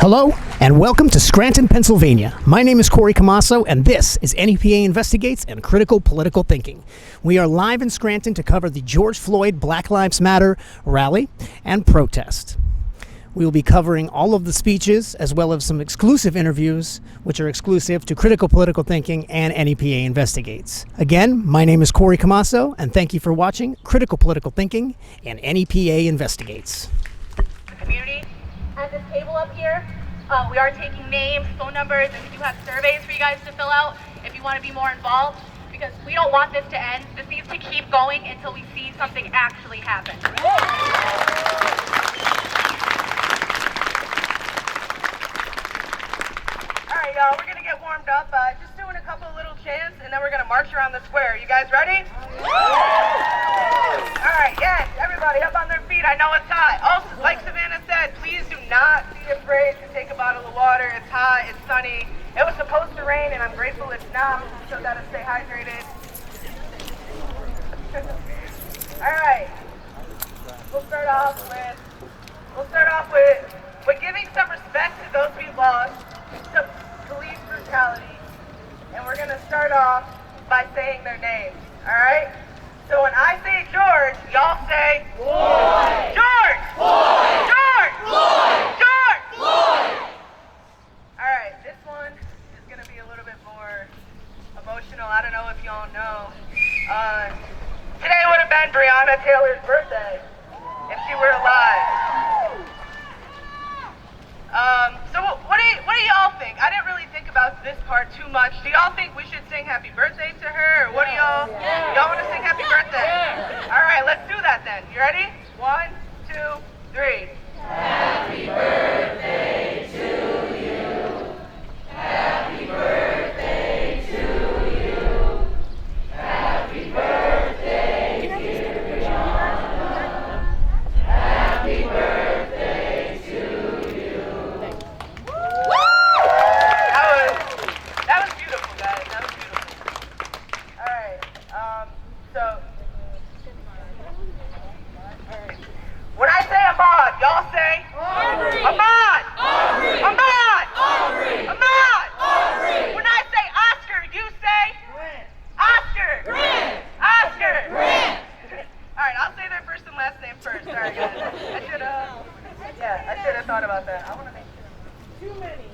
Hello, and welcome to Scranton, Pennsylvania. My name is Corey Camasso, and this is N.e.p.a. Investigates and Critical Political Thinking. We are live in Scranton to cover the George Floyd Black Lives Matter rally and protest. We will be covering all of the speeches, as well as some exclusive interviews, which are exclusive to Critical Political Thinking and N.e.p.a. Investigates. Again, my name is Corey Camasso, and thank you for watching Critical Political Thinking and N.e.p.a. Investigates. Community. At this table up here, we are taking names, phone numbers, and we do have surveys for you guys to fill out if you want to be more involved, because we don't want this to end. This needs to keep going until we see something actually happen. All right, y'all, we're going to get warmed up. Just doing a couple of little chants, and then we're going to march around the square. You guys ready? All right, yes, everybody up on their feet. I know it's hot. Also, like Savannah said, please do not be afraid to take a bottle of water. It's hot, it's sunny. It was supposed to rain, and I'm grateful it's not. We still gotta stay hydrated. All right, we'll start off with giving some respect to those we lost to police brutality, and we're gonna start off by saying their names. All right. So when I say George, y'all say Floyd. George! Floyd! George! Floyd! George! Floyd! All right, this one is going to be a little bit more emotional. I don't know if y'all know. Today would have been Breonna Taylor's birthday if she were alive. So what do y'all think? I didn't really think about this part too much. Do y'all think we should sing happy birthday to her? Or what do y'all? Y'all want to sing happy birthday? All right, let's do that then. You ready? 1, 2, 3. Happy birthday to you. Happy birthday to you. Happy birthday, dear Brianna. Happy birthday to you. That was beautiful, guys. That was beautiful. All right. When I say Ahmad, y'all say Aubrey. Ahmad. Aubrey. Ahmad. Aubrey. Ahmad. Aubrey. When I say Oscar, you say Oscar. Grant. Oscar. Grant. All right, I'll say their first and last name first. Sorry, guys. I should have thought about that. I want to make sure. Too many.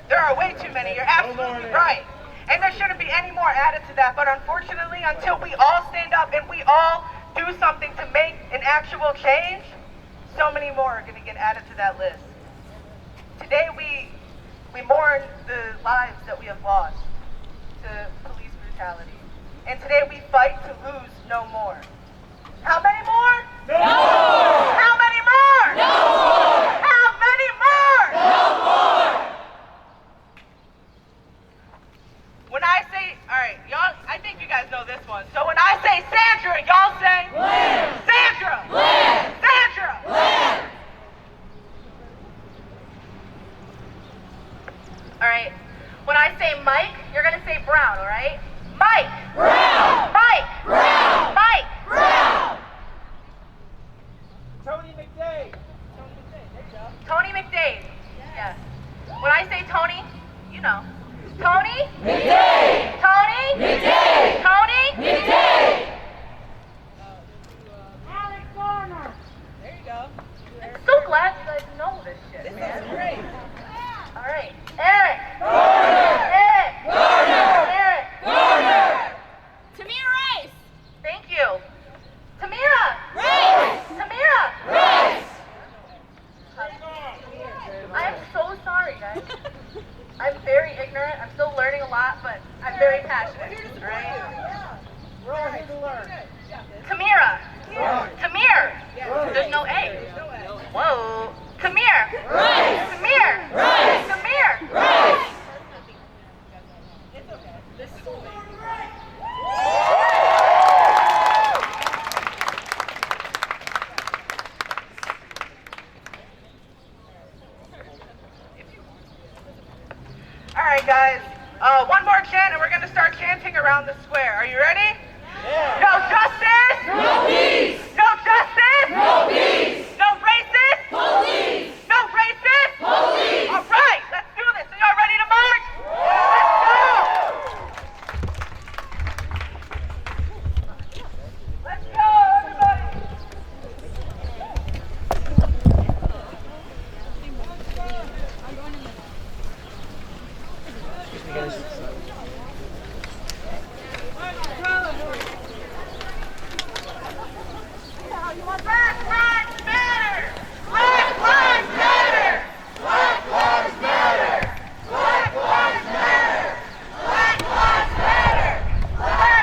There are way too many. You're absolutely right. And there shouldn't be any more added to that. But unfortunately, until we all stand up and we all do something to make an actual change, so many more are going to get added to that list. Today we mourn the lives that we have lost to police brutality. And today we fight to lose no more. How many more? No more. How many more? No more. How many more? No more. When I say, all right, y'all, I think you guys know this one. So when I say Sandra, y'all say Lynn. Sandra. Lynn. Sandra. Lynn. All right. When I say Mike, you're gonna say Brown. All right. Mike. Brown. Mike. Brown. Mike. Brown. Tony McDade. Tony McDade. Yes. When I say Tony, you know. Tony. McDade. Tony. McDade. Tony. McDade. Alex Garner. There you go. I'm so glad you guys know this shit. This is great. All right. Eric. Garner. Eric. Garner. Eric. Garner. Tamira Rice. Thank you. Tamira. Rice. Tamira. Rice. I am so sorry, guys. I'm very ignorant. I'm still learning a lot, but I'm very passionate. All right. We're all here to learn. Tamira. Tamir. There's no A. Whoa. Tamir. Rice. Tamir. Rice. Tamir. Rice. All right, guys. One more chant, and we're going to start chanting around the square. Are you ready? Yeah. No justice. No peace. No justice. No peace. No racist. Police. No racist. Police. Black lives matter! Black lives matter! Black lives matter! Black lives matter! Black lives matter! Black lives matter!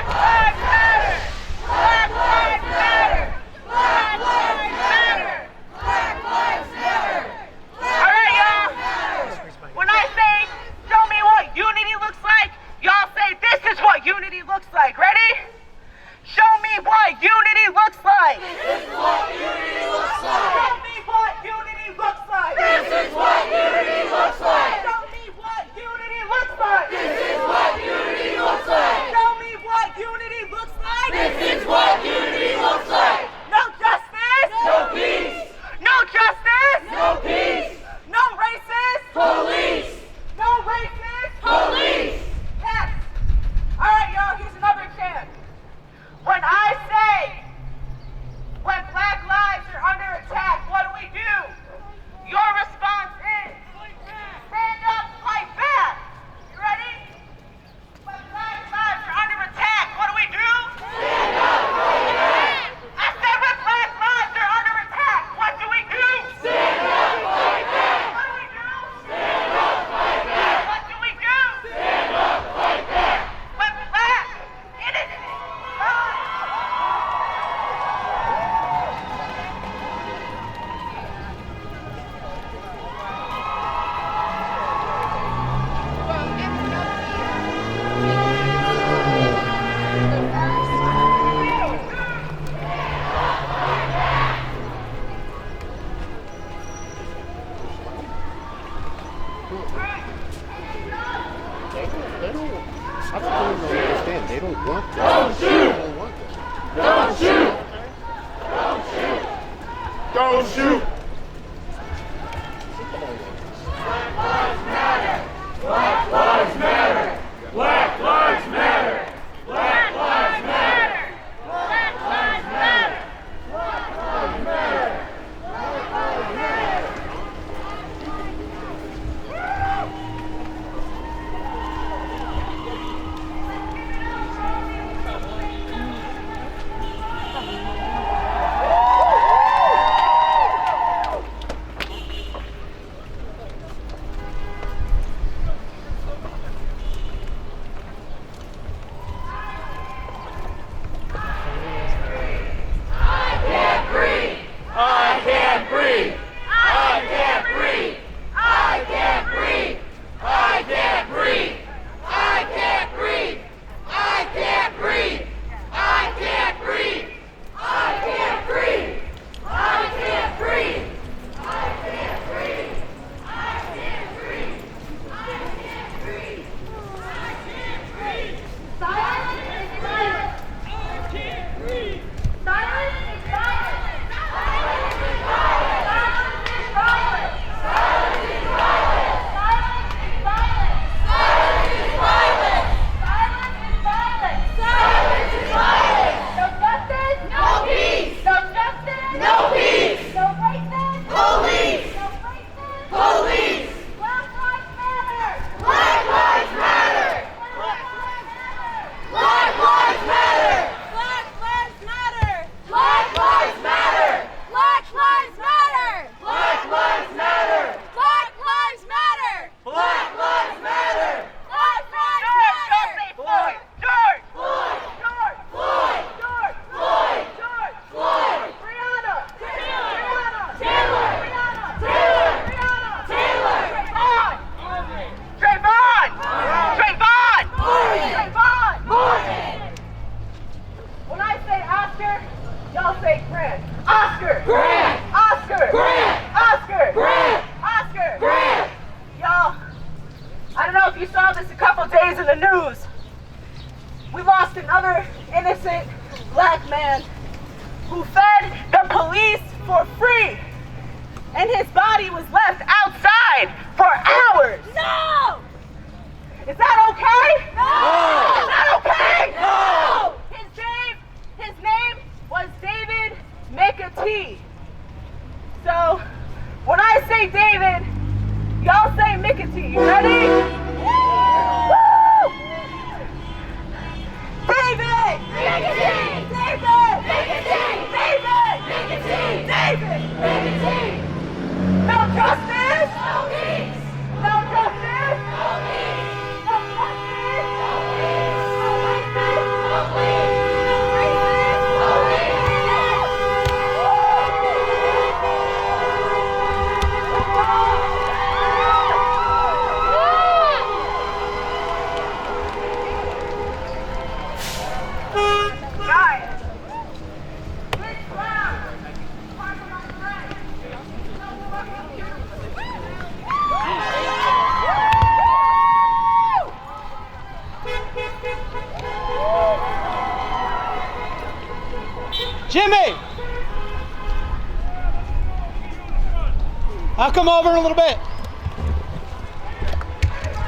Black lives matter! Black lives matter! Black lives matter! All right, y'all. When I say, show me what unity looks like, y'all say, this is what unity looks like. Ready? Show me what unity looks like. This is what unity looks like. Show me what unity looks like. This is what unity looks like. Show me what unity looks like. This is what unity looks like. Show me what unity looks like. This is what unity looks like. No justice. No peace. No justice. No peace. No racist. Police. No racist. Police. Yes. All right, y'all, here's another chance. When I say, when black lives are under attack, what do we do? Your response is, stand up, fight back. You ready? When black lives are under attack, what do we do? Stand up, fight back. I said when black lives are under attack, what do we do? Stand up, fight back. What do we do? Stand up, fight back. What do we do? Stand up, fight back. When black, it is. They don't want this. Don't shoot! They don't want this. Don't shoot! Don't shoot! Don't shoot! Black lives matter! Black lives matter! Black lives matter! Black lives matter! Black lives matter! Black lives matter! Black lives matter! if you saw this a couple days in the news. We lost another innocent black man who fed the police for free, and his body was left outside for hours. No! Is that okay? No! Is that okay? No! His name was David C.P.T. So when I say David, y'all say C.P.T. You ready? Woo! come over in a little bit.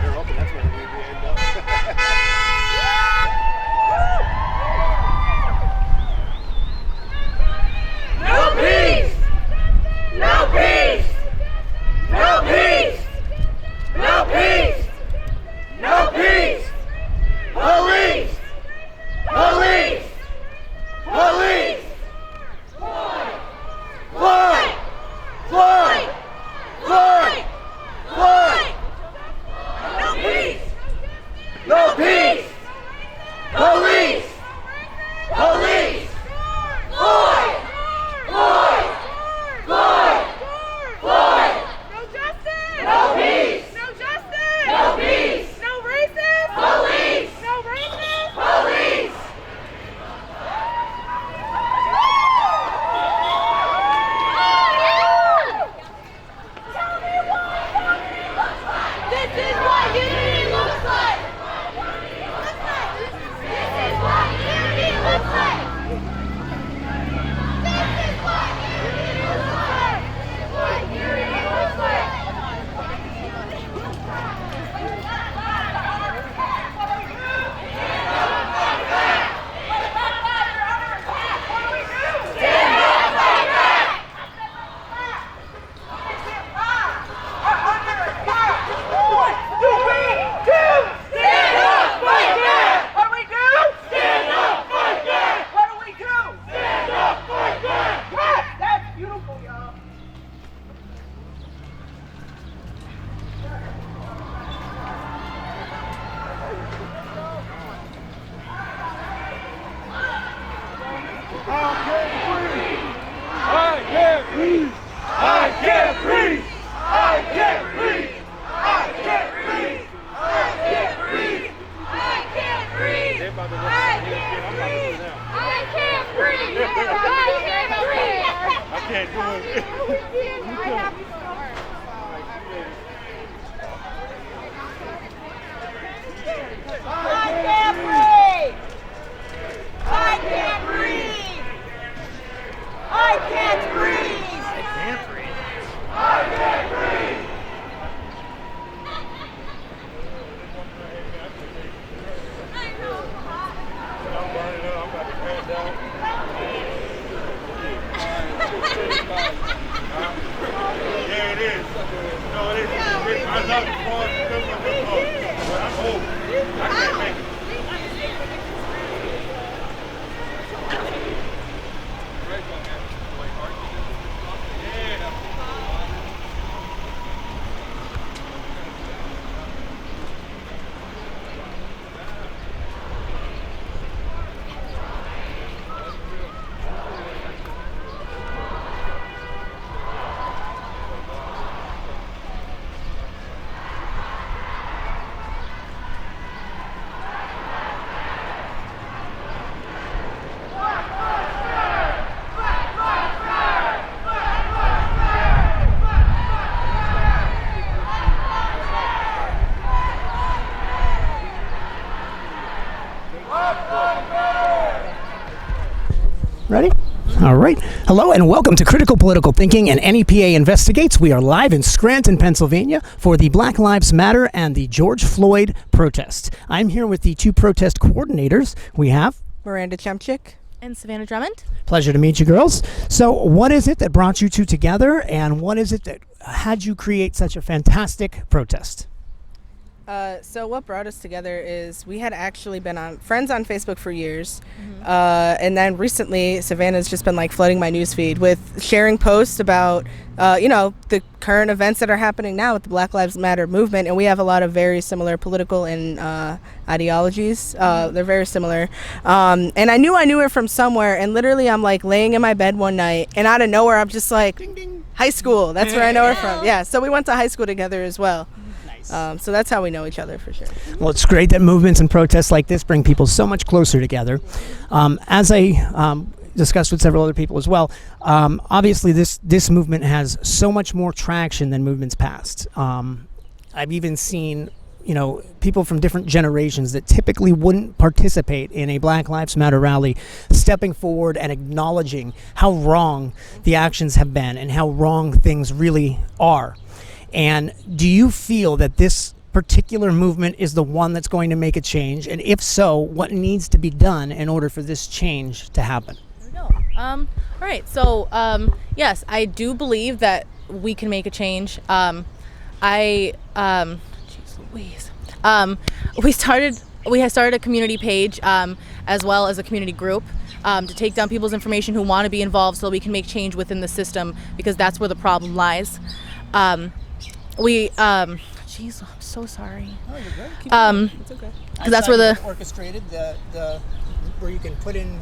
They're hoping that's where we end up. No peace! No peace! No peace! No peace! No peace! Police! Police! Police! Floyd! Floyd! Floyd! Floyd! Floyd! No peace! No peace! Police! Police! Floyd! Floyd! Floyd! Floyd! No justice! No peace! No justice! No peace! No racist! Police! No racist! Police! This is what unity looks like. This is what unity looks like. This is what unity looks like. This is what unity looks like. Ready? All right. Hello and welcome to Critical Political Thinking and N.e.p.a. Investigates. We are live in Scranton, Pennsylvania for the Black Lives Matter and the George Floyd protest. I'm here with the two protest coordinators. We have Miranda Chemchik and Savannah Drummond. Pleasure to meet you girls. So what is it that brought you two together and what is it that had you create such a fantastic protest? So what brought us together is we had actually been friends on Facebook for years. And then recently Savannah's just been like flooding my newsfeed with sharing posts about, the current events that are happening now with the Black Lives Matter movement. And we have a lot of very similar political and ideologies. They're very similar. And I knew her from somewhere. And literally I'm like laying in my bed one night and out of nowhere I'm just like, ding, ding. High school. That's where I know her from. Yeah. So we went to high school together as well. So that's how we know each other for sure. Well, it's great that movements and protests like this bring people so much closer together. As I discussed with several other people as well, obviously this movement has so much more traction than movements past. I've even seen people from different generations that typically wouldn't participate in a Black Lives Matter rally stepping forward and acknowledging how wrong the actions have been and how wrong things really are. And do you feel that this particular movement is the one that's going to make a change? And if so, what needs to be done in order for this change to happen? There we go. All right. So, yes, I do believe that we can make a change. Jeez Louise. We had started a community page as well as a community group to take down people's information who want to be involved so we can make change within the system, because that's where the problem lies. Jeez, I'm so sorry. Oh, you're good. Keep going. It's okay. Because that's where the orchestrated the where you can put in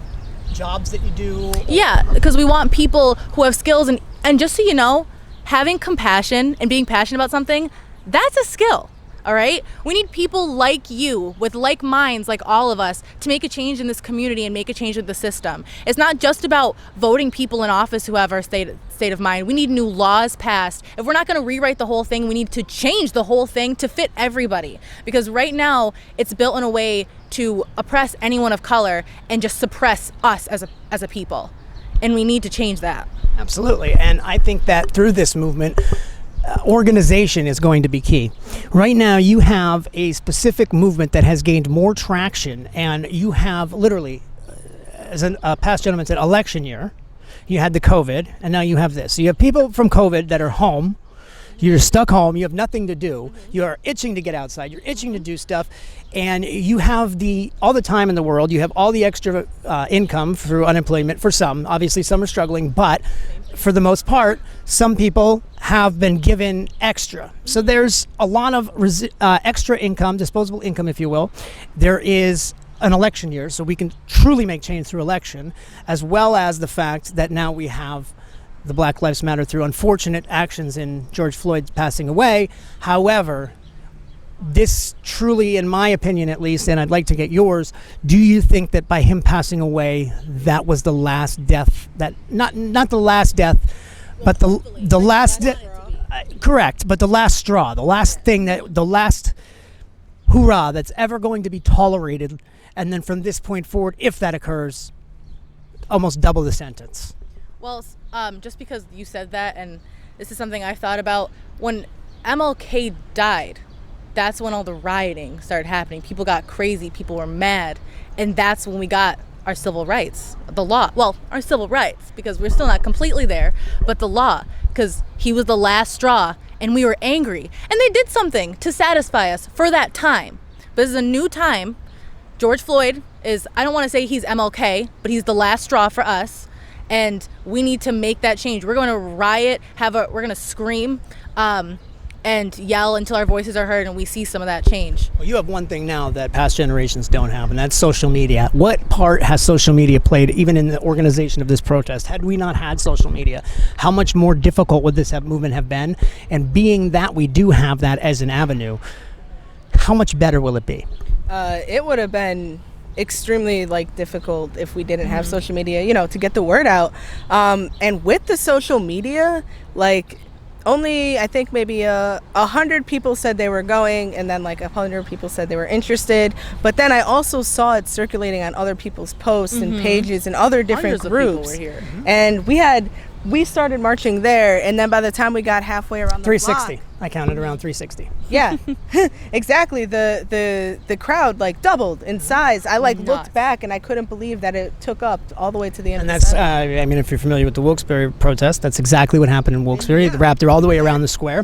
jobs that you do. Yeah, because we want people who have skills, and just so you know, having compassion and being passionate about something, that's a skill. All right? We need people like you with like minds, like all of us, to make a change in this community and make a change with the system. It's not just about voting people in office who have our state of mind. We need new laws passed. If we're not going to rewrite the whole thing, we need to change the whole thing to fit everybody. Because right now, it's built in a way to oppress anyone of color and just suppress us as a people. And we need to change that. Absolutely. And I think that through this movement, organization is going to be key. Right now, you have a specific movement that has gained more traction, and you have literally, as a past gentleman said, election year. You had the COVID, and now you have this. So you have people from COVID that are home. You're stuck home. You have nothing to do. You are itching to get outside. You're itching to do stuff, and you have all the time in the world. You have all the extra income through unemployment for some. Obviously, some are struggling, but for the most part, some people have been given extra. So there's a lot of extra income, disposable income, if you will. There is an election year, so we can truly make change through election, as well as the fact that now we have the Black Lives Matter through unfortunate actions in George Floyd passing away. However, this truly, in my opinion at least, and I'd like to get yours, do you think that by him passing away, that was the last death, that not the last death, but the last correct, but the last straw, the last thing, the last hoorah that's ever going to be tolerated, and then from this point forward, if that occurs, almost double the sentence? Well, just because you said that, and this is something I thought about, when MLK died, that's when all the rioting started happening. People got crazy, people were mad, and that's when we got our civil rights, the law. Well, our civil rights, because we're still not completely there, but the law, because he was the last straw, and we were angry. And they did something to satisfy us for that time. But this is a new time. George Floyd is, I don't want to say he's MLK, but he's the last straw for us. And we need to make that change. We're going to riot, we're going to scream, and yell until our voices are heard and we see some of that change. Well, you have one thing now that past generations don't have, and that's social media. What part has social media played even in the organization of this protest? Had we not had social media, how much more difficult would this movement have been? And being that we do have that as an avenue, how much better will it be? It would have been extremely difficult if we didn't have social media, to get the word out. And with the social media, only I think maybe 100 people said they were going, and then 100 people said they were interested. But then I also saw it circulating on other people's posts and pages and other different groups. Of people were here. And we started marching there, and then by the time we got halfway around the 360. block, I counted around 360. Yeah, exactly. The crowd doubled in size. I looked back and I couldn't believe that it took up all the way to the end. And of that's the side. if you're familiar with the Wilkes-Barre protest, that's exactly what happened in Wilkes-Barre. They wrapped it all the way around the square.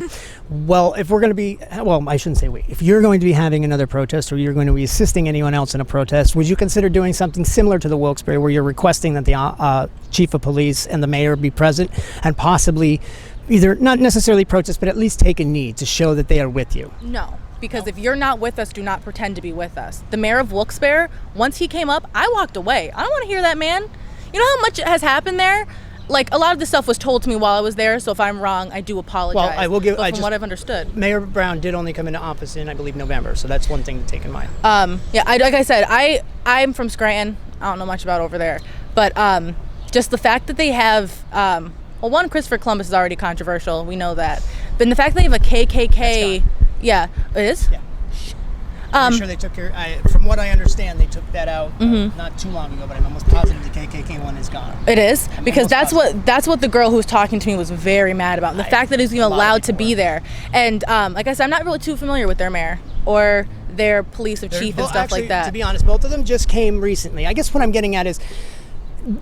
Well, if we're going to be, I shouldn't say we. If you're going to be having another protest, or you're going to be assisting anyone else in a protest, would you consider doing something similar to the Wilkes-Barre, where you're requesting that the chief of police and the mayor be present and possibly either not necessarily protest, but at least take a knee to show that they are with you? No, because if you're not with us, do not pretend to be with us. The mayor of Wilkes-Barre, once he came up, I walked away. I don't want to hear that man. You know how much has happened there? A lot of this stuff was told to me while I was there, so if I'm wrong, I do apologize. Well, I will give. But from what I've understood, Mayor Brown did only come into office in, I believe, November, so that's one thing to take in mind. Like I said, I'm from Scranton. I don't know much about over there, but just the fact that they have. One, Christopher Columbus is already controversial. We know that. But the fact that they have a KKK... Yeah, it is? Yeah. Shit. I'm sure they took care. From what I understand, they took that out not too long ago, but I'm almost positive the KKK one is gone. It is, because that's what the girl who was talking to me was very mad about. The fact that he's even allowed to be there. And like I said, I'm not really too familiar with their mayor or their police chief and stuff like that. To be honest, both of them just came recently. I guess what I'm getting at is,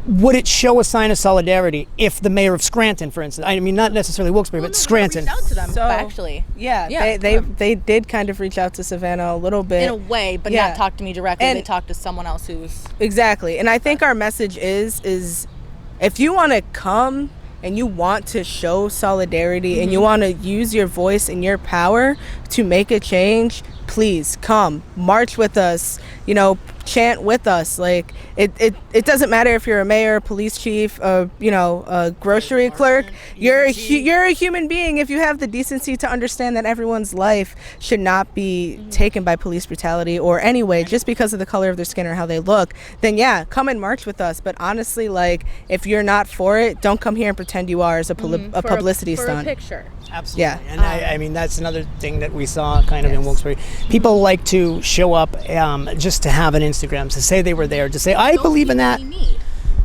would it show a sign of solidarity if the mayor of Scranton, for instance, I mean, not necessarily Wilkes-Barre, but Scranton. Reached out to them, So, actually. Yeah, they did kind of reach out to Savannah a little bit. In a way, but not talk to me directly. And they talked to someone else who's... Exactly. And I think our message is if you want to come and you want to show solidarity and you want to use your voice and your power to make a change, please come, march with us, chant with us. Like it doesn't matter if you're a mayor, police chief, a grocery clerk. You're a human being. If you have the decency to understand that everyone's life should not be taken by police brutality or anyway just because of the color of their skin or how they look, then come and march with us. But honestly, like, if you're not for it, don't come here and pretend you are as a publicity stunt. For a picture. Absolutely. Yeah. And I mean, that's another thing that we saw kind of in Wilkes-Barre. People like to show up just to have an Instagram, to say they were there, to say, I believe in that.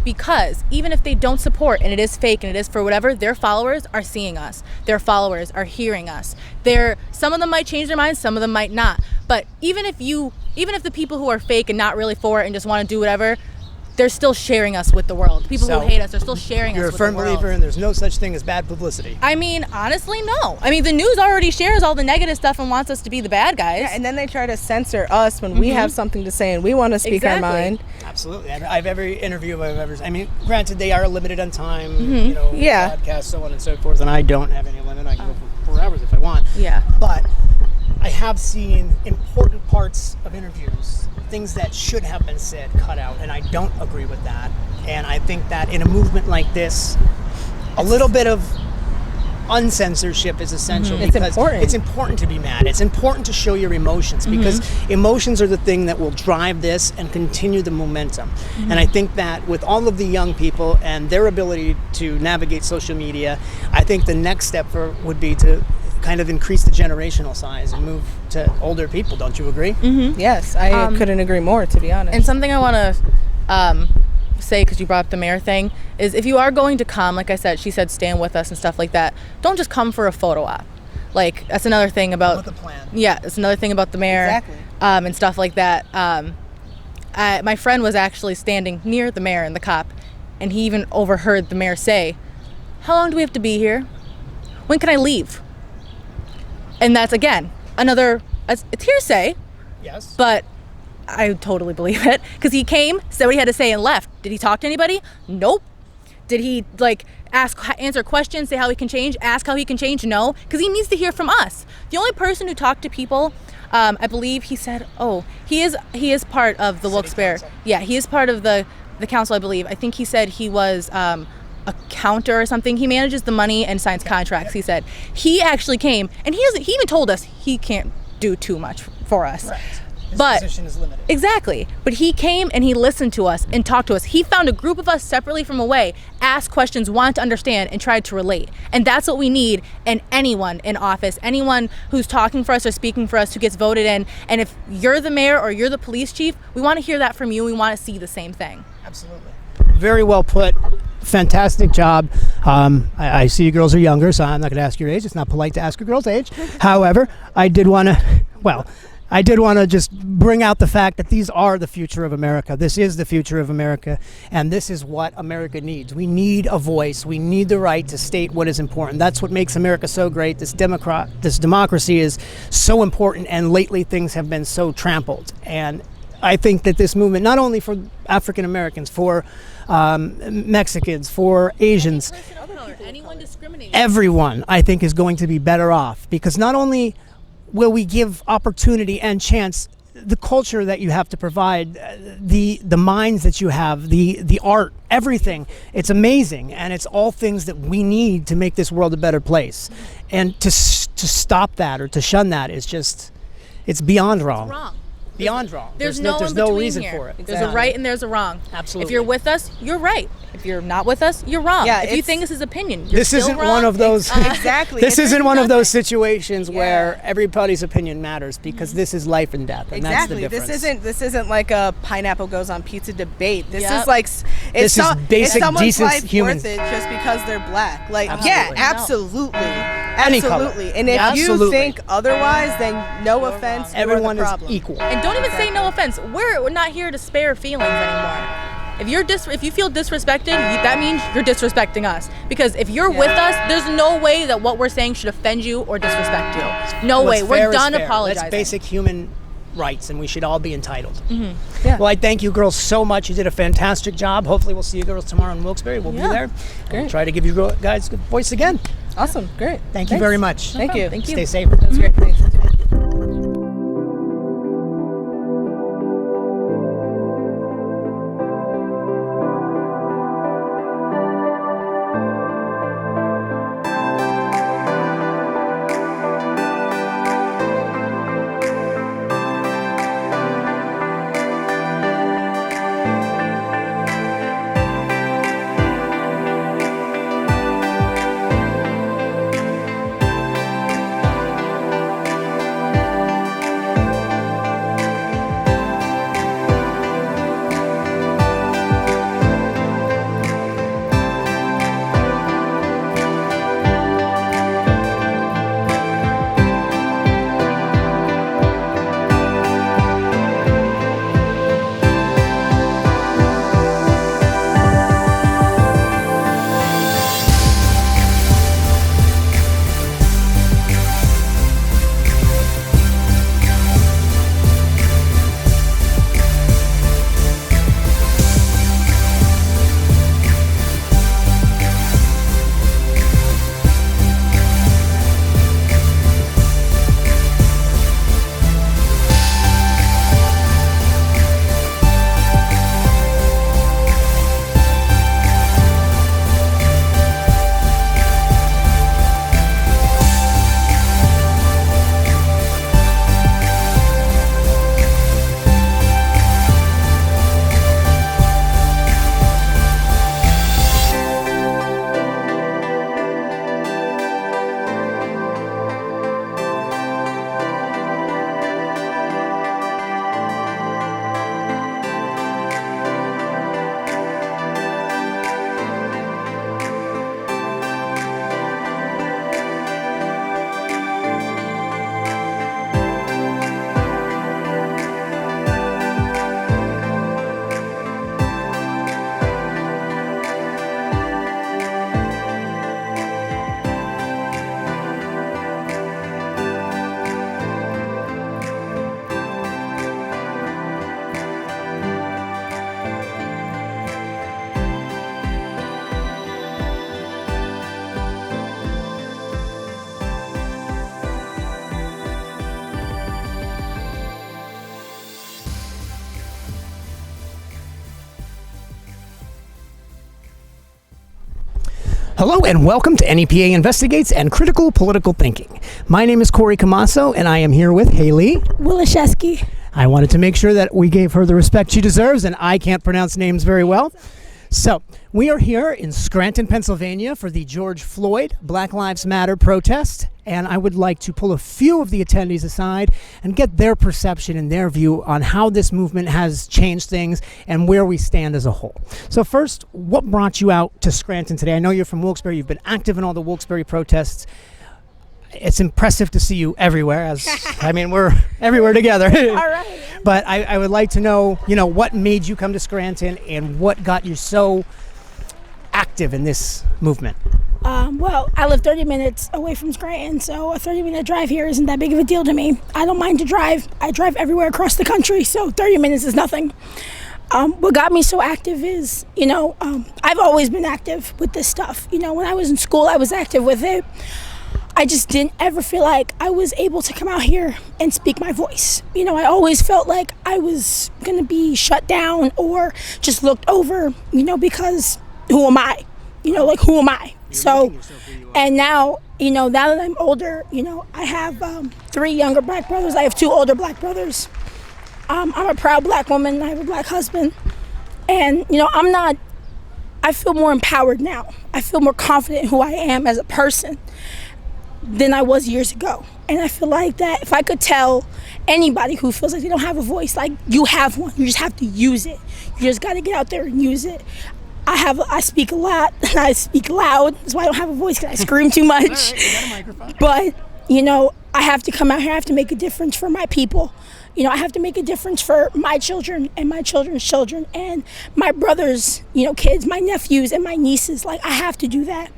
Because even if they don't support and it is fake and it is for whatever, their followers are seeing us. Their followers are hearing us. Some of them might change their minds, some of them might not. But even if the people who are fake and not really for it and just want to do whatever, they're still sharing us with the world. People who hate us are still sharing us with the world. You're a firm believer and there's no such thing as bad publicity. I mean, honestly, no. I mean, the news already shares all the negative stuff and wants us to be the bad guys. Yeah, and then they try to censor us when we have something to say and we want to speak our mind. Absolutely. I've every interview I've ever... I mean, granted, they are limited on time, podcasts, so on and so forth, and I don't have any limit. I can go for 4 hours if I want. Yeah. But I have seen important parts of interviews, things that should have been said, cut out, and I don't agree with that. And I think that in a movement like this, a little bit of uncensorship is essential. It's because important. It's important to be mad. It's important to show your emotions, because emotions are the thing that will drive this and continue the momentum. And I think that with all of the young people and their ability to navigate social media, I think the next step would be to kind of increase the generational size and move to older people. Don't you agree? Yes, I couldn't agree more, to be honest. And something I want to say, because you brought up the mayor thing, is if you are going to come, like I said, she said stand with us and stuff like that, don't just come for a photo op. Like, that's another thing about... With a plan. Yeah, it's another thing about the mayor. Exactly. And stuff like that. My friend was actually standing near the mayor and the cop, and he even overheard the mayor say, "How long do we have to be here? When can I leave?" And that's, again, it's hearsay. Yes. But I totally believe it, because he came, said what he had to say, and left. Did he talk to anybody? Nope. Did he answer questions, say how he can change, ask how he can change? No, because he needs to hear from us. The only person who talked to people, I believe he said, he is part of the Wilkes-Barre. Yeah, he is part of the council, I believe. I think he said he was a counter or something. He manages the money and signs contracts. He said he actually came, and he even told us he can't do too much for us. Right. His But position is limited. Exactly. But he came and he listened to us and talked to us. He found a group of us separately from away, asked questions, wanted to understand, and tried to relate. And that's what we need in anyone in office, anyone who's talking for us or speaking for us, who gets voted in. And if you're the mayor or you're the police chief, we want to hear that from you. We want to see the same thing. Absolutely. Very well put. Fantastic job. I see you girls are younger, so I'm not going to ask your age. It's not polite to ask a girl's age. However, I did want to just bring out the fact that these are the future of America. This is the future of America, and this is what America needs. We need a voice. We need the right to state what is important. That's what makes America so great. This democracy is so important, and lately things have been so trampled. And I think that this movement, not only for African Americans, for Mexicans, for Asians, Anyone discriminating. everyone, I think, is going to be better off, because not only will we give opportunity and chance, the culture that you have to provide, the minds that you have, the art, everything, it's amazing, and it's all things that we need to make this world a better place. And to stop that or to shun that is just, it's beyond wrong. Wrong. beyond wrong. There's no reason here. for it. There's a right and there's a wrong. Absolutely. If you're with us, you're right. If you're not with us, you're wrong. Yeah, if you think this is opinion, you're This still isn't wrong. one of those. Exactly. This It's isn't one of those nothing. situations where everybody's opinion matters, because this is life and death, and that's the Exactly. difference. This isn't like a pineapple goes on pizza debate. This Yep. is like This is basic, someone's decent life human. worth it just because they're black. Like Absolutely. absolutely. Any color. Absolutely. And if Absolutely. you think otherwise, then no offense. Everyone you're is the problem. equal. And don't even say no offense. We're not here to spare feelings anymore. If you feel disrespected, that means you're disrespecting us. Because if you're with us, there's no way that what we're saying should offend you or disrespect you. No What's way. fair We're is done fair. apologizing. That's basic human rights, and we should all be entitled. Yeah. Well, I thank you girls so much. You did a fantastic job. Hopefully we'll see you girls tomorrow in Wilkes-Barre. We'll be there. We'll try to give you guys good voice again. Awesome. Great. Thank you very much. Thank you. Thank you. Stay safe. That's great. Thanks. Hello and welcome to N.e.p.a. Investigates and Critical Political Thinking. My name is Corey Camasso, and I am here with Haley Wilashewski. I wanted to make sure that we gave her the respect she deserves, and I can't pronounce names very well. So, we are here in Scranton, Pennsylvania for the George Floyd Black Lives Matter protest, and I would like to pull a few of the attendees aside and get their perception and their view on how this movement has changed things and where we stand as a whole. So first, what brought you out to Scranton today? I know you're from Wilkes-Barre. You've been active in all the Wilkes-Barre protests. It's impressive to see you everywhere. We're everywhere together. All right. But I would like to know, what made you come to Scranton and what got you so active in this movement? Well, I live 30 minutes away from Scranton, so a 30-minute drive here isn't that big of a deal to me. I don't mind to drive. I drive everywhere across the country, so 30 minutes is nothing. What got me so active is, I've always been active with this stuff. When I was in school, I was active with it. I just didn't ever feel like I was able to come out here and speak my voice. I always felt like I was going to be shut down or just looked over, because who am I? Who am I? So, and now, now that I'm older, I have 3 younger black brothers. I have 2 older black brothers. I'm a proud black woman. I have a black husband. And, I feel more empowered now. I feel more confident in who I am as a person than I was years ago. And I feel like that if I could tell anybody who feels like they don't have a voice, like, you have one. You just have to use it. You just got to get out there and use it. I speak a lot and I speak loud. That's why I don't have a voice, because I scream too much. All right, you got a microphone. But, I have to come out here. I have to make a difference for my people. I have to make a difference for my children and my children's children and my brother's, kids, my nephews and my nieces. Like, I have to do that.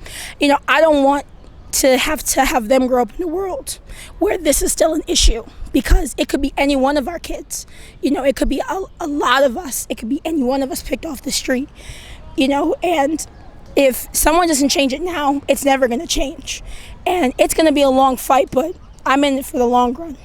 I don't want to have them grow up in a world where this is still an issue, because it could be any one of our kids. It could be a lot of us. It could be any one of us picked off the street, and if someone doesn't change it now, it's never going to change. And it's going to be a long fight, but I'm in it for the long run.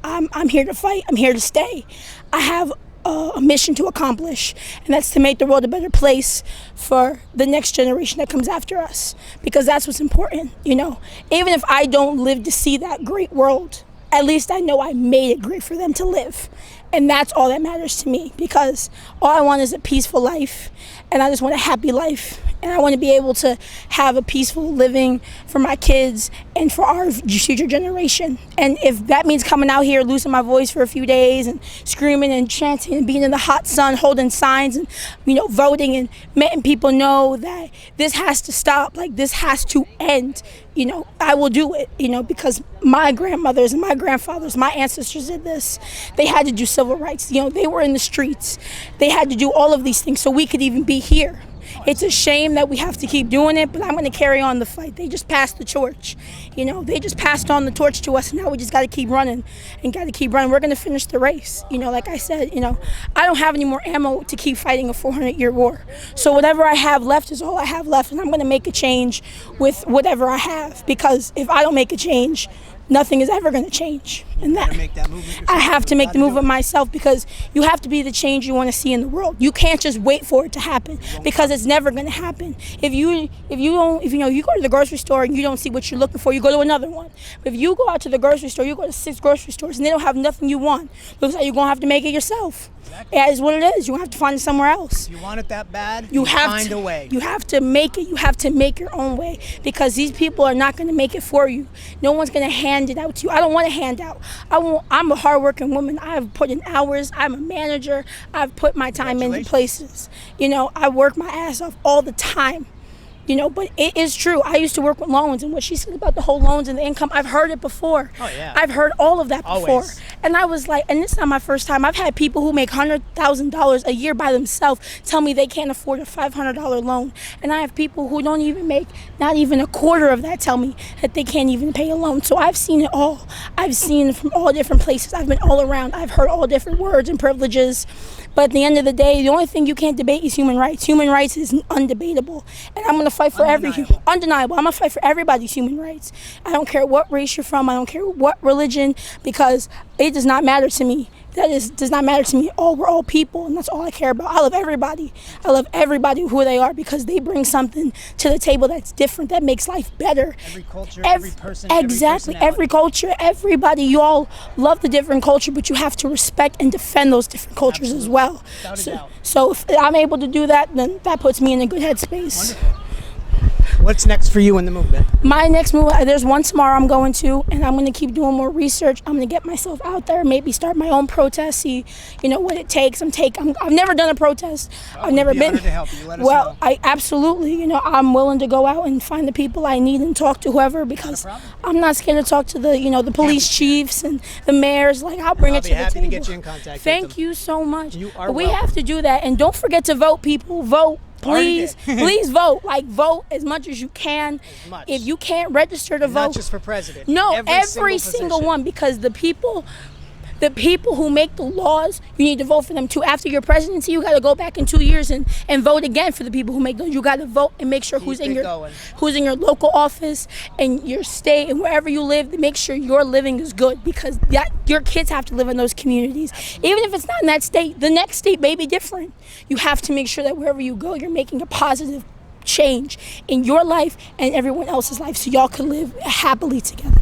I'm here to fight. I'm here to stay. I have a mission to accomplish, and that's to make the world a better place for the next generation that comes after us, because that's what's important. Even if I don't live to see that great world, at least I know I made it great for them to live. And that's all that matters to me, because all I want is a peaceful life, and I just want a happy life. And I want to be able to have a peaceful living for my kids and for our future generation. And if that means coming out here, losing my voice for a few days and screaming and chanting and being in the hot sun, holding signs and, voting and letting people know that this has to stop, like, this has to end, I will do it, because my grandmothers and my grandfathers, my ancestors did this. They had to do civil rights. They were in the streets. They had to do all of these things so we could even be here. It's a shame that we have to keep doing it, but I'm going to carry on the fight. They just passed the torch. They just passed on the torch to us, and now we just got to keep running and got to keep running. We're going to finish the race. Like I said, I don't have any more ammo to keep fighting a 400-year war. So whatever I have left is all I have left, and I'm going to make a change with whatever I have, because if I don't make a change, nothing is ever going to change. And that I have to make the movement myself, because you have to be the change you want to see in the world. You can't just wait for it to happen, because it's never going to happen. If you go to the grocery store and you don't see what you're looking for, you go to another one. But if you go out to the grocery store, you go to 6 grocery stores and they don't have nothing you want, looks like you're going to have to make it yourself. Exactly. It is what it is. You have to find it somewhere else. If you want it that bad, you have find to, a way. You have to make it. You have to make your own way, because these people are not going to make it for you. No one's going to hand it out to you. I don't want a handout. I'm a hardworking woman. I've put in hours. I'm a manager. I've put my time into places. I work my ass off all the time. But it is true. I used to work with loans, and what she said about the whole loans and the income, I've heard it before. Oh, yeah. I've heard all of that before. Always. And I was like, and it's not my first time. I've had people who make $100,000 a year by themselves tell me they can't afford a $500 loan. And I have people who don't even make not even a quarter of that tell me that they can't even pay a loan. So I've seen it all. I've seen it from all different places. I've been all around. I've heard all different words and privileges. But at the end of the day, the only thing you can't debate is human rights. Human rights is undebatable. And I'm going to fight for undeniable. I'm going to fight for everybody's human rights. I don't care what race you're from. I don't care what religion, because it does not matter to me. Does not matter to me. We're all people, and that's all I care about. I love everybody. I love everybody who they are, because they bring something to the table that's different, that makes life better. Every culture, every person, exactly. Every culture, everybody. You all love the different culture, but you have to respect and defend those different cultures as well. So if I'm able to do that, then that puts me in a good headspace. Wonderful. What's next for you in the movement? My next move, there's one tomorrow I'm going to, and I'm going to keep doing more research. I'm going to get myself out there, maybe start my own protest, see, what it takes. I've never done a protest. I've never been. To help you. Let us know. I absolutely, I'm willing to go out and find the people I need and talk to whoever, because I'm not scared to talk to the, the police chiefs and the mayors. Like, I'll bring it to the table. I'll be happy to get you in contact. Thank you so much. You are we have to do that, and don't forget to vote, people. Vote. Please vote. Vote as much as you can. If you can't register to vote. Not just for president. No, every single one, because the people who make the laws, you need to vote for them too. After your presidency, you got to go back in 2 years and vote again for the people who make those. You got to vote and make sure who's in your local office and your state and wherever you live, to make sure your living is good, because your kids have to live in those communities. Even if it's not in that state, the next state may be different. You have to make sure that wherever you go, you're making a positive change in your life and everyone else's life, so y'all can live happily together.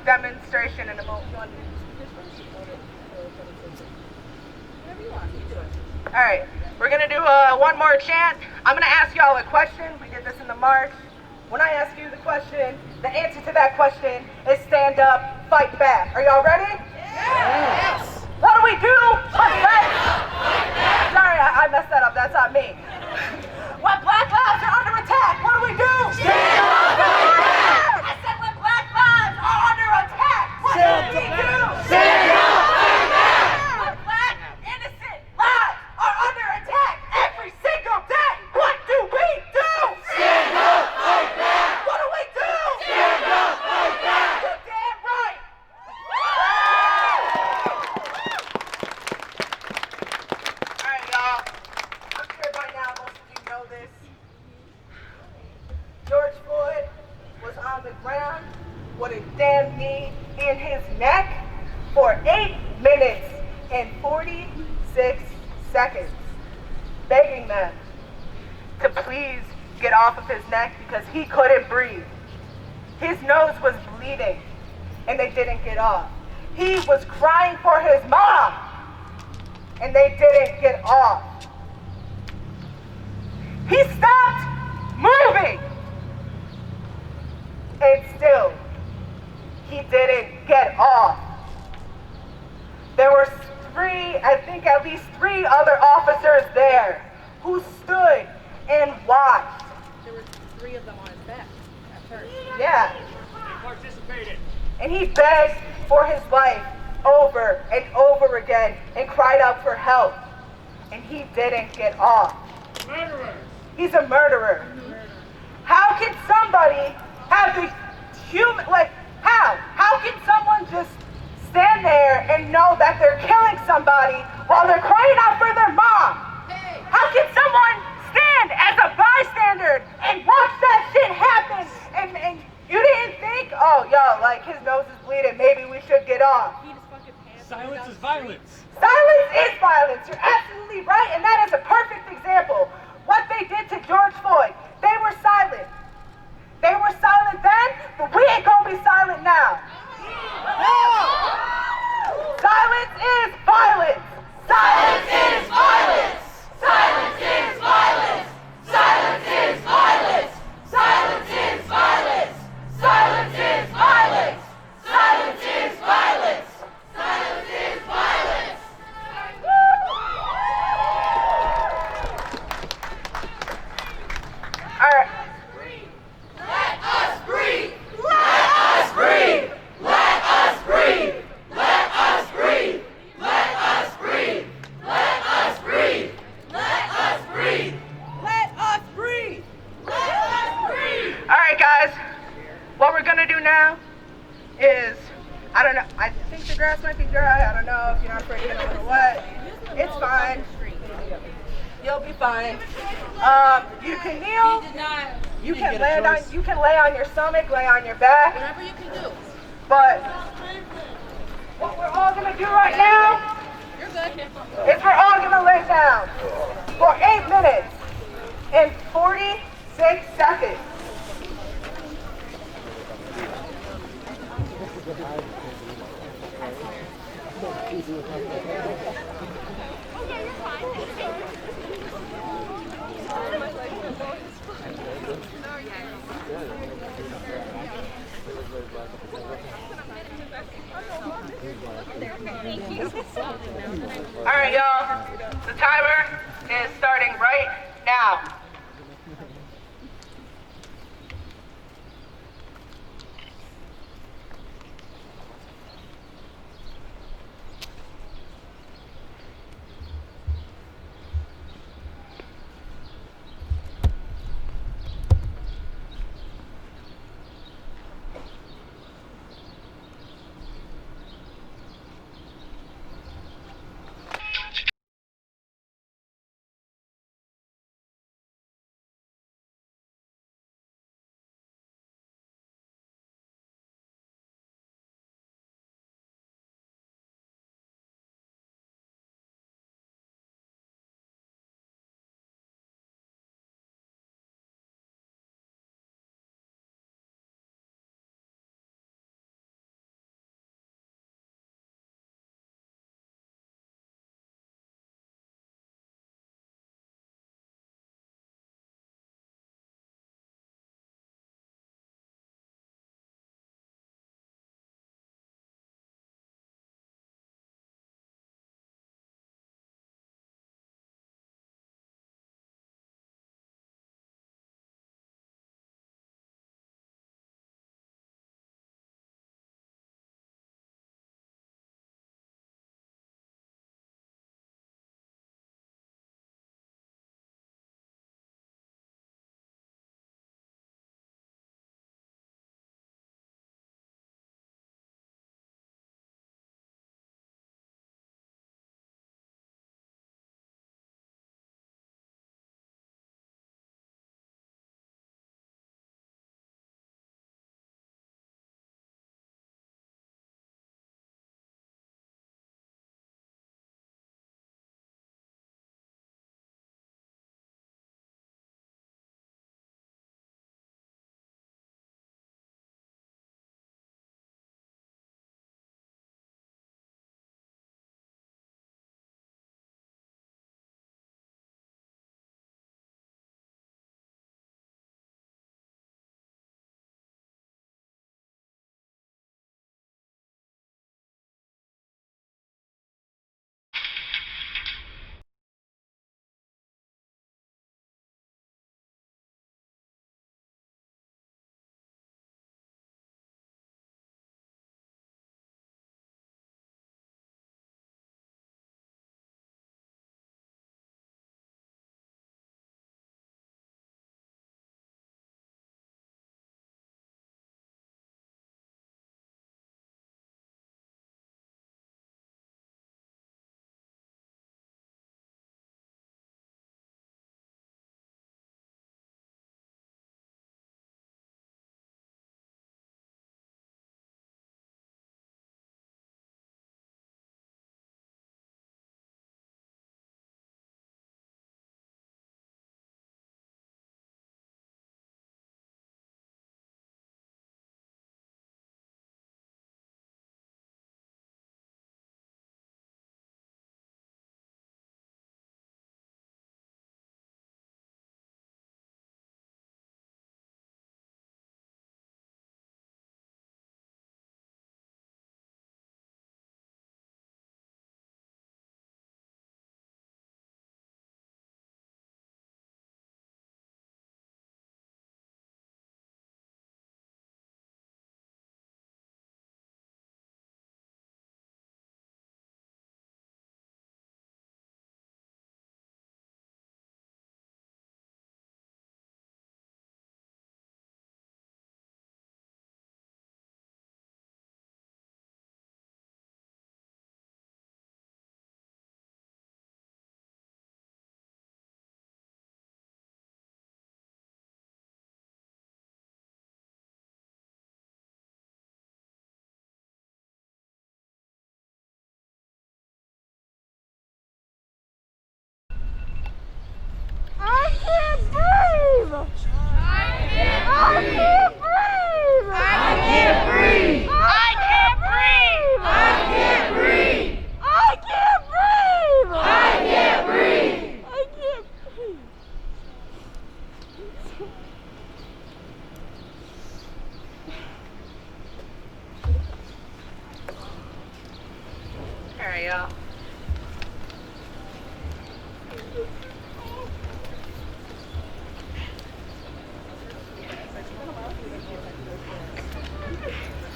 demonstration in a moment. All right, we're gonna do one more chant. I'm gonna ask y'all a question. We did this in the march. When I ask you the question, the answer to that question is stand up, fight back. Are y'all ready? Yes. What do we do? Fight back. Sorry, I messed that up. That's not me. When black lives are under attack, what do we do? Stand up, fight back. I said when black lives are under attack, what do we do? Stand up, fight back. When black innocent lives are under attack every single day, what do we do? Stand up, fight back. What do we do? Stand up, fight back. You're damn right. All right, y'all. I'm sure by now most of you know this. George Floyd was on the ground with a damn knee in his neck for 8 minutes and 46 seconds, begging them to please get off of his neck because he couldn't breathe. His nose was bleeding and they didn't get off. He was crying for his mom and they didn't get off. He stopped moving and still he didn't get off. There were at least three other officers there who stood and watched. There were 3 of them on his back at first. Yeah. They participated. And he begged for his life over and over again and cried out for help. And he didn't get off. Murderers. He's a murderer. How can somebody have the human, how can someone just stand there and know that they're killing somebody while they're crying out for their mom? How can someone stand as a bystander and watch that shit happen and you didn't think, oh, yo, like his nose is bleeding, maybe we should get off? Silence is violence. Silence is violence. You're absolutely right, and that is a perfect example. What they did to George Floyd, they were silent. They were silent then, but we ain't gonna be silent now. Silence is violence. Silence is violence. Silence is violence. Silence is violence. Silence is violence. Silence is violence. Silence is violence. Silence is violence. All right. Let us breathe. Let us breathe. Let us breathe. Let us breathe. Let us breathe. Let us breathe. Let us breathe. Let us breathe. Let us breathe. All right, guys. What we're gonna do now is, I don't know. I think the grass might be dry. I don't know if you're not afraid to get a little wet. It's fine. You'll be fine. You can kneel. You can land on. You can lay on your stomach, lay on your back. Whatever you can do. But what we're all gonna do right now You're good. is we're all gonna lay down for 8 minutes and 46 seconds. All right, y'all. The timer is starting right now.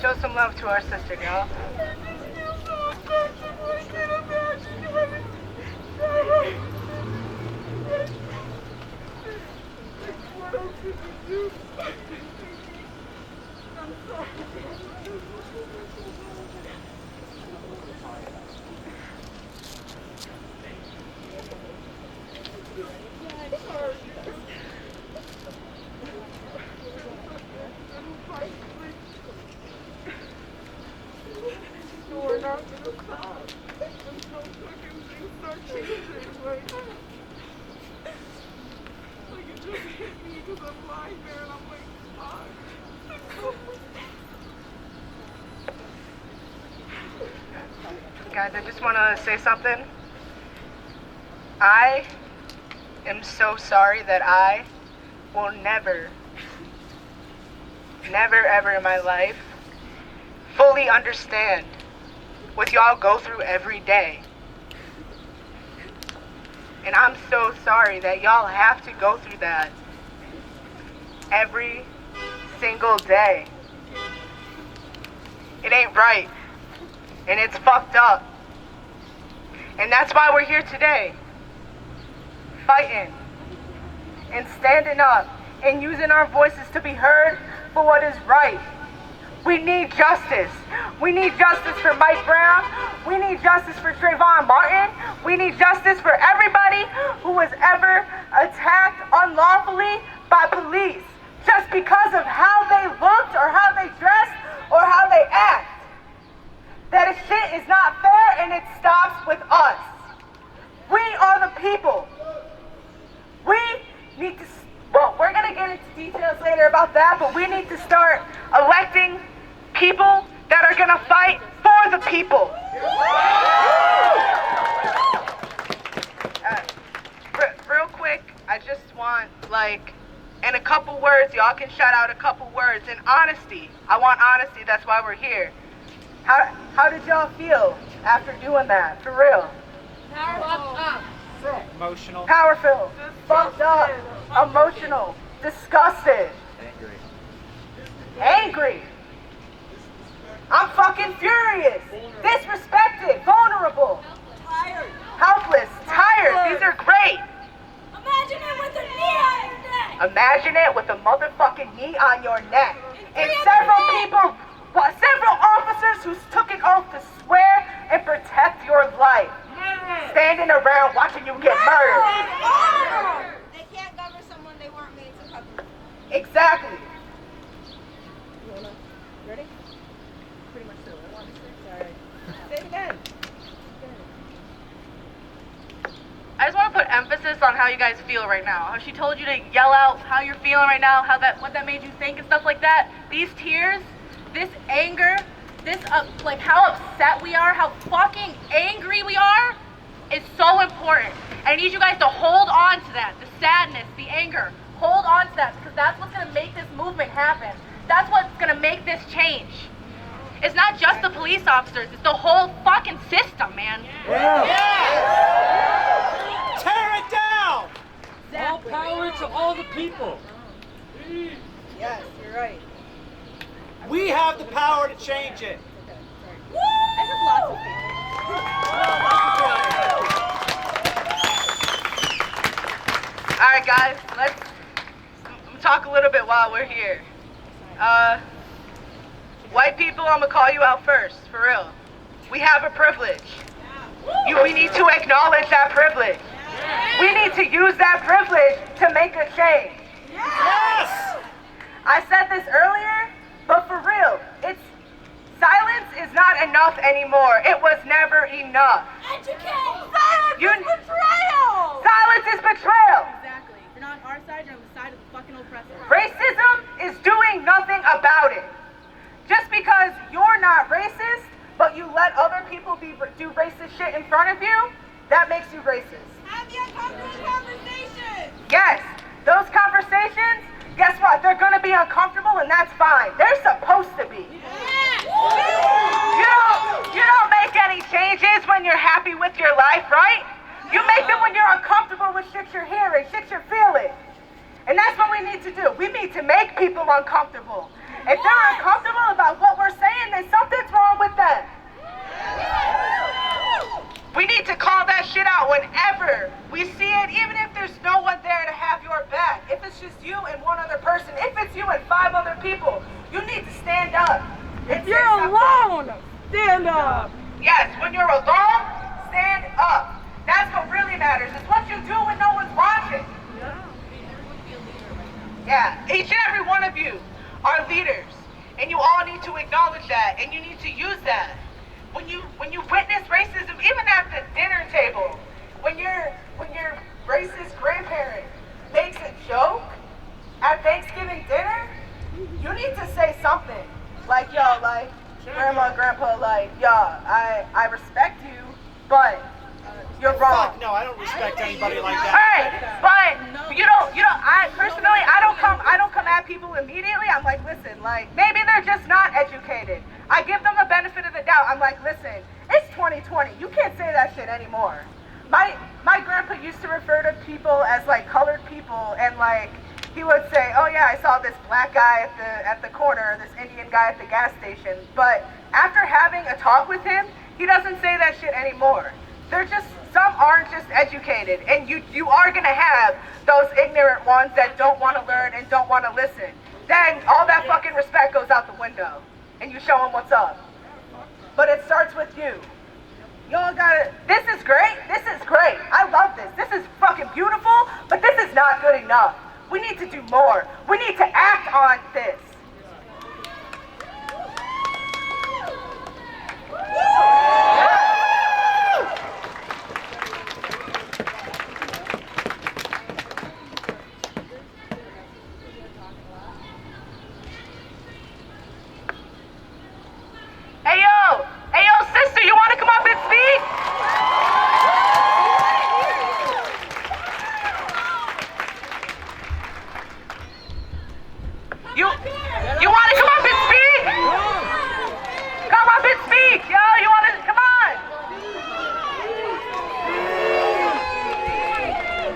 Show some love to our sister, girl. Guys, I just want to say something. I am so sorry that I will never ever in my life fully understand what y'all go through every day. And I'm so sorry that y'all have to go through that every single day. It ain't right. And it's fucked up. And that's why we're here today. Fighting and standing up and using our voices to be heard for what is right. We need justice. We need justice for Mike Brown. We need justice for Trayvon Martin. We need justice for everybody who was ever attacked unlawfully by police just because of how they looked or how they dressed or how they act. That shit is not fair, and it stops with us. We are the people. We need to, well, we're going to get into details later about that, but we need to start electing people that are going to fight for the people. Real quick, I just want, in a couple words, y'all can shout out a couple words. In honesty, I want honesty, that's why we're here. How did y'all feel after doing that? For real? Powerful. Emotional. Powerful. Fucked up. Emotional. Disgusted. Angry. I'm fucking furious. Disrespected. Vulnerable. Tired. Helpless. Tired. These are great. Imagine it with a knee on your neck. Imagine it with a motherfucking knee on your neck. And several officers who took an oath to swear and protect your life. Standing around watching you get murdered. They can't govern someone they weren't made to govern. Exactly. Ready? Pretty much so. I want to say, sorry. Say it again. I just want to put emphasis on how you guys feel right now. How she told you to yell out how you're feeling right now, what that made you think and stuff like that. These tears, this anger, this how upset we are, how fucking angry we are, is so important. And I need you guys to hold on to that, the sadness, the anger. Hold on to that, because that's what's gonna make this movement happen. That's what's gonna make this change. It's not just the police officers, it's the whole fucking system, man. Tear it down! All power to all the people. Yes, you're right. We have the power to change it. I have lots of feelings. All right, guys, let's talk a little bit while we're here. White people, I'm gonna call you out first, for real. We have a privilege. We need to acknowledge that privilege. We need to use that privilege to make a change. Yes! I said this earlier, but for real, silence is not enough anymore. It was never enough. Educate! Silence is betrayal! Silence is betrayal. Exactly. If you're not on our side, you're on the side of the fucking oppressor. Racism is doing nothing about it. Just because you're not racist, but you let other people do racist shit in front of you, that makes you racist. Have the uncomfortable conversation! Yes, those conversations, guess what? They're gonna be uncomfortable, and that's fine. They're supposed to be. You don't make any changes when you're happy with your life, right? You make them when you're uncomfortable with shit you're hearing, shit you're feeling. And that's what we need to do. We need to make people uncomfortable. If they're uncomfortable about what we're saying, then something's wrong with them. We need to call that shit out whenever we see it, even if there's no one there to have your back. If it's just you and one other person, if it's you and 5 other people, you need to stand up. If you're alone, stand up. Yes, when you're alone, stand up. That's what really matters. It's what you do when no one's watching. Yeah, each and every one of you are leaders, and you all need to acknowledge that, and you need to use that. When you witness racism, even at the dinner table, when your racist grandparent makes a joke at Thanksgiving dinner, you need to say something like, yo, like, grandma, grandpa, like, yo, I respect you, but you're wrong. Fuck no, I don't respect anybody like that. Alright, but you don't, I personally, I don't come at people immediately. I'm like, listen, like, maybe they're just not educated. I give them the benefit of the doubt. I'm like, listen, it's 2020. You can't say that shit anymore. My grandpa used to refer to people as like colored people, and like, he would say, oh yeah, I saw this black guy at the corner, this Indian guy at the gas station. But after having a talk with him, he doesn't say that shit anymore. Some aren't just educated, and you are gonna have those ignorant ones that don't want to learn and don't want to listen. Then all that fucking respect goes out the window, and you show them what's up. But it starts with you. Y'all gotta, this is great, I love this, this is fucking beautiful, but this is not good enough. We need to do more. We need to act on this. Hey yo, sister, you want to come up and speak? You want to come up and speak? Come up and speak, yo. You want to, come on.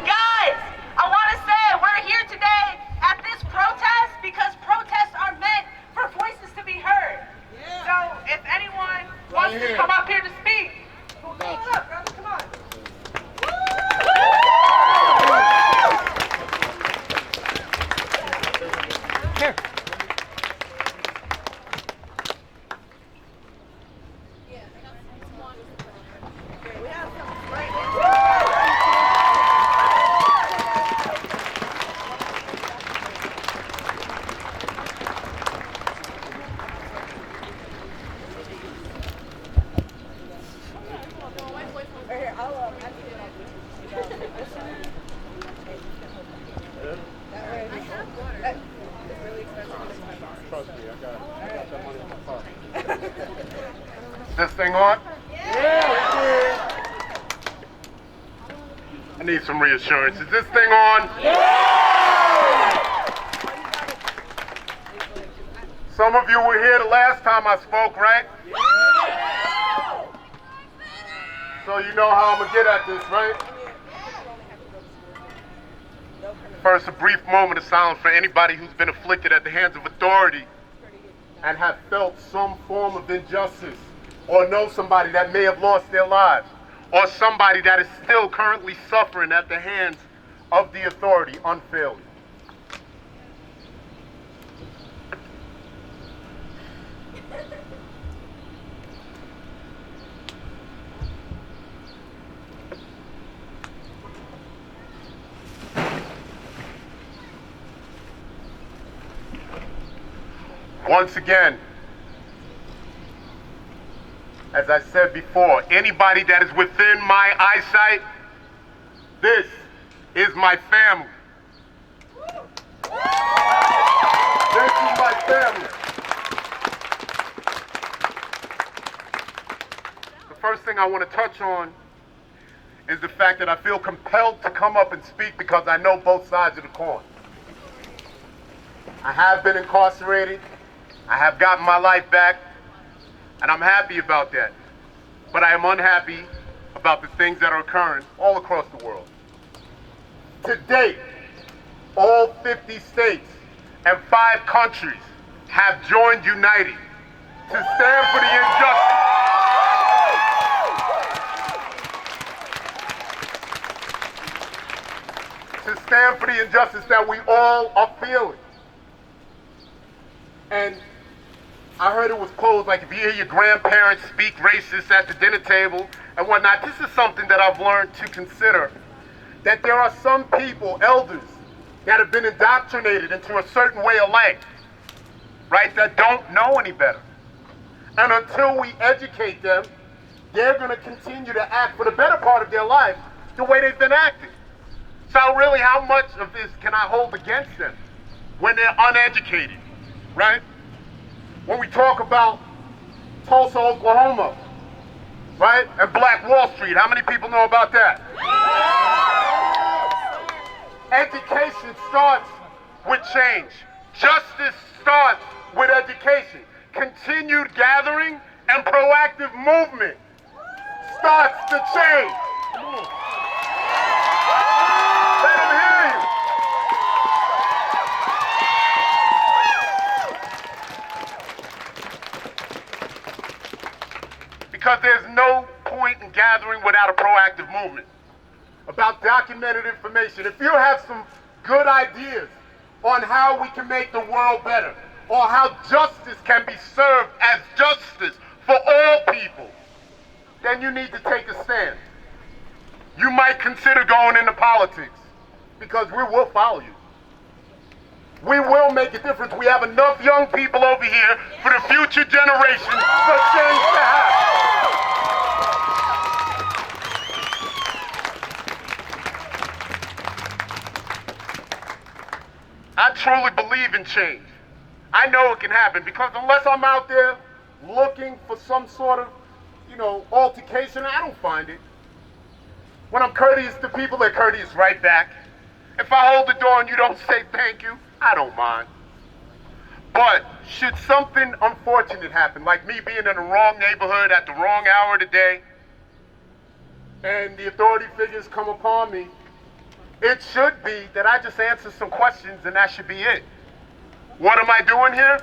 Guys, I want to say we're here today at this protest because protests are meant for voices to be heard. So if anyone wants to come up here to speak, come on up, brother, come on. Here. This thing on? Yeah. I need some reassurance. Is this thing on? Yeah. Some of you were here the last time I spoke, right? Yeah. So you know how I'm gonna get at this, right? First, a brief moment of silence for anybody who's been afflicted at the hands of authority and have felt some form of injustice, or know somebody that may have lost their lives, or somebody that is still currently suffering at the hands of the authority unfairly. Once again, as I said before, anybody that is within my eyesight, this is my family. This is my family. The first thing I want to touch on is the fact that I feel compelled to come up and speak because I know both sides of the coin. I have been incarcerated. I have gotten my life back, and I'm happy about that. But I am unhappy about the things that are occurring all across the world. To date, all 50 states and 5 countries have joined united to stand for the injustice. To stand for the injustice that we all are feeling. And I heard it was posed like if you hear your grandparents speak racist at the dinner table and whatnot, this is something that I've learned to consider, that there are some people, elders, that have been indoctrinated into a certain way of life, right, that don't know any better. And until we educate them, they're going to continue to act for the better part of their life the way they've been acting. So really, how much of this can I hold against them when they're uneducated, right? When we talk about Tulsa, Oklahoma, right, and Black Wall Street, how many people know about that? Education starts with change. Justice starts with education. Continued gathering and proactive movement starts the change. Let them hear you. Because there's no point in gathering without a proactive movement. About documented information. If you have some good ideas on how we can make the world better, or how justice can be served as justice for all people, then you need to take a stand. You might consider going into politics, because we will follow you. We will make a difference. We have enough young people over here for the future generations for change to happen. I truly believe in change. I know it can happen, because unless I'm out there looking for some sort of, altercation, I don't find it. When I'm courteous to people, they're courteous right back. If I hold the door and you don't say thank you, I don't mind. But should something unfortunate happen, like me being in the wrong neighborhood at the wrong hour of the day, and the authority figures come upon me, it should be that I just answer some questions and that should be it. What am I doing here?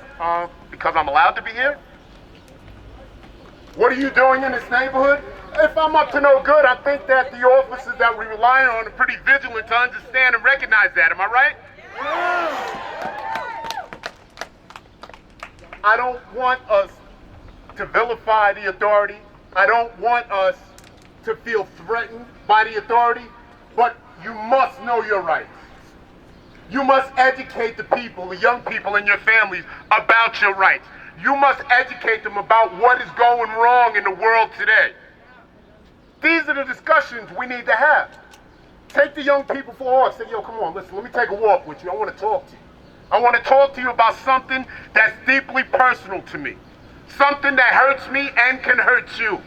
Because I'm allowed to be here? What are you doing in this neighborhood? If I'm up to no good, I think that the officers that we rely on are pretty vigilant to understand and recognize that. Am I right? I don't want us to vilify the authority. I don't want us to feel threatened by the authority, but you must know your rights. You must educate the people, the young people in your families, about your rights. You must educate them about what is going wrong in the world today. These are the discussions we need to have. Take the young people for a walk. Say, yo, come on, listen, let me take a walk with you. I want to talk to you. I want to talk to you about something that's deeply personal to me. Something that hurts me and can hurt you.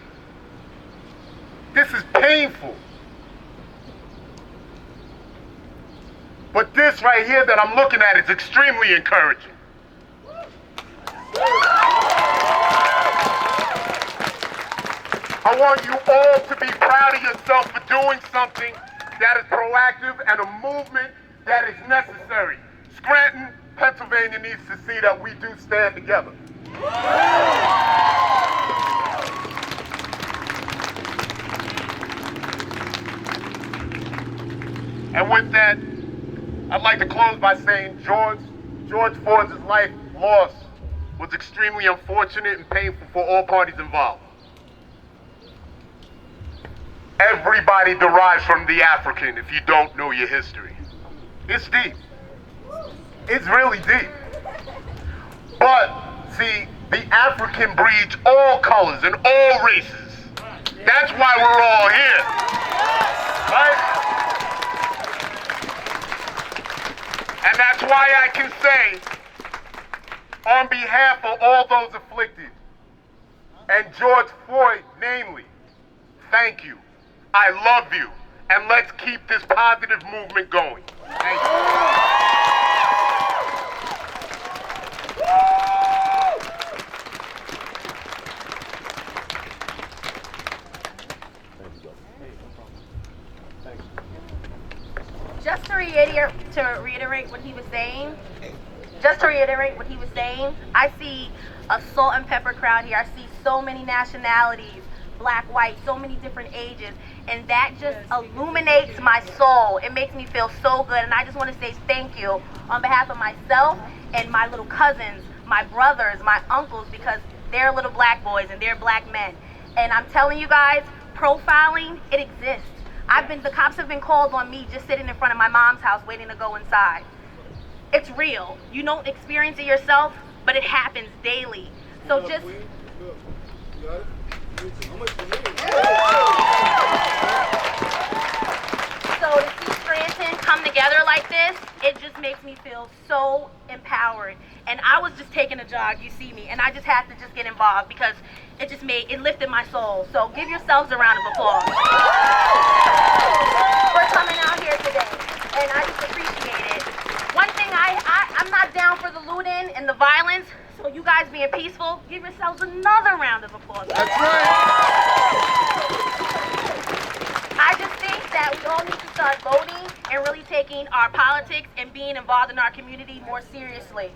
This is painful. But this right here that I'm looking at is extremely encouraging. I want you all to be proud of yourself for doing something that is proactive and a movement that is necessary. Scranton, Pennsylvania needs to see that we do stand together. And with that, I'd like to close by saying George Floyd's life loss was extremely unfortunate and painful for all parties involved. Everybody derives from the African if you don't know your history. It's deep. It's really deep. But, see, the African breeds all colors and all races. That's why we're all here. Right? And that's why I can say, on behalf of all those afflicted, and George Floyd namely, thank you. I love you. And let's keep this positive movement going. Thank you. reiterate what he was saying, I see a salt and pepper crowd here. I see so many nationalities, black, white, so many different ages, and that just illuminates my soul. It makes me feel so good, and I just want to say thank you on behalf of myself and my little cousins, my brothers, my uncles, because they're little black boys and they're black men. And I'm telling you guys, profiling, it exists. The cops have been called on me just sitting in front of my mom's house waiting to go inside. It's real. You don't experience it yourself, but it happens daily. So just... So to see Scranton come together like this, it just makes me feel so empowered. And I was just taking a jog, you see me, and I just had to just get involved because it lifted my soul. So give yourselves a round of applause for coming out here today, and I just appreciate it. One thing, I'm not down for the looting and the violence, so you guys being peaceful, give yourselves another round of applause. That's right. I just think that we all need to start voting and really taking our politics and being involved in our community more seriously.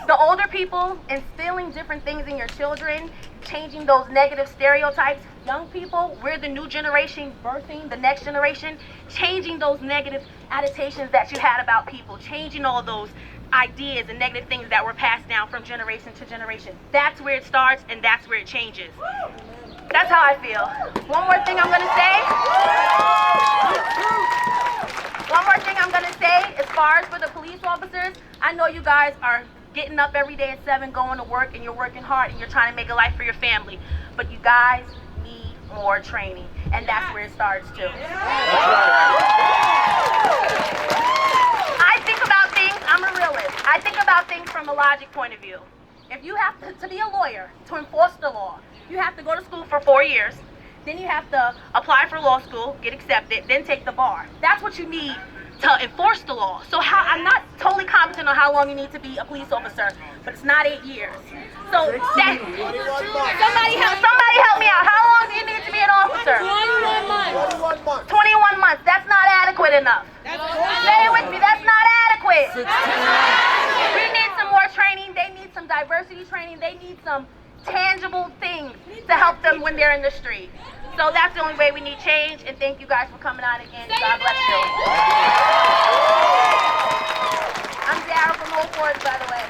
The older people instilling different things in your children, changing those negative stereotypes. Young people, we're the new generation birthing the next generation, changing those negative adaptations that you had about people, changing all those ideas and negative things that were passed down from generation to generation. That's where it starts and that's where it changes. That's how I feel. One more thing I'm gonna say as far as for the police officers, I know you guys are getting up every day at 7, going to work, and you're working hard and you're trying to make a life for your family. But you guys need more training, and that's where it starts too. I think about things, I'm a realist. I think about things from a logic point of view. If you have to be a lawyer, to enforce the law, you have to go to school for 4 years, then you have to apply for law school, get accepted, then take the bar. That's what you need to enforce the law. So I'm not totally competent on how long you need to be a police officer, but it's not 8 years. So somebody help me out. How long do you need to be an officer? 21 months. 21 months. That's not adequate enough. Say it with me. That's not adequate. We need some more training. They need some diversity training. They need some tangible things to help them when they're in the street. So that's the only way we need change, and thank you guys for coming out again. God bless you. I'm Dara from Old Forest, by the way.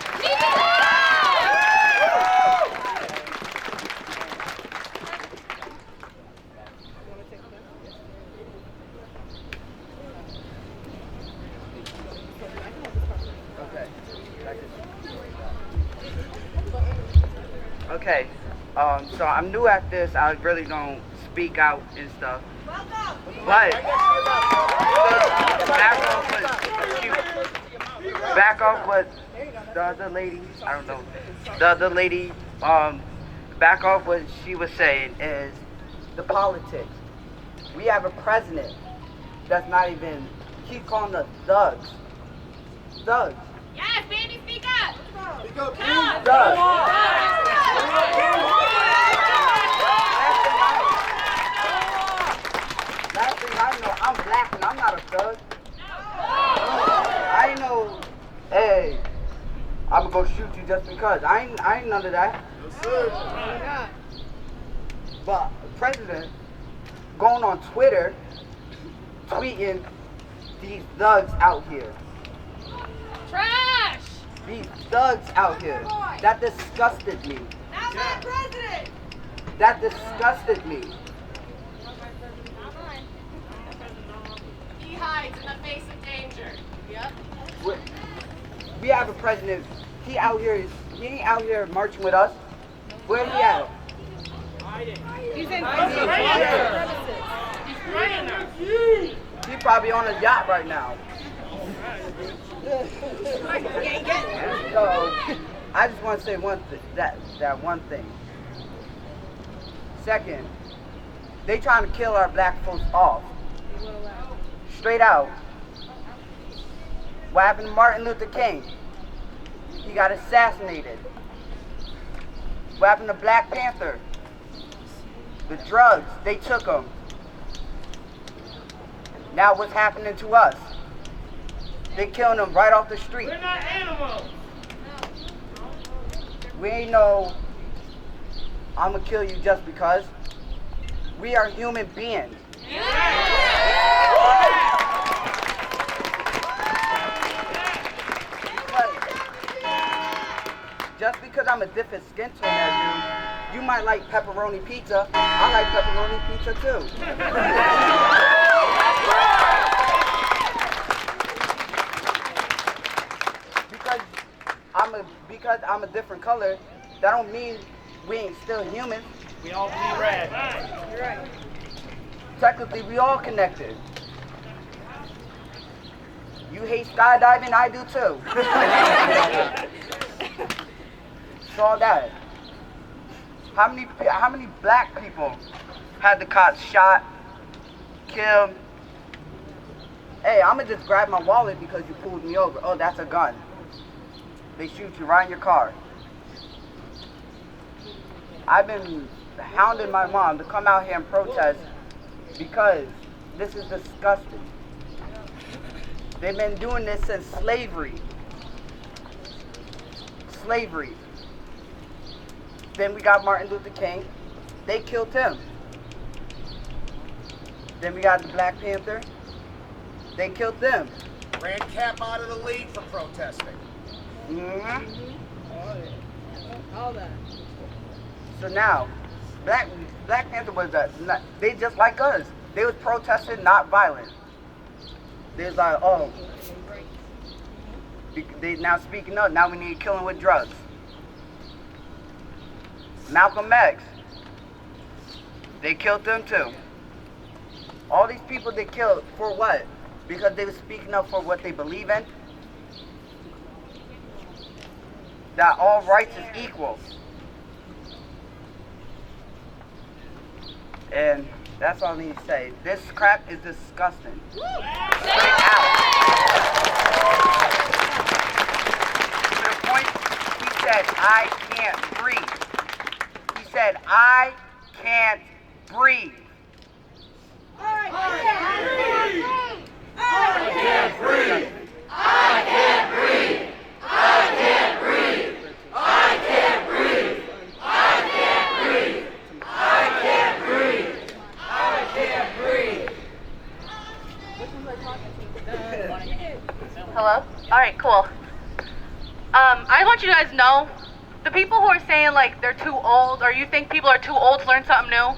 Okay, so I'm new at this. I really don't speak out and stuff. But back off what the other lady, I don't know, the other lady, back off what she was saying is the politics. We have a president that's not even, keep calling us thugs. Thugs. Yes, baby, speak up. Speak up, please. Thugs. Last thing I know, I'm black and I'm not a thug. I know, hey, I'm gonna go shoot you just because. I ain't none of that. But president going on Twitter, tweeting these thugs out here. Trash! These thugs out here. That disgusted me. That's our president! That disgusted me. He hides in the face of danger. Yep. We have a president. He ain't out here marching with us. Where he at? He's in He probably on a yacht right now. So, I just want to say that one thing. Second, they trying to kill our black folks off. Straight out. What happened to Martin Luther King? He got assassinated. What happened to Black Panther? The drugs, they took them. Now what's happening to us? They killing them right off the street. We're not animals. We ain't no, I'm gonna kill you just because. We are human beings. Just because I'm a different skin tone as you might like pepperoni pizza. I like pepperoni pizza too. Because I'm a different color, that don't mean we ain't still human. We all bleed red. You're right. Technically, we all connected. You hate skydiving, I do too. It's all that. How many black people had the cops shot, killed? Hey, I'ma just grab my wallet because you pulled me over. Oh, that's a gun. They shoot you right in your car. I've been hounding my mom to come out here and protest because this is disgusting. They've been doing this since slavery. Slavery. Then we got Martin Luther King. They killed him. Then we got the Black Panther. They killed them. Ran Cap out of the league for protesting. Mm-hmm. All that. So now, Black Panther was they just like us. They was protesting, not violent. They was like, oh, they now speaking up. Now we need killing with drugs. Malcolm X, they killed them too. All these people they killed for what? Because they were speaking up for what they believe in. That all rights is equal. And that's all I need to say. This crap is disgusting. Straight out. To the point, he said, I can't breathe. He said, I can't breathe. I can't breathe. I can't breathe. I can't breathe. I can't breathe. I can't breathe. I can't breathe. I can't breathe. Hello? Alright, cool. I want you guys to know, the people who are saying like they're too old or you think people are too old to learn something new,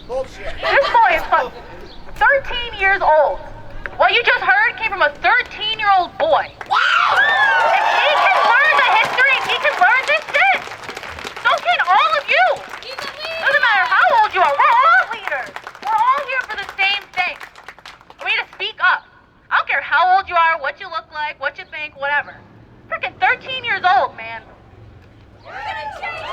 Bullshit. this boy is 13 years old. What you just heard came from a 13-year-old boy. If he can learn the history, he can learn this shit. So can all of you. Doesn't matter how old you are, we're all leaders. We're all here for the same thing. We need to speak up. I don't care how old you are, what you look like, what you think, whatever. Freaking 13 years old, man. We're gonna change.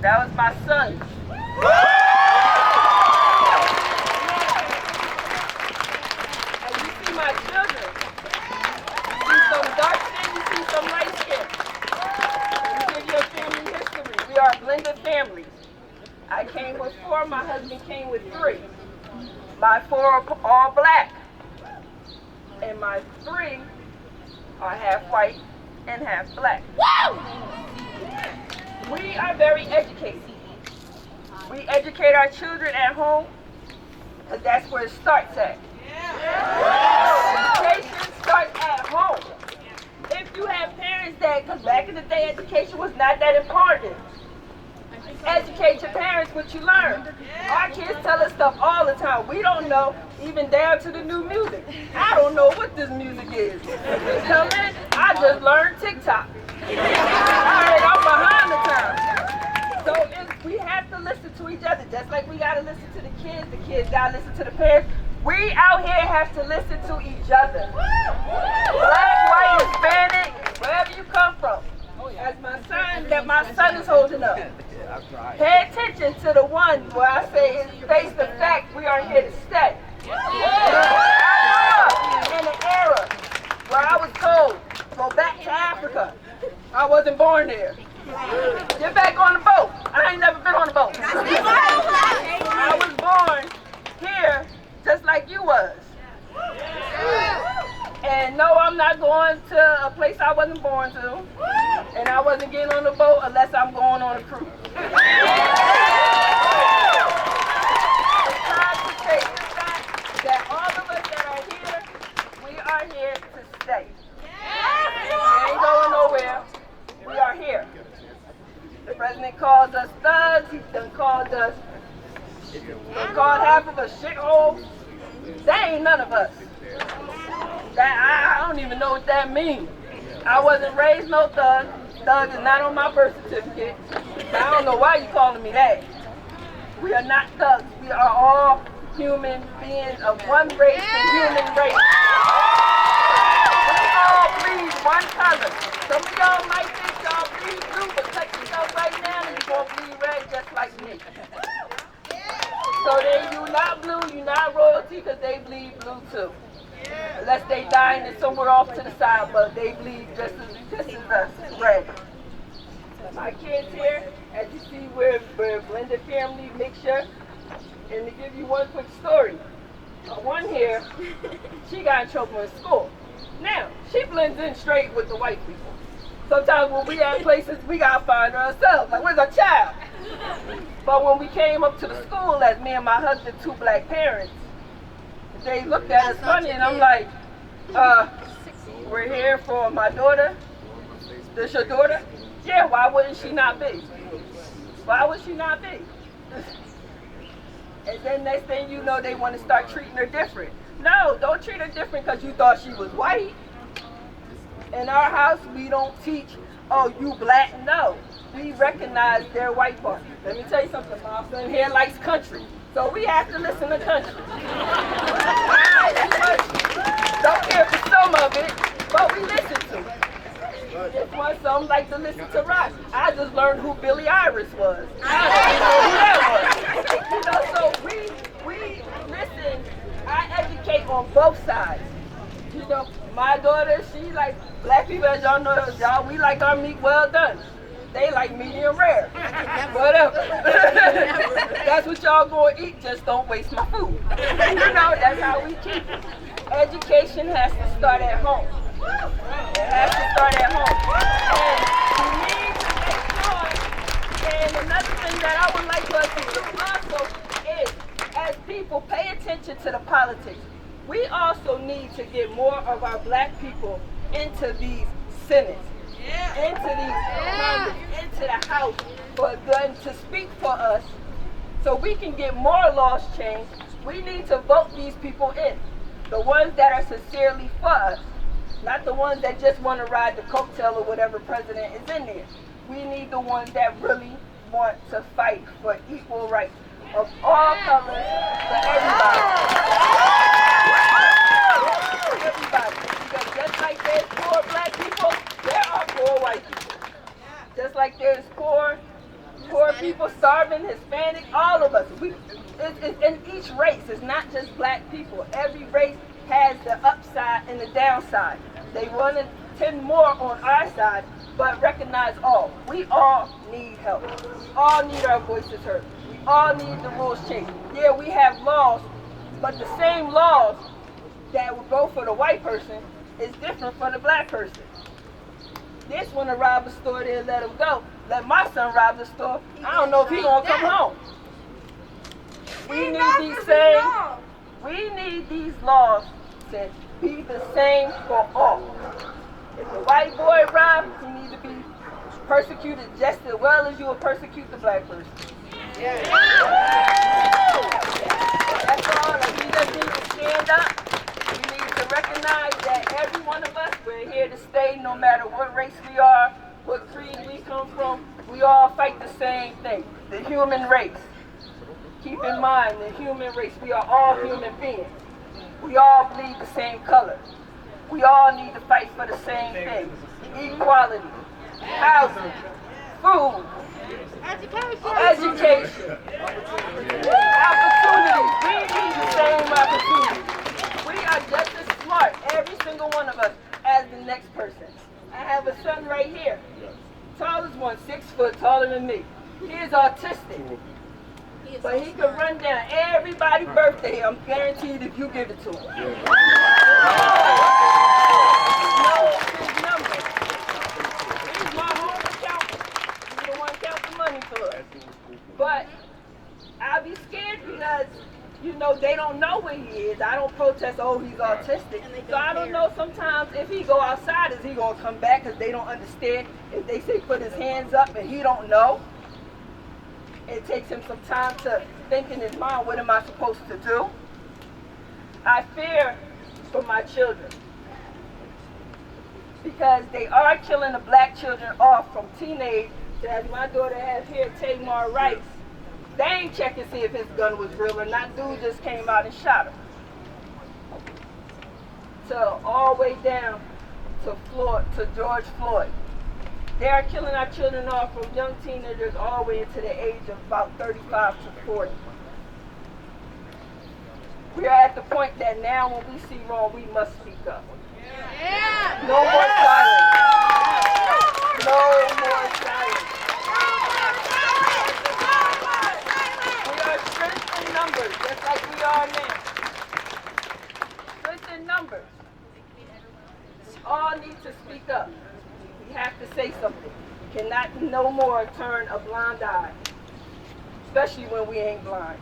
That was my son. And you see my children. You see some dark skin, you see some light skin. Let me give you a family history. We are a blended family. I came with 4, my husband came with 3. My 4 are all black. And my 3 are half white and half black. Woo! We are very educated. We educate our children at home, because that's where it starts at. Education starts at home. If you have parents that, because back in the day, education was not that important. Educate your parents what you learn. Our kids tell us stuff all the time. We don't know, even down to the new music. I don't know what this music is. Come in, I just learned TikTok. Alright, I'm behind the times. So we have to listen to each other, just like we gotta listen to the kids gotta listen to the parents. We out here have to listen to each other. Black, white, Hispanic, wherever you come from. As my son is holding up. Pay attention to the one where I say is face the fact we are here to stay. I grew up in an era where I was told, go back to Africa. I wasn't born there. Get back on the boat. I ain't never been on a boat. I was born here just like you was. And no, I'm not going to a place I wasn't born to. And I wasn't getting on the boat unless I'm going on a cruise. It's time to take the fact that all of us that are here, we are here to stay. We ain't going nowhere. We are here. The president called us thugs. He done called us, half of us shitholes. That ain't none of us. That I don't even know what that means. I wasn't raised no thug. Thug is not on my birth certificate. I don't know why you calling me that. We are not thugs. We are all human beings of one race, the human race. We all bleed one color. Some of y'all might think y'all bleed blue, but check yourself right now and you're going to bleed red just like me. So then you not blue, you not royalty, because they bleed blue too. Unless they dying and somewhere off to the side, but they bleed just as us, red. My kids here, as you see, we're a blended family mixture. And to give you one quick story, one here, she got in trouble in school. Now, she blends in straight with the white people. Sometimes when we at places, we gotta find her ourselves, like, where's our child? But when we came up to the school, as me and my husband, two black parents, they looked at us funny, and I'm like, we're here for my daughter. This your daughter? Yeah, why wouldn't she not be? Why would she not be? And then next thing you know, they want to start treating her different. No, don't treat her different because you thought she was white. In our house, we don't teach, oh, you black. No, we recognize their white part. Let me tell you something, my son here likes country. So we have to listen to country. Don't care for some of it, but we listen to it. Just want some like to listen to rock. I just learned who Billie Eilish was. I didn't know who that was. So we listen. I educate on both sides. You know, my daughter, she like black people, as y'all know, we like our meat well done. They like medium rare. Whatever. That's what y'all gonna eat, just don't waste my food. You know, that's how we keep it. Education has to start at home. It has to start at home. And we need to make sure, and another thing that I would like us to do also is, as people pay attention to the politics, we also need to get more of our black people into these senates. Into these Congress, into the House, for them to speak for us so we can get more laws changed. We need to vote these people in. The ones that are sincerely for us, not the ones that just want to ride the coattail of whatever president is in there. We need the ones that really want to fight for equal rights of all colors for everybody. Everybody. Because just like there's poor black people, there are poor white people. Just like there's poor people, starving, Hispanic, all of us. It's in each race, it's not just black people. Every race has the upside and the downside. They want to tend more on our side, but recognize all. We all need help. We all need our voices heard. We all need the rules changed. Yeah, we have laws, but the same laws that would go for the white person is different for the black person. This one to rob a store, they'll let him go. Let my son rob the store, I don't know if he's gonna come home. We need these laws to be the same for all. If the white boy robs, he needs to be persecuted just as well as you will persecute the black person. That's all. Like, we just need to stand up. We need to recognize that every one of us, we're here to stay no matter what race we are, what creed we come from. We all fight the same thing, the human race. Keep in mind, the human race, we are all human beings. We all bleed the same color. We all need to fight for the same thing. Equality, housing, food, Education. Opportunities. We need the same opportunities. We are just as smart, every single one of us, as the next person. I have a son right here. Tallest one, 6 foot, taller than me. He is autistic. But he can run down everybody's birthday, I'm guaranteed, if you give it to him. Knows his numbers. He's my home accountant. He's the one counting money for us. But I'll be scared because, you know, they don't know where he is. I don't protest, oh, he's autistic. So I don't know sometimes if he go outside, is he going to come back because they don't understand. If they say put his hands up and he don't know, it takes him some time to think in his mind, what am I supposed to do? I fear for my children because they are killing the black children off from teenage to, as my daughter has here, Tamar Rice. They ain't check to see if his gun was real or not. Dude just came out and shot him. To all the way down to George Floyd. They are killing our children off from young teenagers all the way into the age of about 35 to 40. We are at the point that now when we see wrong, we must speak up. Yeah. No more silence. No more silence. We are strength in numbers, just like we are now. Strength in numbers. We all need to speak up. We have to say something. We cannot no more turn a blind eye, especially when we ain't blind.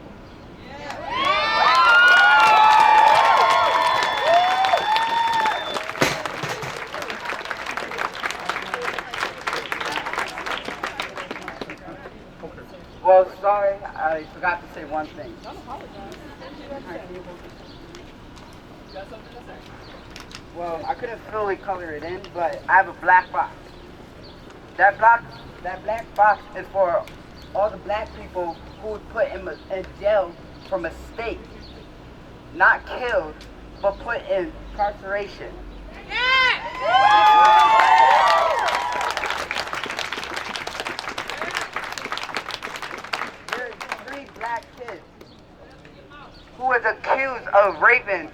Well, sorry, I forgot to say one thing. Well, I couldn't fully color it in, but I have a black box. That black box is for all the black people who were put in jail for mistake. Not killed, but put in incarceration. There's 3 black kids who was accused of raping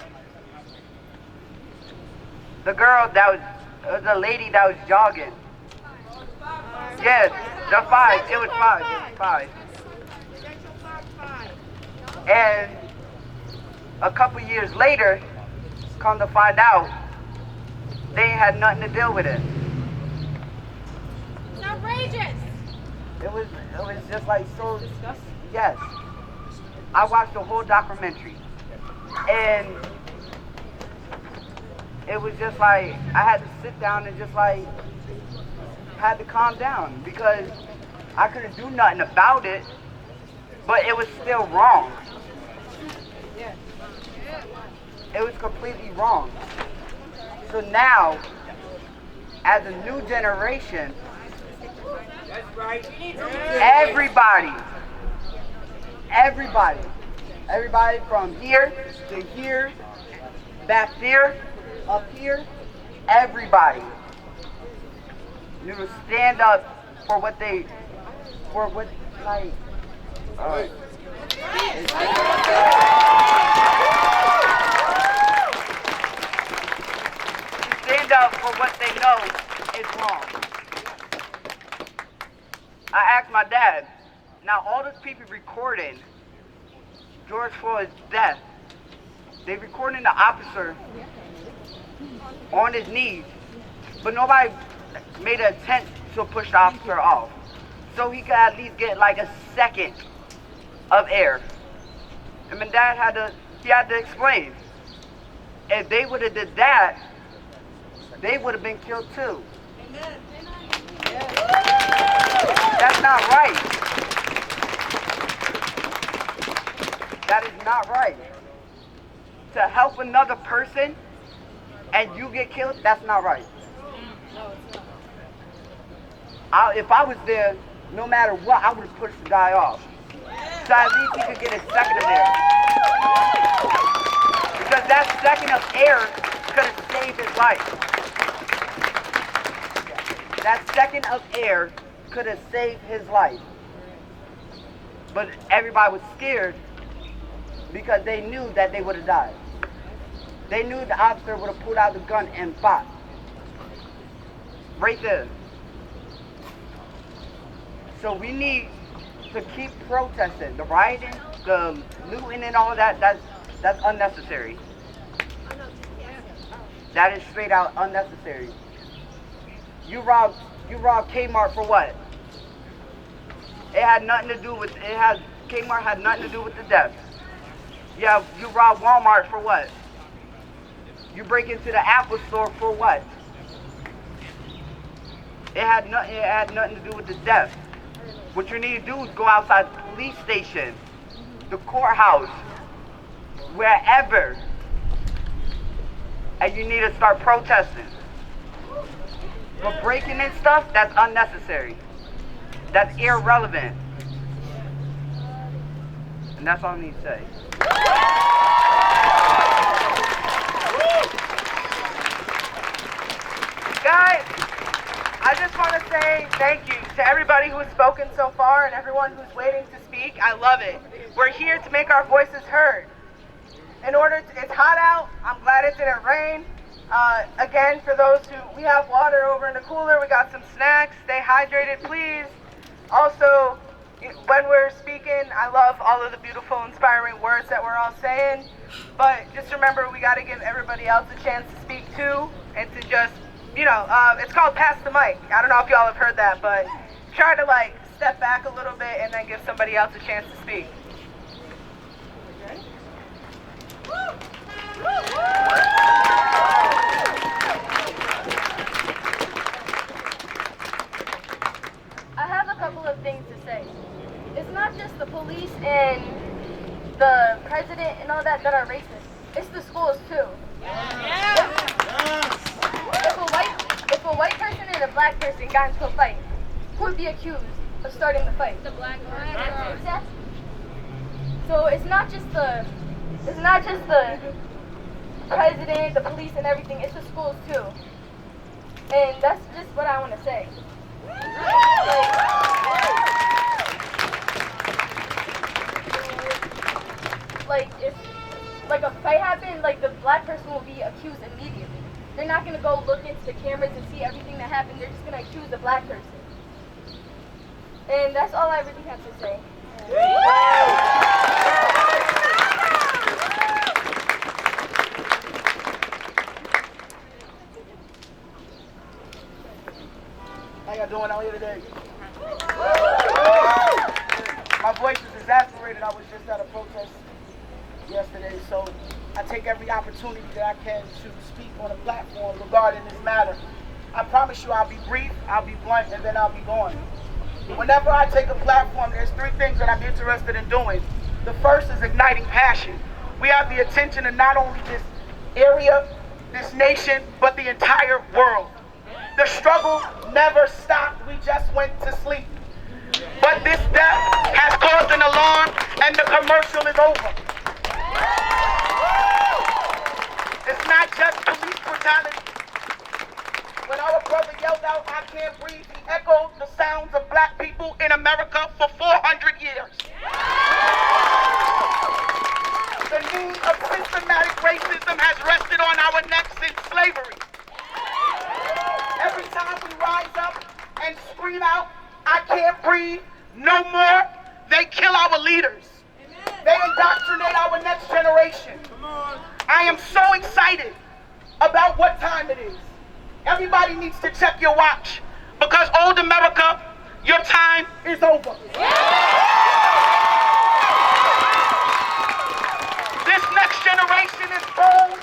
the girl that was, the lady that was jogging. Yes, the 5. It was 5. It was 5. And a couple years later, come to find out, they ain't had nothing to deal with it. It's outrageous. It was just like so. Yes, I watched the whole documentary, and it was just like I had to sit down and just like had to calm down because I couldn't do nothing about it, but it was still wrong. It was completely wrong. So now, as a new generation, everybody from here to here, back there, up here, everybody need to stand up for what they, stand up for what they know is wrong. I asked my dad, now all those people recording George Floyd's death, they recording the officer on his knees, but nobody made an attempt to push the officer off. So he could at least get like a second of air. And my dad had to explain. If they would have did that, they would have been killed too. That's not right. That is not right. To help another person and you get killed, that's not right. If I was there, no matter what, I would have pushed the guy off. So at least he could get a second of air. Because that second of air could have saved his life. That second of air could have saved his life. but everybody was scared because they knew that they would have died. They knew the officer would have pulled out the gun and fought. Right there. So we need to keep protesting. The rioting, the looting and all that, that's unnecessary. That is straight out unnecessary. You robbed Kmart for what? It had nothing to do with Kmart had nothing to do with the death. Yeah, you robbed Walmart for what? You break into the Apple store for what? It had nothing to do with the death. What you need to do is go outside the police station, the courthouse, wherever, and you need to start protesting. But breaking in stuff, that's unnecessary. That's irrelevant. And that's all I need to say. Guys, I just want to say thank you to everybody who has spoken so far and everyone who's waiting to speak. I love it. We're here to make our voices heard. It's hot out. I'm glad it didn't rain. Again, for those we have water over in the cooler. We got some snacks. Stay hydrated, please. Also, when we're speaking, I love all of the beautiful, inspiring words that we're all saying. But just remember, we got to give everybody else a chance to speak too, and to just, it's called pass the mic. I don't know if y'all have heard that, but try to step back a little bit and then give somebody else a chance to speak. I have a couple of things to say. It's not just the police and the president and all that are racist. It's the schools too. If a white person and a black person got into a fight, who would be accused of starting the fight? The black person. Exactly. So it's not just the president, the police, and everything. It's the schools too. And that's just what I want to say. If a fight happened, the black person will be accused immediately. They're not gonna go look into the cameras and see everything that happened. They're just gonna accuse the black person. And that's all I really have to say. How y'all doing out here today? My voice is exasperated. I was just at a protest yesterday, so I take every opportunity that I can to speak on a platform regarding this matter. I promise you I'll be brief, I'll be blunt, and then I'll be gone. Whenever I take a platform, there's three things that I'm interested in doing. The first is igniting passion. We have the attention of not only this area, this nation, but the entire world. The struggle never stopped, we just went to sleep. But this death has caused an alarm and the commercial is over. It's not just police brutality. When our brother yelled out, "I can't breathe," he echoed the sounds of black people in America for 400 years. The knee of systematic racism has rested on our necks since slavery. Every time we rise up and scream out, "I can't breathe no more," they kill our leaders. They indoctrinate our next generation. I am so excited about what time it is. Everybody needs to check your watch, because old America, your time is over. This next generation is bold.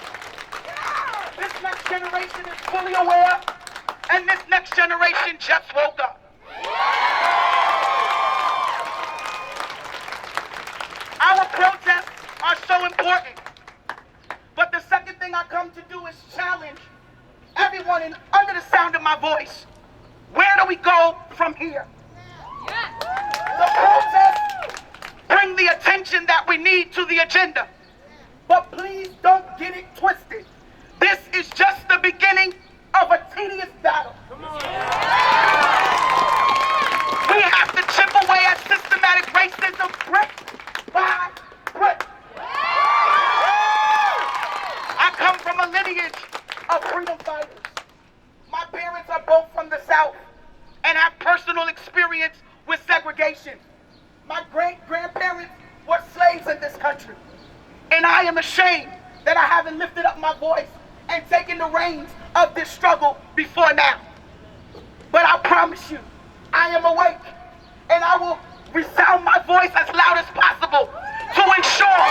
This next generation is fully aware. And this next generation just woke up. Our protests are so important. But the second thing I come to do is challenge everyone under the sound of my voice. Where do we go from here? The protests bring the attention that we need to the agenda. But please don't get it twisted. This is just the beginning of a tedious battle. We have to chip away at systematic racism My great-grandparents were slaves in this country. And I am ashamed that I haven't lifted up my voice and taken the reins of this struggle before now. But I promise you, I am awake, and I will resound my voice as loud as possible to ensure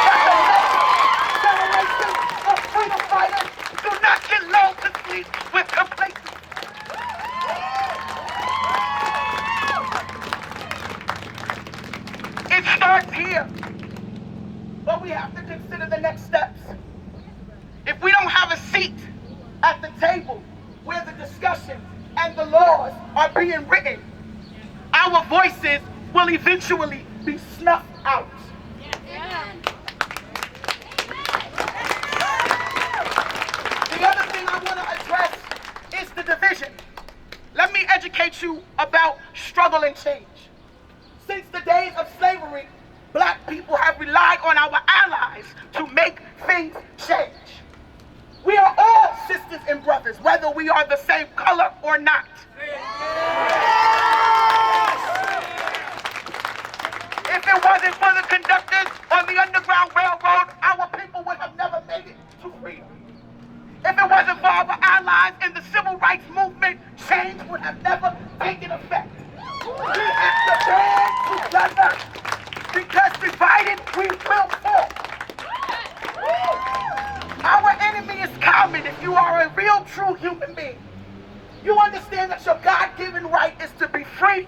that the next generation of freedom fighters do not get lulled to sleep with complacency. It starts here, but we have to consider the next steps. If we don't have a seat at the table where the discussions and the laws are being written, our voices will eventually be snuffed out. The other thing I want to address is the division. Let me educate you about struggle and change. Since the days of slavery, black people have relied on our allies to make things change. We are all sisters and brothers, whether we are the same color or not. If it wasn't for the conductors on the Underground Railroad, our people would have never made it to freedom. If it wasn't for our allies in the civil rights movement, change would have never taken effect. We have to band together, because divided we will fall. Our enemy is common. If you are a real, true human being, you understand that your God-given right is to be free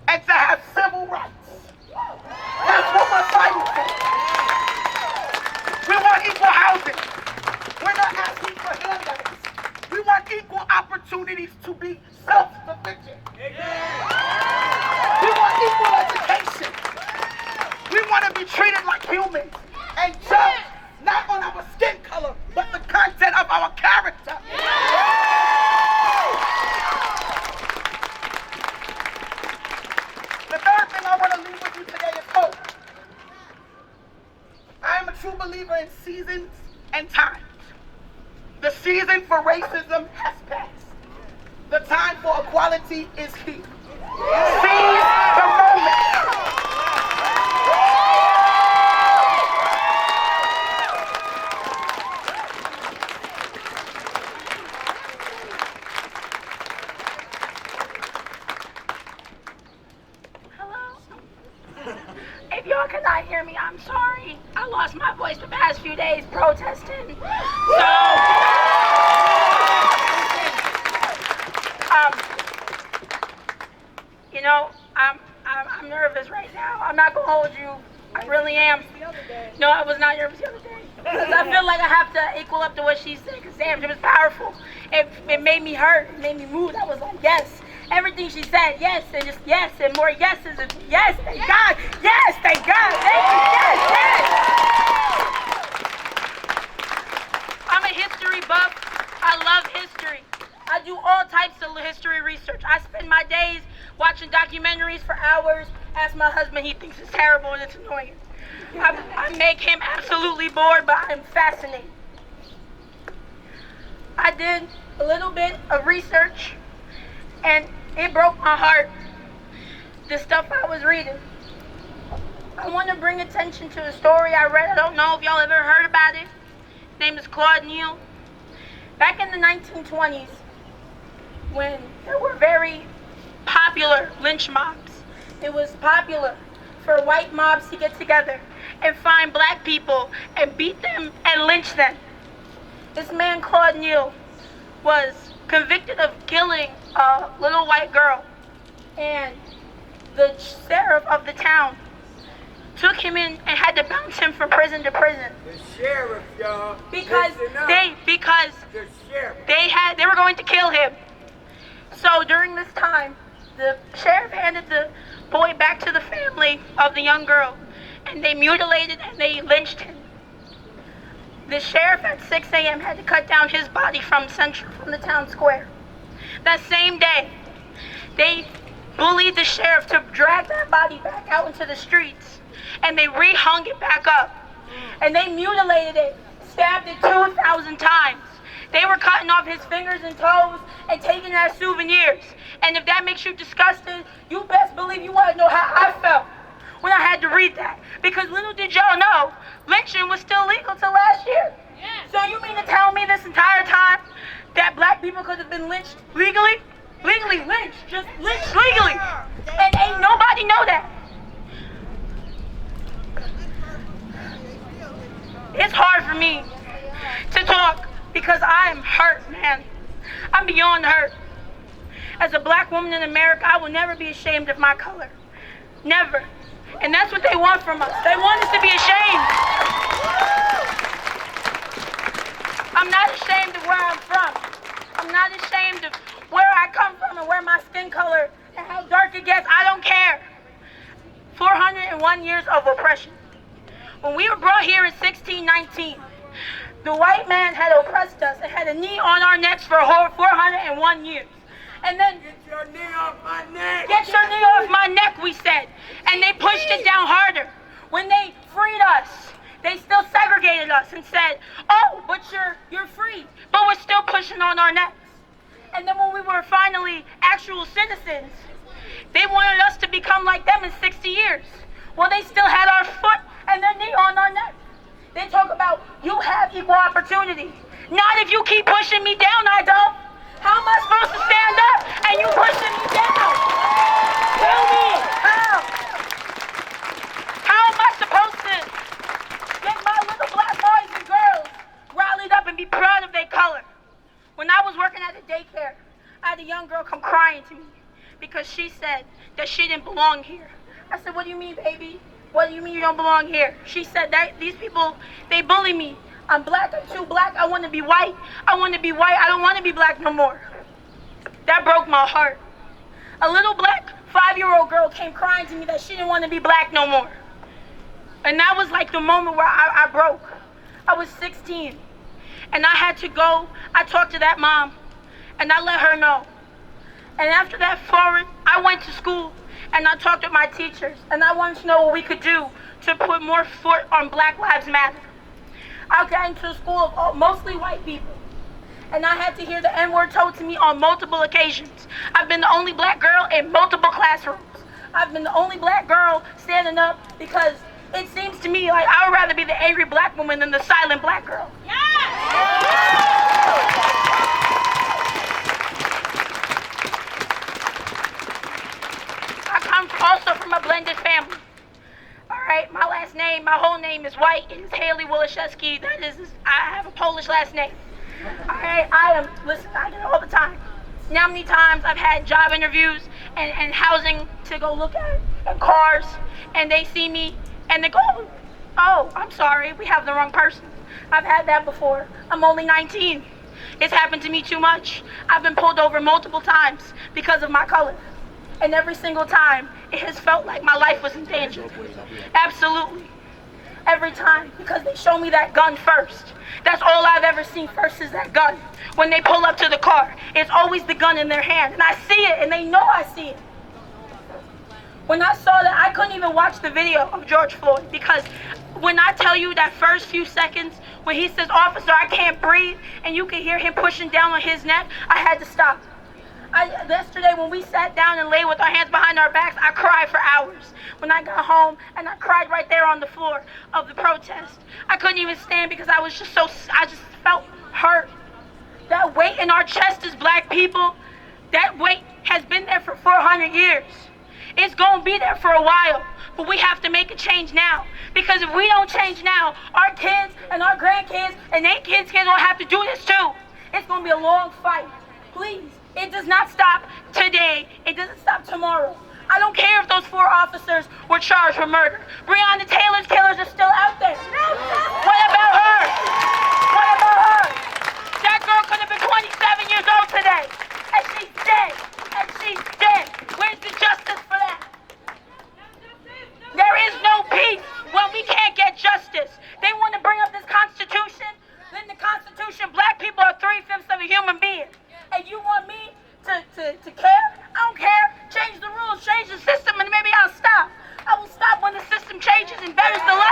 and to have civil rights. That's what we're fighting for. We want equal housing. We're not asking for handouts. We want equal opportunities to be self-sufficient. We want equal education. We want to be treated like humans and judged not on our skin color, but the content of our character. The third thing I want to leave with you today is hope. I am a true believer in seasons and times. The season for racism has passed. The time for equality is here. Seize the moment. If y'all cannot hear me, I'm sorry. I lost my voice the past few days protesting. I'm nervous right now. I'm not gonna hold you. I really am. No, I was not nervous the other day. Because I feel like I have to equal up to what she said. Because damn, it was powerful. It made me hurt. It made me move. I was like, yes. Everything she said, yes, and just yes, and more yeses, and yes, thank God, yes, thank God, thank you, yes, yes. I'm a history buff. I love history. I do all types of history research. I spend my days watching documentaries for hours. Ask my husband, he thinks it's terrible and it's annoying. I make him absolutely bored, but I'm fascinated. I did a little bit of research, and it broke my heart, the stuff I was reading. I want to bring attention to a story I read. I don't know if y'all ever heard about it. His name is Claude Neal. Back in the 1920s, when there were very popular lynch mobs, it was popular for white mobs to get together and find black people and beat them and lynch them. This man, Claude Neal, was convicted of killing a little white girl, and the sheriff of the town took him in and had to bounce him from prison to prison. The sheriff, y'all. Because they were going to kill him. So during this time, the sheriff handed the boy back to the family of the young girl, and they mutilated and they lynched him. The sheriff at 6 a.m. had to cut down his body from the town square. That same day, they bullied the sheriff to drag that body back out into the streets, and they rehung it back up, and they mutilated it, stabbed it 2,000 times. They were cutting off his fingers and toes and taking it as souvenirs. And if that makes you disgusted, you best believe you want to know how I felt when I had to read that. Because little did y'all know, lynching was still legal till last year. So you mean to tell me this entire time that black people could have been lynched legally? Legally lynched, just lynched legally. And ain't nobody know that. It's hard for me to talk because I am hurt, man. I'm beyond hurt. As a black woman in America, I will never be ashamed of my color. Never. And that's what they want from us. They want us to be ashamed. I'm not ashamed of where I'm from. I'm not ashamed of where I come from and where my skin color and how dark it gets. I don't care. 401 years of oppression. When we were brought here in 1619, the white man had oppressed us and had a knee on our necks for 401 years. And then, get your knee off my neck! Get your knee off my neck, we said. And they pushed it down harder. When they freed us, they still segregated us and said, oh, but you're free. But we're still pushing on our necks. And then when we were finally actual citizens, they wanted us to become like them in 60 years. Well, they still had our foot and their knee on our neck. They talk about, you have equal opportunity. Not if you keep pushing me down, I don't. How am I supposed to stand up and you pushing me down? Tell me, how? How am I supposed to get my little black boys and girls rallied up and be proud of their color? When I was working at a daycare, I had a young girl come crying to me because she said that she didn't belong here. I said, what do you mean, baby? What do you mean you don't belong here? She said that these people, they bully me. I'm black, I'm too black, I want to be white. I want to be white, I don't want to be black no more. That broke my heart. A little black 5-year-old girl came crying to me that she didn't want to be black no more. And that was like the moment where I broke. I was 16. And I had to go, I talked to that mom, and I let her know. And after that forward, I went to school, and I talked with my teachers, and I wanted to know what we could do to put more foot on Black Lives Matter. I got into a school of mostly white people, and I had to hear the N-word told to me on multiple occasions. I've been the only black girl in multiple classrooms. I've been the only black girl standing up because it seems to me like I would rather be the angry black woman than the silent black girl. I come also from a blended family. Alright, my last name, my whole name is white. It is Haley Woliszewski. That is, I have a Polish last name. Alright, listen, I get it all the time. You know how many times I've had job interviews and housing to go look at, and cars, and they see me, and they go, oh, I'm sorry, we have the wrong person. I've had that before. I'm only 19. It's happened to me too much. I've been pulled over multiple times because of my color. And every single time, it has felt like my life was in danger. Absolutely. Every time, because they show me that gun first. That's all I've ever seen first is that gun. When they pull up to the car, it's always the gun in their hand. And I see it, and they know I see it. When I saw that, I couldn't even watch the video of George Floyd, because when I tell you that first few seconds, when he says, officer, I can't breathe, and you can hear him pushing down on his neck, I had to stop. Yesterday, when we sat down and lay with our hands behind our backs, I cried for hours. When I got home, and I cried right there on the floor of the protest. I couldn't even stand because I was just I just felt hurt. That weight in our chest as black people, that weight has been there for 400 years. It's gonna be there for a while, but we have to make a change now. Because if we don't change now, our kids and our grandkids and their kids gonna have to do this too. It's gonna be a long fight. Please. It does not stop today. It doesn't stop tomorrow. I don't care if those 4 officers were charged with murder. Breonna Taylor's killers are still out there. What about her? What about her? That girl could have been 27 years old today. And she's dead. And she's dead. Where's the justice for that? There is no peace when we can't get justice. They want to bring up this Constitution. In the Constitution, black people are 3/5 of a human being. And you want me to care? I don't care. Change the rules, change the system, and maybe I'll stop. I will stop when the system changes and betters the life.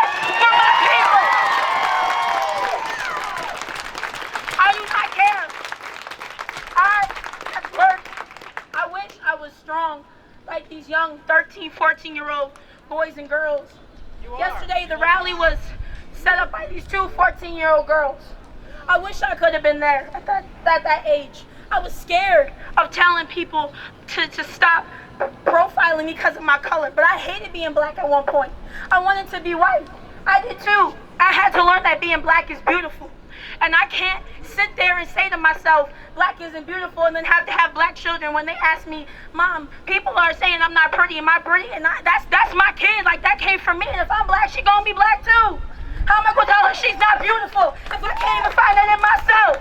14-year-old boys and girls. Yesterday, the rally was set up by these two 14-year-old girls. I wish I could have been there at that age. I was scared of telling people to stop profiling me because of my color, but I hated being black at one point. I wanted to be white. I did too. I had to learn that being black is beautiful. And I can't sit there and say to myself, black isn't beautiful, and then have to have black children when they ask me, Mom, people are saying I'm not pretty. Am I pretty? And that's my kid. Like, that came from me. And if I'm black, she gonna be black too. How am I gonna tell her she's not beautiful if I can't even find that in myself?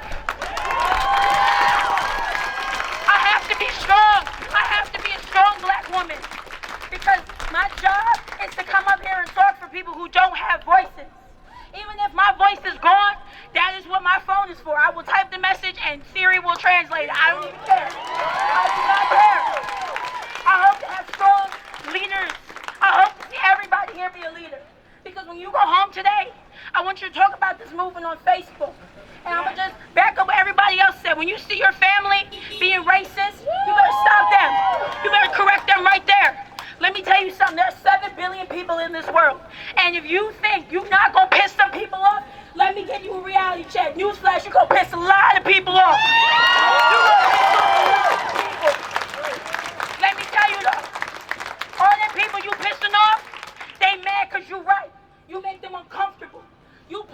I have to be strong. I have to be a strong black woman. Because my job is to come up here and talk for people who don't have voices. Even if my voice is gone, that is what my phone is for. I will type the message and Siri will translate it. I don't even care. I do not care. I hope to have strong leaders. I hope to see everybody here be a leader. Because when you go home today, I want you to talk about this movement on Facebook. And I'm going to just back up what everybody else said. When you see your family being racist, you better stop them. You better correct them right there. Let me tell you something. There's 7 billion people in this world. And if you think you're not going to piss some people off, let me give you a reality check. Newsflash, you're going to piss a lot of people off. You're going to piss off a lot of people. Let me tell you though, all them people you pissing off, they mad because you're right. You make them uncomfortable. You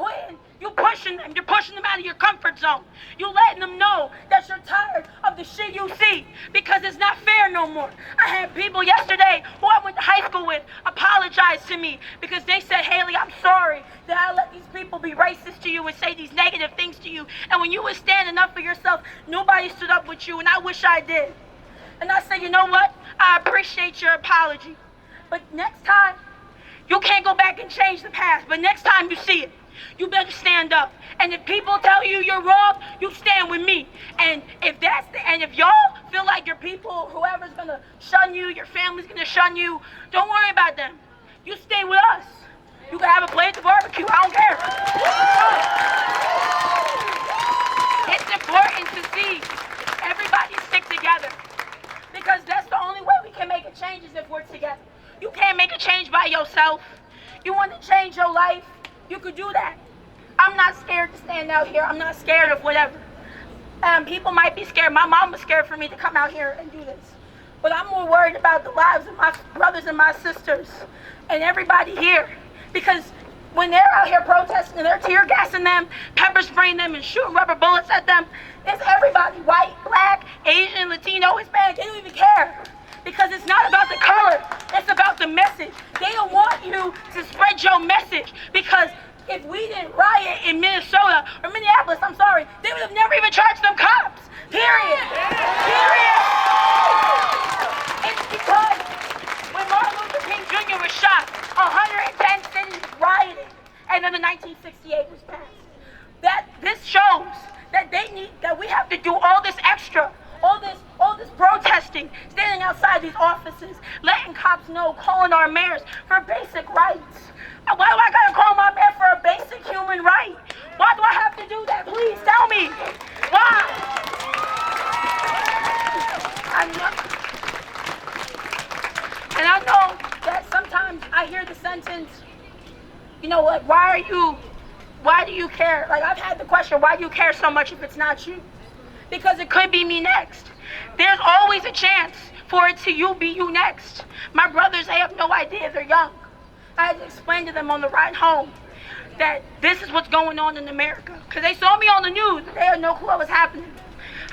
pushing them. You're pushing them out of your comfort zone. You letting them know that you're tired of the shit you see because it's not fair no more. I had people yesterday who I went to high school with apologize to me because they said, Haley, I'm sorry that I let these people be racist to you and say these negative things to you. And when you were standing up for yourself, nobody stood up with you, and I wish I did. And I said, you know what? I appreciate your apology. But next time, you can't go back and change the past, but next time you see it, you better stand up. And if people tell you you're wrong, you stand with me. And if y'all feel like your people, whoever's gonna shun you, your family's gonna shun you, don't worry about them. You stay with us. You can have a plate at the barbecue. I don't care. It's important to see everybody stick together, because that's the only way we can make a change is if we're together. You can't make a change by yourself. You want to change your life, you could do that. I'm not scared to stand out here. I'm not scared of whatever. People might be scared. My mom was scared for me to come out here and do this. But I'm more worried about the lives of my brothers and my sisters and everybody here. Because when they're out here protesting and they're tear gassing them, pepper spraying them, and shooting rubber bullets at them, it's everybody, white, black, Asian, Latino, Hispanic, they don't even care. Because it's not about the color, it's about the message. They don't want you to spread your message, because if we didn't riot in Minnesota, or Minneapolis, I'm sorry, they would have never even charged them cops. Period. Period. It's because when Martin Luther King Jr. was shot, 110 cities rioted, and then the 1968 was passed. This shows that that we have to do all this extra, all this protesting, standing outside these offices, letting cops know, calling our mayors for basic rights. Why do I gotta call my mayor for a basic human right? Why do I have to do that? Please tell me. Why? And I know that sometimes I hear the sentence, like, why do you care? Like, I've had the question, why do you care so much if it's not you? Because it could be me next. There's always a chance for it to be you next. My brothers, they have no idea, they're young. I had to explain to them on the ride home that this is what's going on in America. Because they saw me on the news, they had no clue what was happening.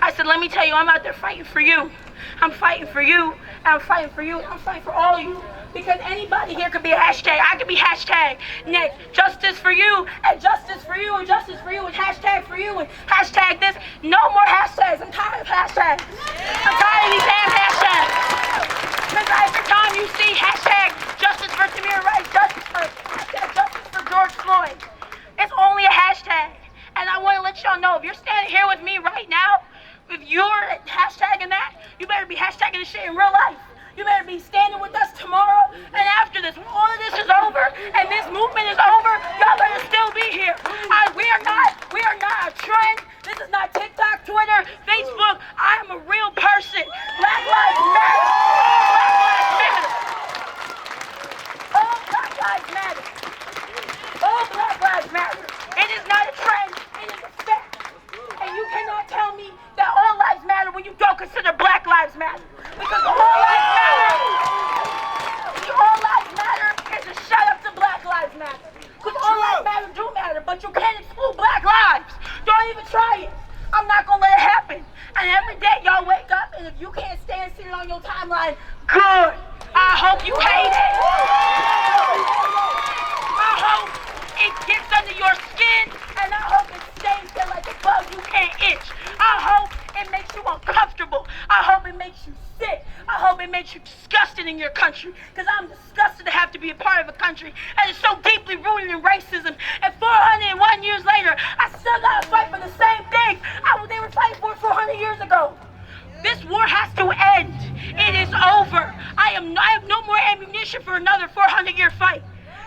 I said, let me tell you, I'm out there fighting for you. I'm fighting for you, and I'm fighting for you, and I'm fighting for all of you. Because anybody here could be a hashtag. I could be hashtag next. Justice for you, and justice for you, and justice for you, and hashtag for you, and hashtag this. No more hashtags. I'm tired of hashtags. I'm tired of these damn hashtags. Because every time you see hashtag justice for Tamir Rice, hashtag justice for George Floyd, it's only a hashtag. And I want to let y'all know, if you're standing here with me right now, if you're hashtagging that, you better be hashtagging this shit in real life. You better be standing with us tomorrow and after this. When all of this is over and this movement is over, y'all better still be here. We are not a trend. This is not TikTok, Twitter, Facebook. I am a real person. Black lives matter. Black lives matter. lives matter. All black lives matter. It is not a trend, it is a fact. And you cannot tell me that all lives matter when you don't consider black lives matter. Because all lives matter. The all lives matter is a shut up to black lives matter. Because all lives matter do matter, but you can't exclude black lives. Don't even try it. I'm not gonna let it happen. And every day y'all wake up, and if you can't stand seeing it on your timeline, good. I hope you hate it. I hope it gets under your skin, and I hope it stays there like a bug you can't itch. I hope it makes you uncomfortable. I hope it makes you sick. I hope it makes you disgusted in your country, because I'm disgusted to have to be a part of a country that is so deeply rooted in racism. And 401 years later, I still gotta fight for the same things they were fighting for 400 years ago. This war has to end. It is over. I have no more ammunition for another 400-year fight.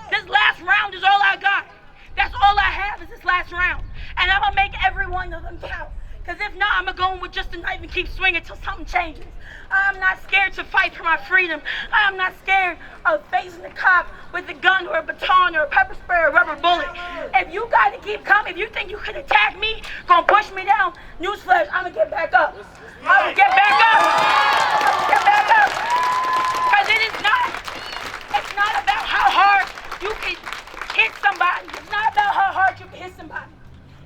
This last round is all I got. That's all I have is this last round. And I'm gonna make every one of them count. Because if not, I'm gonna go in with just a knife and keep swinging till something changes. I'm not scared to fight for my freedom. I'm not scared of facing the cop with a gun or a baton or a pepper spray or a rubber bullet. If you gotta keep coming, if you think you can attack me, gonna push me down, newsflash, I'm gonna get back up. I'm gonna get back up. I'm gonna get back up. Because it's not about how hard you can hit somebody. It's not about how hard you can hit somebody.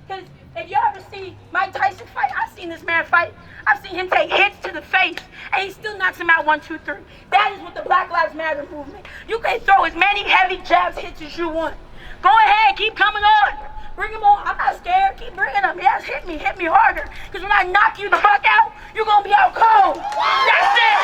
Because if you ever see Mike Tyson fight, I've seen this man fight. I've seen him take hits to the face, and he still knocks him out 1, 2, 3. That is what the Black Lives Matter movement. You can throw as many heavy jabs hits as you want. Go ahead, keep coming on. Bring them on. I'm not scared. Keep bringing them. Yes, hit me harder. Because when I knock you the fuck out, you're going to be out cold. That's it.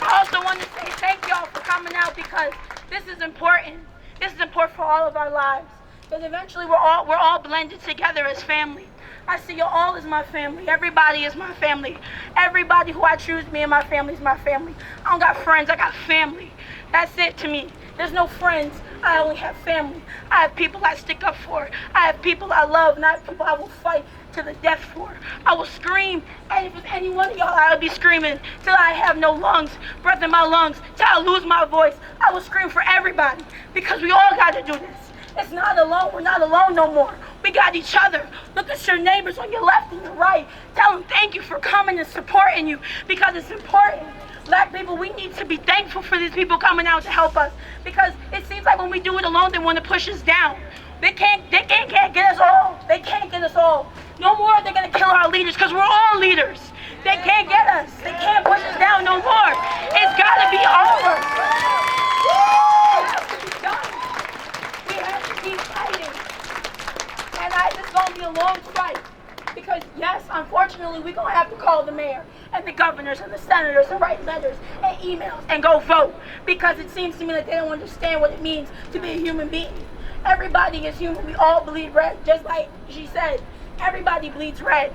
I also want to say thank y'all for coming out, because this is important. This is important for all of our lives. Because eventually we're all blended together as family. I see you all as my family. Everybody is my family. Everybody who I choose to be in my family is my family. I don't got friends, I got family. That's it to me. There's no friends, I only have family. I have people I stick up for. I have people I love, and I have people I will fight to the death for. I will scream, and if it's any one of y'all, I'll be screaming till I have no lungs, breath in my lungs, till I lose my voice. I will scream for everybody, because we all got to do this. It's not alone. We're not alone no more. We got each other. Look at your neighbors on your left and your right. Tell them thank you for coming and supporting you, because it's important. Black people, we need to be thankful for these people coming out to help us, because it seems like when we do it alone, they want to push us down. They can't get us all. They can't get us all. No more are they going to kill our leaders, because we're all leaders. They can't get us. They can't push us down no more. It's got to be over. It has to be done. We have to keep fighting. And it's going to be a long fight. Because yes, unfortunately, we're going to have to call the mayor and the governors and the senators and write letters and emails and go vote. Because it seems to me that they don't understand what it means to be a human being. Everybody is human. We all bleed red. Just like she said, everybody bleeds red.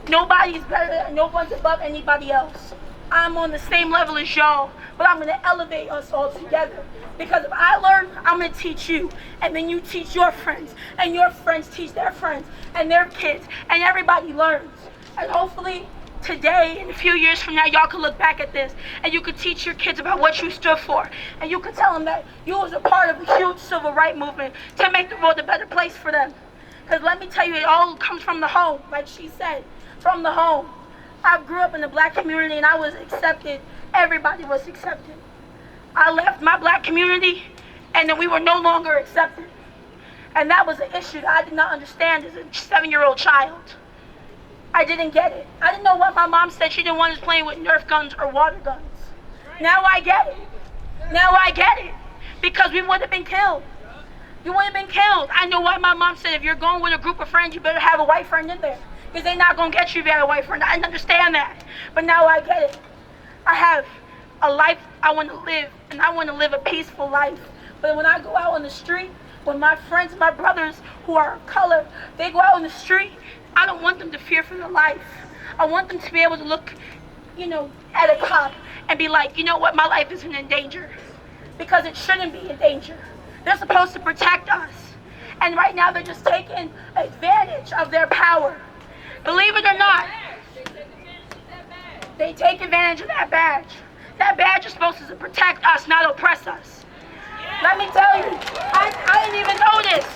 Nobody is better, no one's above anybody else. I'm on the same level as y'all, but I'm going to elevate us all together. Because if I learn, I'm going to teach you. And then you teach your friends. And your friends teach their friends and their kids. And everybody learns. And hopefully today, in a few years from now, y'all can look back at this. And you could teach your kids about what you stood for. And you could tell them that you was a part of a huge civil rights movement to make the world a better place for them. Because let me tell you, it all comes from the home, like she said. From the home. I grew up in the black community and I was accepted. Everybody was accepted. I left my black community and then we were no longer accepted. And that was an issue that I did not understand as a 7-year-old child. I didn't get it. I didn't know what my mom said. She didn't want us playing with Nerf guns or water guns. Now I get it. Now I get it. Because we would have been killed. You would have been killed. I know why my mom said if you're going with a group of friends, you better have a white friend in there. Because they're not going to get you if you have a white friend. I didn't understand that. But now I get it. I have a life I want to live, and I want to live a peaceful life. But when I go out on the street, when my friends, my brothers who are of color, they go out on the street, I don't want them to fear for their life. I want them to be able to look, at a cop and be like, you know what, my life isn't in danger. Because it shouldn't be in danger. They're supposed to protect us. And right now they're just taking advantage of their power. Believe it or not, they take advantage of that badge. That badge is supposed to protect us, not oppress us. Let me tell you, I didn't even know this,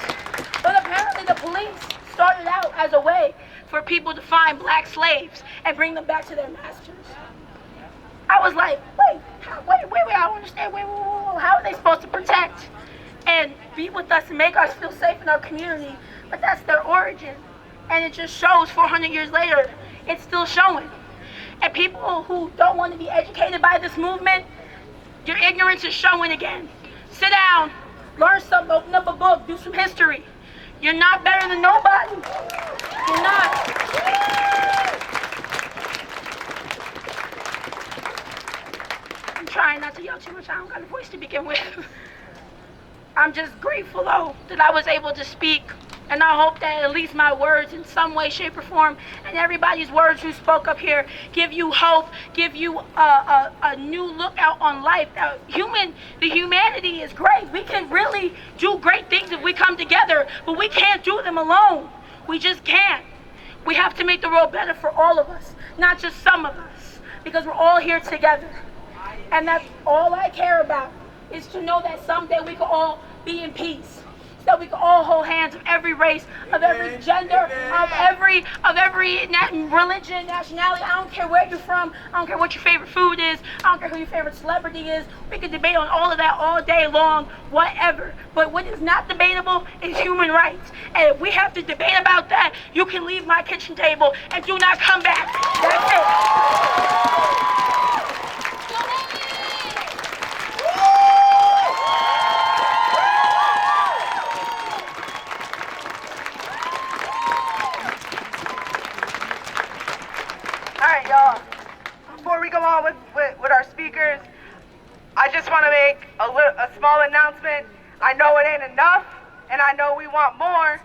but apparently the police started out as a way for people to find black slaves and bring them back to their masters. I was like, wait, I don't understand. Wait, how are they supposed to protect and be with us and make us feel safe in our community? But that's their origin. And it just shows 400 years later, it's still showing. And people who don't want to be educated by this movement, your ignorance is showing again. Sit down, learn something, open up a book, do some history. You're not better than nobody. You're not. I'm trying not to yell too much. I don't got a voice to begin with. I'm just grateful, though, that I was able to speak. And I hope that at least my words in some way, shape, or form, and everybody's words who spoke up here, give you hope, give you a new look out on life. The humanity is great. We can really do great things if we come together, but we can't do them alone. We just can't. We have to make the world better for all of us, not just some of us, because we're all here together. And that's all I care about, is to know that someday we can all be in peace. That we can all hold hands of every race, of every gender, of every religion, nationality. I don't care where you're from. I don't care what your favorite food is. I don't care who your favorite celebrity is. We can debate on all of that all day long, whatever. But what is not debatable is human rights. And if we have to debate about that, you can leave my kitchen table and do not come back. That's it. Y'all, before we go on with our speakers, I just want to make a small announcement. I know it ain't enough, and I know we want more,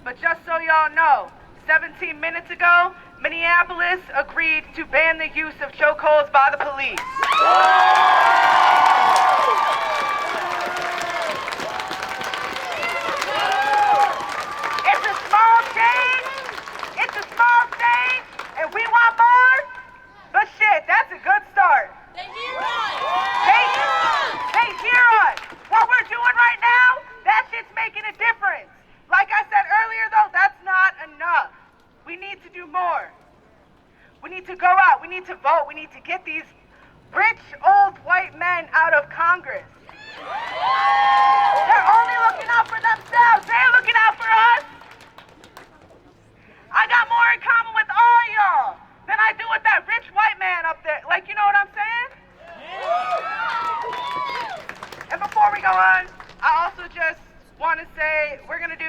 but just so y'all know, 17 minutes ago, Minneapolis agreed to ban the use of chokeholds by the police. It's a small change. It's a small change, and we want more. But shit, that's a good start. They hear us. They hear us. What we're doing right now, that shit's making a difference. Like I said earlier, though, that's not enough. We need to do more. We need to go out. We need to vote. We need to get these rich, old white men out of Congress. They're only looking out for themselves. They ain't looking out for us. I got more in common with all y'all than I do with that rich white man up there. Like, you know what I'm saying? And before we go on, I also just want to say we're gonna do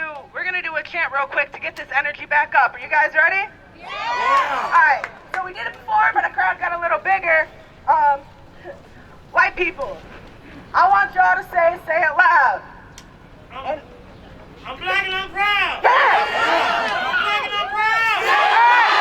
a chant real quick to get this energy back up. Are you guys ready? Yeah! All right. So we did it before, but the crowd got a little bigger. White people, I want y'all to say it loud. I'm black and I'm proud. Yeah! I'm black and I'm proud. Yeah!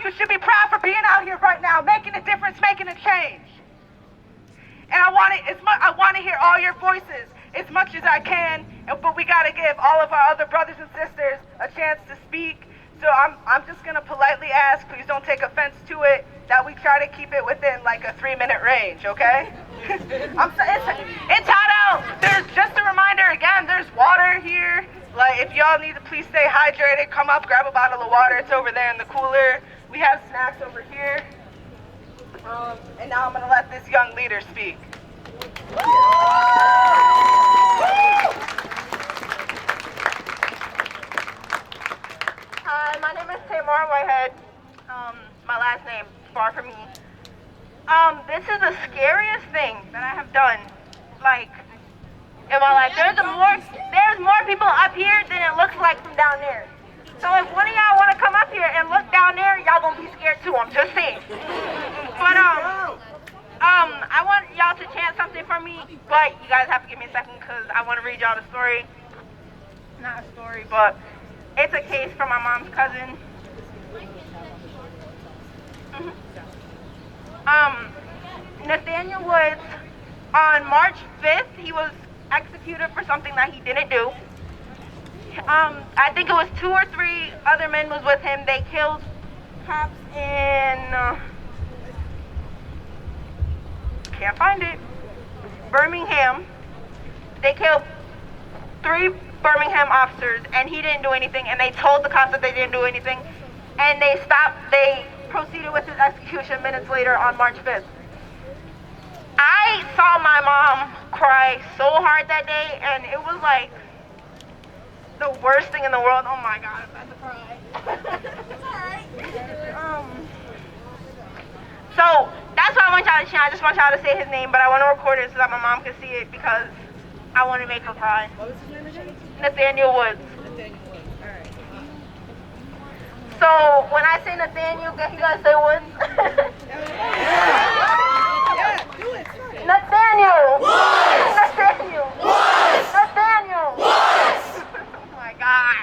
You should be proud for being out here right now, making a difference, making a change. And I want to hear all your voices as much as I can, but we got to give all of our other brothers and sisters a chance to speak. So I'm just going to politely ask, please don't take offense to it, that we try to keep it within like a 3-minute range, okay? It's hot out. There's just a reminder again, there's water here. Like, if y'all need to please stay hydrated, come up, grab a bottle of water. It's over there in the cooler. We have snacks over here. And now I'm going to let this young leader speak. Hi, my name is Tamar Whitehead. My last name, far from me. This is the scariest thing that I have done, like, in my life. There's more people up here than it looks like from down there. So if one of y'all want to come up here and look down there, y'all gonna be scared too. I'm just saying. But I want y'all to chant something for me, but you guys have to give me a second because I want to read y'all the story. Not a story, but it's a case from my mom's cousin. Nathaniel Woods, on March 5th, he was executed for something that he didn't do. I think it was 2 or 3 other men was with him. They killed cops in, can't find it, Birmingham. They killed 3 Birmingham officers, and he didn't do anything, and they told the cops that they didn't do anything, and they proceeded with his execution minutes later on March 5th. I saw my mom cry so hard that day, and it was like the worst thing in the world. Oh my God, I'm about to cry. It's alright. So that's what I want y'all to chant. I just want y'all to say his name, but I want to record it so that my mom can see it because I want to make her cry. What was his name again? Nathaniel Woods. Nathaniel Woods. Alright. So when I say Nathaniel, can you guys say Woods? Yeah, do it. Nathaniel! Woods! Nathaniel! Woods! Nathaniel! Woods! Oh my God.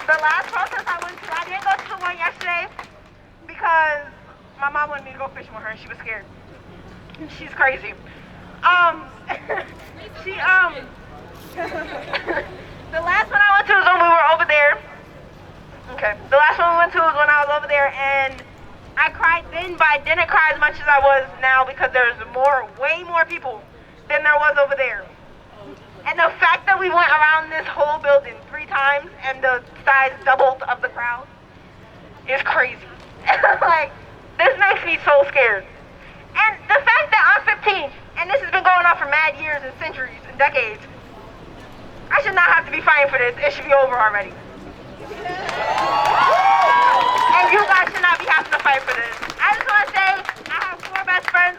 The last protest I went to, I didn't go to the one yesterday because my mom wanted me to go fishing with her and she was scared. She's crazy. The last one I went to was when we were over there. Okay. The last one we went to was when I was over there, and I cried then, but I didn't cry as much as I was now because there's way more people than there was over there. And the fact that we went around this whole building 3 times and the size doubled of the crowd is crazy. Like, this makes me so scared. And the fact that I'm 15 and this has been going on for mad years and centuries and decades, I should not have to be fighting for this. It should be over already. And you guys should not be having to fight for this. I just want to say, I have 4 best friends.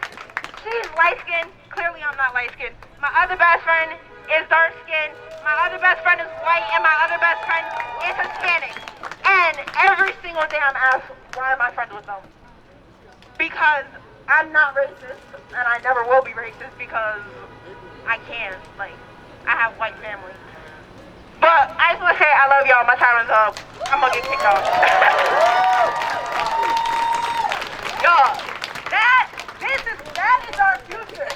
She's light-skinned. Clearly I'm not light-skinned. My other best friend is dark-skinned. My other best friend is white, and my other best friend is Hispanic. And every single day I'm asked, why am I friends with them? Because I'm not racist, and I never will be racist because I can. Like, I have white family. But I just want to say I love y'all. My time is up. I'm going to get kicked off. Y'all, that is our future.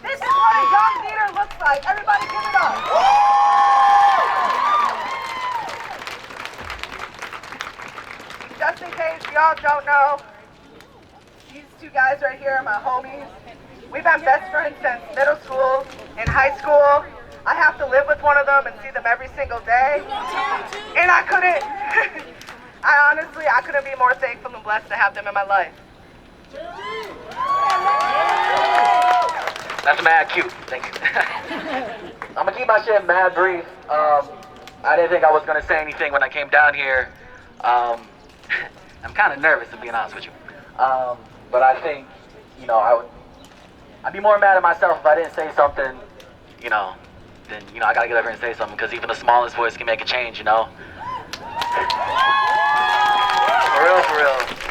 This is what a young leader looks like. Everybody give it up. Just in case y'all don't know, these 2 guys right here are my homies. We've been best friends since middle school and high school. I have to live with one of them and see them every single day. And I couldn't be more thankful and blessed to have them in my life. That's mad cute. Thank you. I'm gonna keep my shit mad brief. I didn't think I was gonna say anything when I came down here. I'm kind of nervous, to be honest with you. But I think, I'd be more mad at myself if I didn't say something, then, I gotta get over and say something, because even the smallest voice can make a change, For real.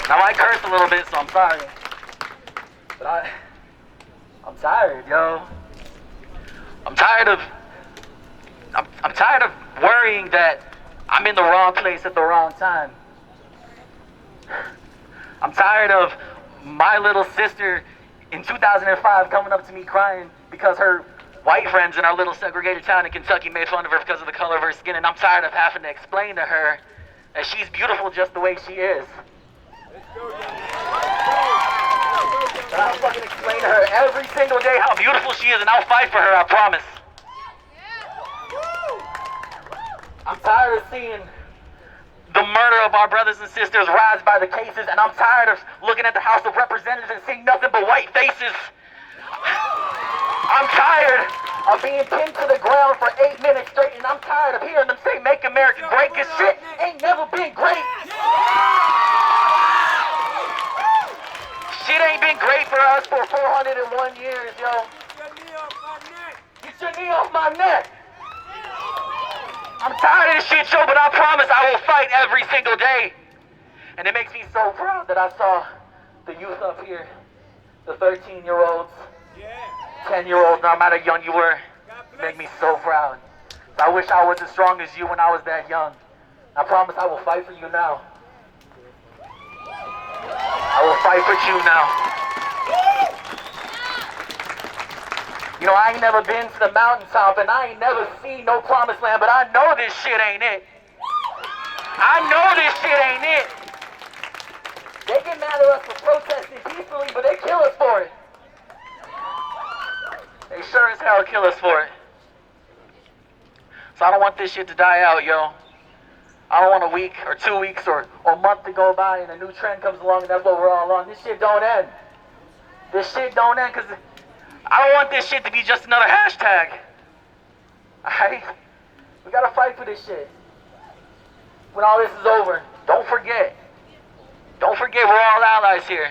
Now, I cursed a little bit, so I'm sorry. But I'm tired, yo. I'm tired of worrying that I'm in the wrong place at the wrong time. I'm tired of my little sister in 2005 coming up to me crying because her white friends in our little segregated town in Kentucky made fun of her because of the color of her skin, and I'm tired of having to explain to her that she's beautiful just the way she is. And I'll fucking explain to her every single day how beautiful she is, and I'll fight for her, I promise. I'm tired of seeing the murder of our brothers and sisters rise by the cases, and I'm tired of looking at the House of Representatives and seeing nothing but white faces. I'm tired of being pinned to the ground for 8 minutes straight, and I'm tired of hearing them say, "Make America Great," because shit ain't never been great. Shit ain't been great for us for 401 years, yo. Get your G off my neck. I'm tired of this shit show, but I promise I will fight every single day. And it makes me so proud that I saw the youth up here, the 13-year-olds, 10-year-olds, no matter how young you were, make me so proud. I wish I was as strong as you when I was that young. I promise I will fight for you now. I will fight for you now. You know, I ain't never been to the mountaintop and I ain't never seen no promised land, but I know this shit ain't it. I know this shit ain't it. They get mad at us for protesting peacefully, but they kill us for it. They sure as hell kill us for it. So I don't want this shit to die out, yo. I don't want a week or 2 weeks or a month to go by and a new trend comes along and that's what we're all on. This shit don't end. This shit don't end because I don't want this shit to be just another hashtag. Alright? We gotta fight for this shit. When all this is over, don't forget. Don't forget we're all allies here.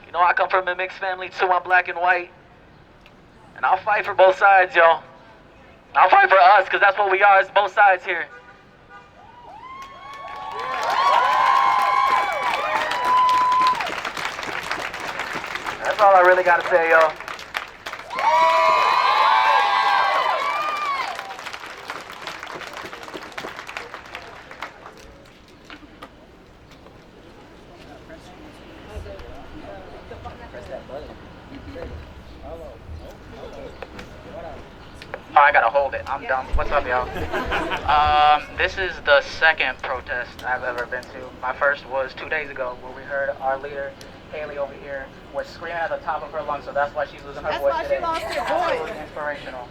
You know I come from a mixed family too, I'm black and white. And I'll fight for both sides, yo. I'll fight for us, because that's what we are, it's both sides here. That's all I really gotta say, yo. Oh, I gotta hold it. I'm dumb. What's up, y'all? This is the second protest I've ever been to. My first was 2 days ago, where we heard our leader, Haley, over here, was screaming at the top of her lungs, so that's why she's losing her voice today. That's why she lost her voice. Absolutely inspirational.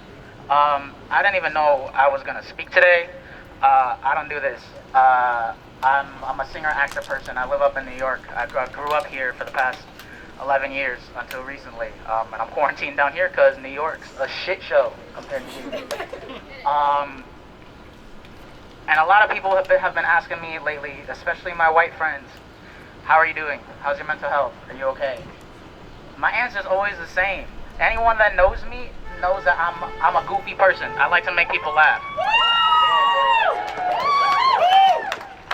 I didn't even know I was gonna speak today. I don't do this. I'm a singer-actor person. I live up in New York. I grew up here for the past 11 years until recently, and I'm quarantined down here because New York's a shit show compared to here. And a lot of people have been asking me lately, especially my white friends, how are you doing? How's your mental health? Are you okay? My answer is always the same. Anyone that knows me knows that I'm a goofy person. I like to make people laugh.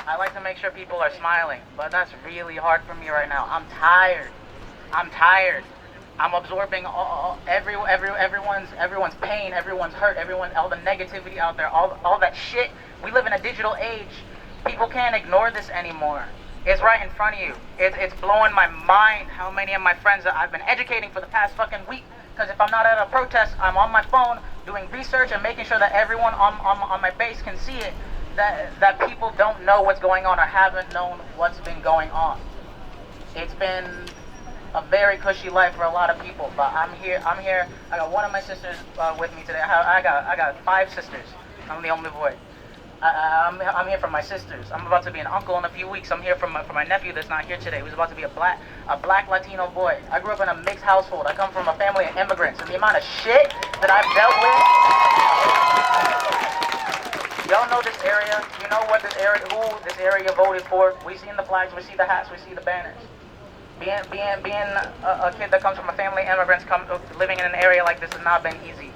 I like to make sure people are smiling, but that's really hard for me right now. I'm tired. I'm absorbing everyone's pain, everyone's hurt, all the negativity out there, all that shit. We live in a digital age. People can't ignore this anymore. It's right in front of you. It's blowing my mind how many of my friends that I've been educating for the past fucking week. Because if I'm not at a protest, I'm on my phone doing research and making sure that everyone on my base can see it. That people don't know what's going on or haven't known what's been going on. It's been a very cushy life for a lot of people, but I'm here. I got one of my sisters with me today. I got 5 sisters. I'm the only boy. I'm here for my sisters. I'm about to be an uncle in a few weeks. I'm here for my nephew that's not here today. He was about to be a black Latino boy. I grew up in a mixed household. I come from a family of immigrants, and the amount of shit that I've dealt with. Y'all know this area. You know who this area voted for. We see the flags, we see the hats, we see the banners. Being a kid that comes from a family of immigrants, living in an area like this has not been easy.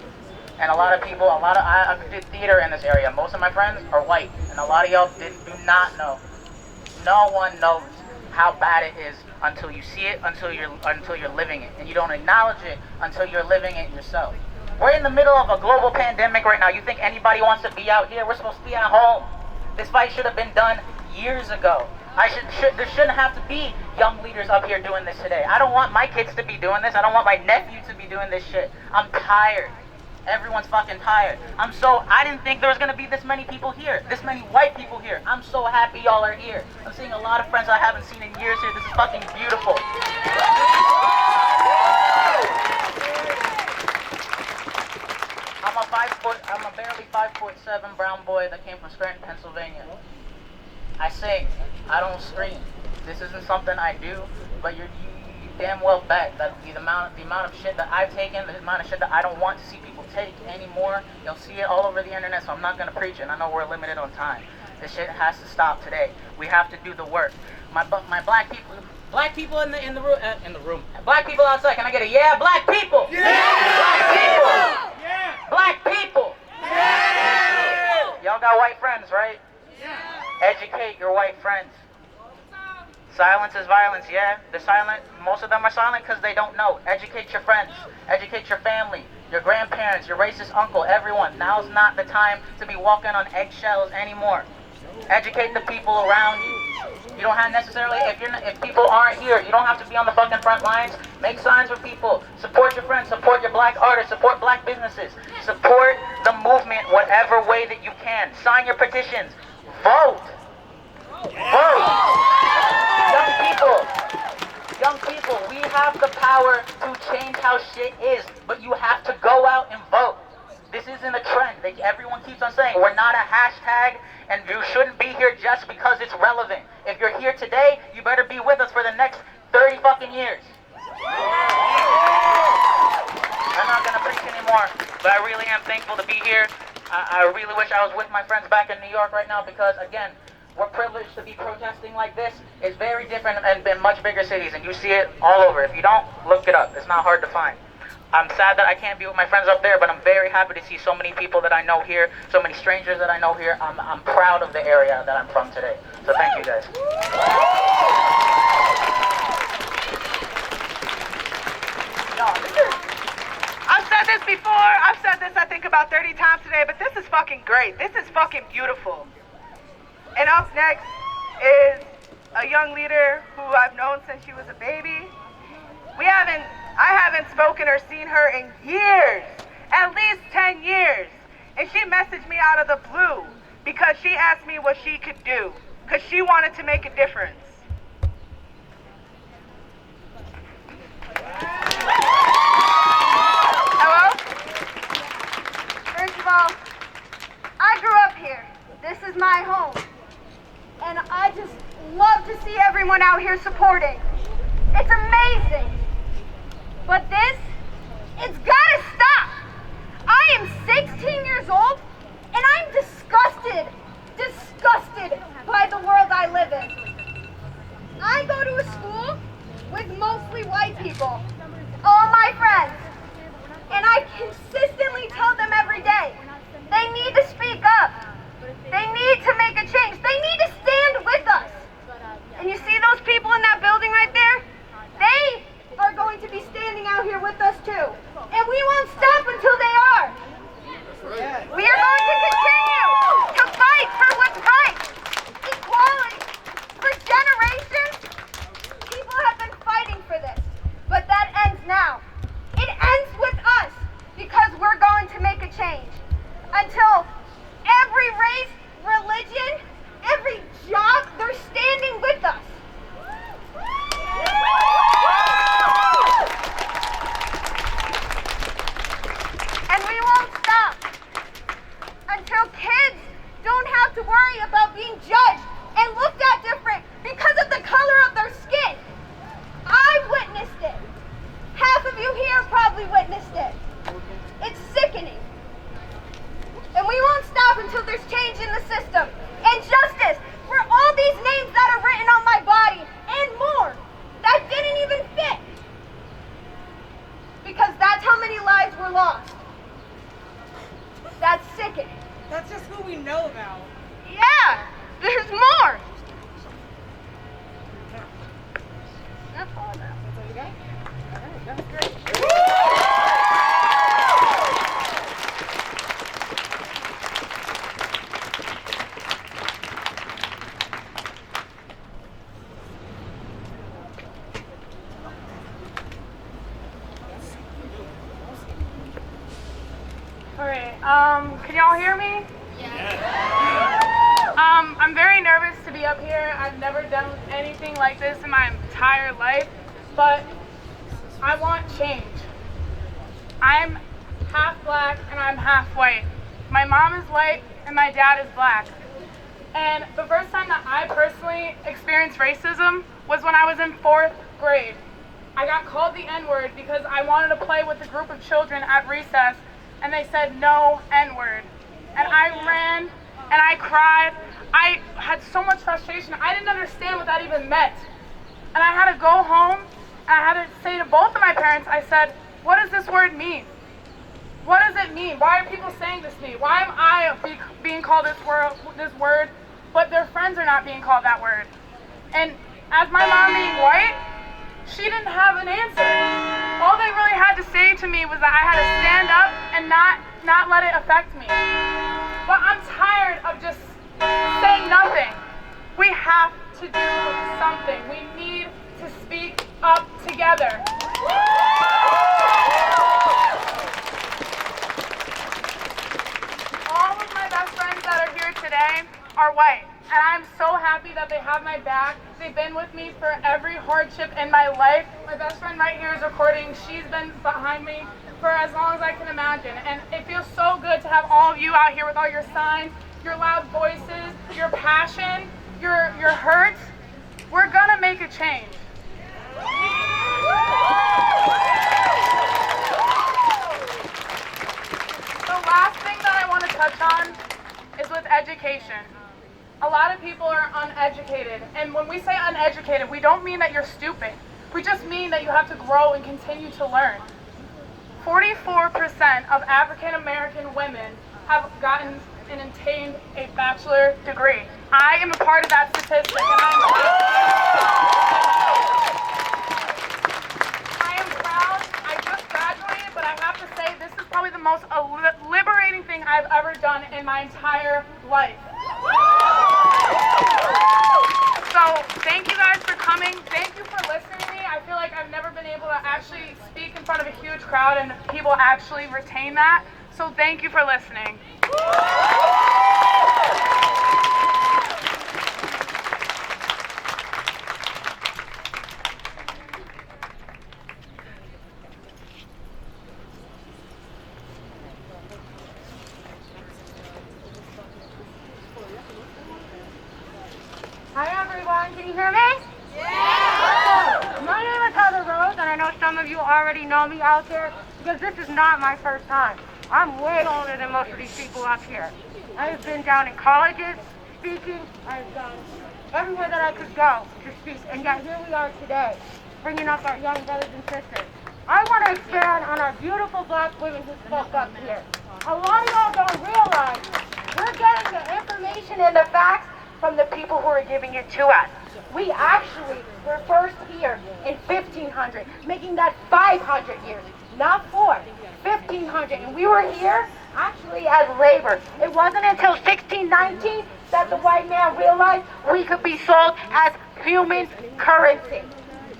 And I did theater in this area. Most of my friends are white, and a lot of y'all do not know. No one knows how bad it is until you see it, until you're living it, and you don't acknowledge it until you're living it yourself. We're in the middle of a global pandemic right now. You think anybody wants to be out here? We're supposed to be at home. This fight should have been done years ago. There shouldn't have to be young leaders up here doing this today. I don't want my kids to be doing this. I don't want my nephew to be doing this shit. I'm tired. Everyone's fucking tired. I didn't think there was gonna be this many people here, this many white people here. I'm so happy y'all are here. I'm seeing a lot of friends I haven't seen in years here. This is fucking beautiful. I'm a barely 5'7" brown boy that came from Scranton, Pennsylvania. I sing, I don't scream. This isn't something I do, but you damn well bet that the amount of shit that I've taken, the amount of shit that I don't want to see people take anymore, you'll see it all over the internet, so I'm not gonna preach it, and I know we're limited on time. This shit has to stop today. We have to do the work. My black people in the room. Black people outside, can I get a yeah, black people? Yeah! Black people! Yeah! Black people. Y'all got white friends, right? Educate your white friends. Silence is violence, yeah. They're silent. Most of them are silent because they don't know. Educate your friends. Educate your family, your grandparents, your racist uncle, everyone. Now's not the time to be walking on eggshells anymore. Educate the people around you. You don't have necessarily, if people aren't here, you don't have to be on the fucking front lines. Make signs for people. Support your friends. Support your black artists. Support black businesses. Support the movement whatever way that you can. Sign your petitions. Vote. Vote. Young people, we have the power to change how shit is, but you have to go out and vote. This isn't a trend. Everyone keeps on saying we're not a hashtag, and you shouldn't be here just because it's relevant. If you're here today, you better be with us for the next 30 fucking years. I'm not gonna preach anymore, but I really am thankful to be here. I really wish I was with my friends back in New York right now because, again, we're privileged to be protesting like this. It's very different and in much bigger cities, and you see it all over. If you don't, look it up. It's not hard to find. I'm sad that I can't be with my friends up there, but I'm very happy to see so many people that I know here, so many strangers that I know here. I'm proud of the area that I'm from today. So thank you guys. I've said this before. I've said this I think about 30 times today, but this is fucking great. This is fucking beautiful. And up next is a young leader who I've known since she was a baby. I haven't spoken or seen her in years, at least 10 years. And she messaged me out of the blue because she asked me what she could do, because she wanted to make a difference. Hello? First of all, I grew up here. This is my home. And I just love to see everyone out here supporting. It's amazing. But this, it's gotta stop. I am 16 years old, and I'm disgusted by the world I live in. I go to a school with mostly white people, all my friends, and I consistently tell them every day, they need to speak up. They need to make a change. They need to stand with us. And you see those people in that building right there? They are going to be standing out here with us too. And we won't stop until they are. We are going to continue to fight for what's right. Equality. For generations, people have been fighting for this. But that ends now. It ends with us because we're going to make a change. Until every race, religion, every job, they're standing with us. And we won't stop until kids don't have to worry about being judged and looked at different because of the color of their skin. I've witnessed it. Half of you here probably witnessed it. It's sickening. And we won't stop until there's change in the system and justice for all these names that are written on my body and more that didn't even fit. Because that's how many lives were lost. That's sickening. That's just who we know about. Yeah, there's more. That's all now. That's all you got? All right, that's great. Can y'all hear me? I'm very nervous to be up here. I've never done anything like this in my entire life, but I want change. I'm half black and I'm half white. My mom is white and my dad is black. And the first time that I personally experienced racism was when I was in 4th grade. I got called the N-word because I wanted to play with a group of children at recess, and they said no N-word. And I ran and I cried. I had so much frustration. I didn't understand what that even meant. And I had to go home and I had to say to both of my parents, I said, what does this word mean? What does it mean? Why are people saying this to me? Why am I being called this word, but their friends are not being called that word? And as my mom being white, she didn't have an answer. All they really had to say to me was that I had to stand up and not let it affect me. But I'm tired of just saying nothing. We have to do something. We need to speak up together. All of my best friends that are here today are white, and I'm so happy that they have my back. They've been with me for every hardship in my life. My best friend right here is recording. She's been behind me for as long as I can imagine, and it feels so good to have all of you out here with all your signs, your loud voices, your passion, your hurt. We're gonna make a change. The last thing that I want to touch on is with education. A lot of people are uneducated, and when we say uneducated, we don't mean that you're stupid. We just mean that you have to grow and continue to learn. 44% of African American women have gotten and obtained a bachelor degree. I am a part of that statistic, and I am proud. I just graduated, but I have to say this is probably the most liberating thing I've ever done in my entire life. So thank you guys for coming. Thank you for listening to me. I feel like I've never been able to actually speak in front of a huge crowd and people actually retain that. So thank you for listening. Hi everyone, can you hear me? Yeah! My name is Heather Rose, and I know some of you already know me out there because this is not my first time. I'm way older than most of these people up here. I have been down in colleges speaking. I've gone everywhere that I could go to speak, and yet here we are today, bringing up our young brothers and sisters. I want to expand on our beautiful black women who spoke up here. A lot of y'all don't realize we're getting the information and the facts from the people who are giving it to us. We actually were first here in 1500, making that 500 years, not 4, 1500. And we were here actually as labor. It wasn't until 1619 that the white man realized we could be sold as human currency.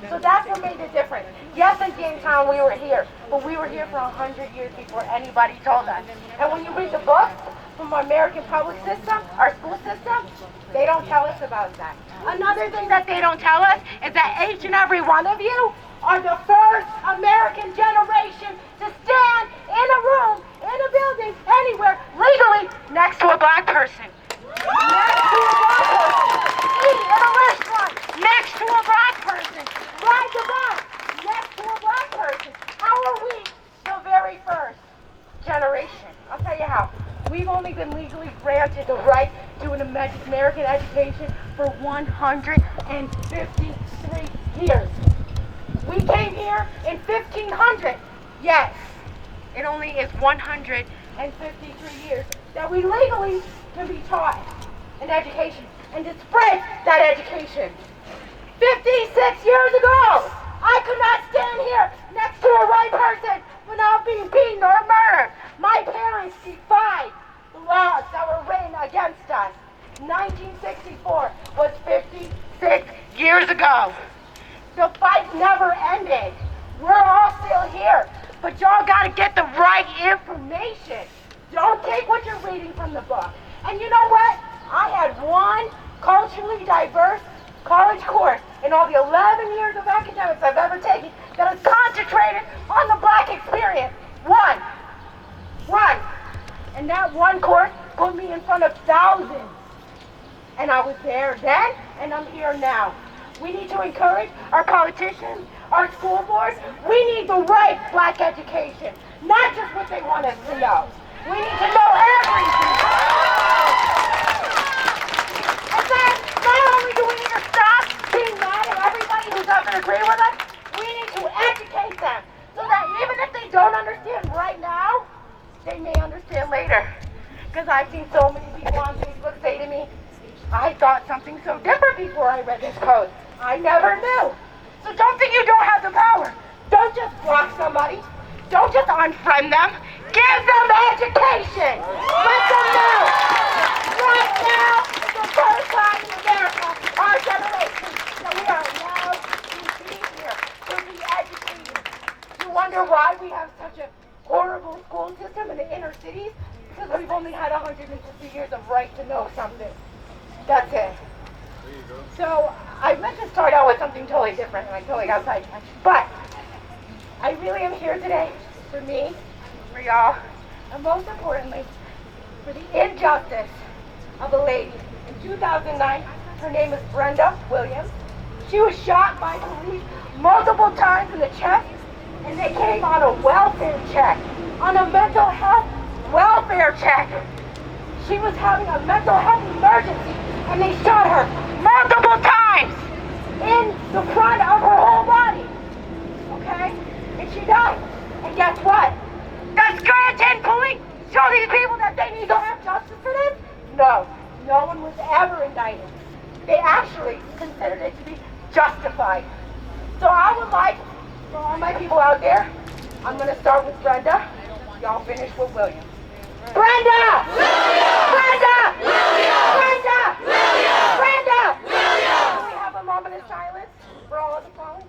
So that's what made the difference. Yes, in Jamestown we were here, but we were here for 100 years before anybody told us. And when you read the books from our American public system, our school system, they don't tell us about that. Another thing that they don't tell us is that each and every one of you are the first American generation to stand in a room, in a building, anywhere, legally, next to a black person. Next to a black person. Eat in a restaurant, next to a black person. Ride the bus, next to a black person. How are we the very first generation? I'll tell you how. We've only been legally granted the right to an American education for 153 years. We came here in 1500. Yes, it only is 153 years that we legally can be taught an education and to spread that education. 56 years ago, I could not stand here next to a white person without being beaten or murdered. My parents defied the laws that were written against us. 1964 was 56 years ago. The fight never ended. We're all still here, but y'all gotta get the right information. Don't take what you're reading from the book. And you know what? I had one culturally diverse college course in all the 11 years of academics I've ever taken that is concentrated on the black experience. One. And that one course put me in front of thousands. And I was there then, and I'm here now. We need to encourage our politicians, our school boards. We need the right black education, not just what they want us to know. We need to know everything. And then, not only do we need to stop being mad at everybody who doesn't agree with us, we need to educate them so that even if they don't understand right now, I thought something so different before I read this code. I never knew. So don't think you don't have the power. Don't just block somebody. Don't just unfriend them. Give them education. Let them know. Right now is the first time in America, our generation, that we are allowed to be here, to be educated. You wonder why we have such a horrible school system in the inner cities? Because we've only had 150 years of right to know something. That's it. So I meant to start out with something totally different, and I totally got sidetracked. But I really am here today for me, for y'all, and most importantly, for the injustice of a lady. In 2009, her name is Brenda Williams. She was shot by police multiple times in the chest, and they came on a welfare check, on a mental health welfare check. She was having a mental health emergency, and they shot her multiple times in the front of her whole body. Okay? And she died. And guess what? The Scranton police show these people that they need to have justice for this? No. No one was ever indicted. They actually considered it to be justified. So I would like, for all my people out there, I'm going to start with Brenda. Y'all finish with William. Brenda! William! Brenda! William! Brenda! William! Brenda! William! Can we have a moment of silence for all of the fallen?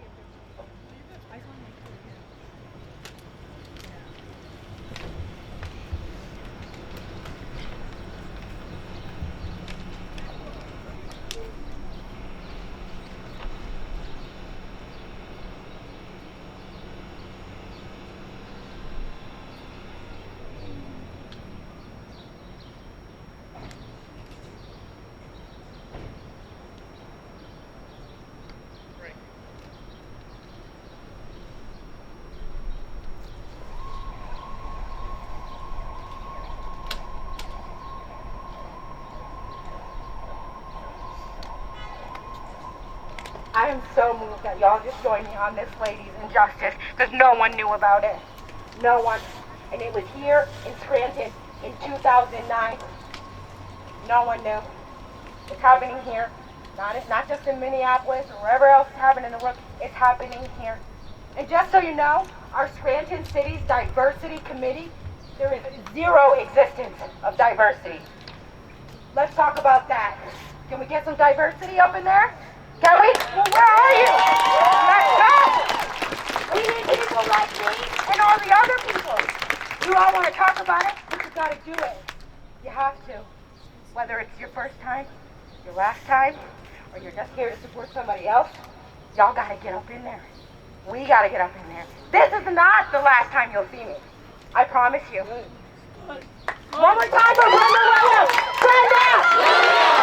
I am so moved that y'all just joined me on this lady's injustice, because no one knew about it. No one. And it was here in Scranton in 2009. No one knew. It's happening here. Not just in Minneapolis or wherever else it's happening in the world. It's happening here. And just so you know, our Scranton City's Diversity Committee, there is zero existence of diversity. Let's talk about that. Can we get some diversity up in there? Can we? Well, where are you? Let's go! We need people like me and all the other people. You all want to talk about it, but you got to do it. You have to. Whether it's your first time, your last time, or you're just here to support somebody else, y'all got to get up in there. We got to get up in there. This is not the last time you'll see me. I promise you. One more time for Brenda Williams! Brenda! Brenda!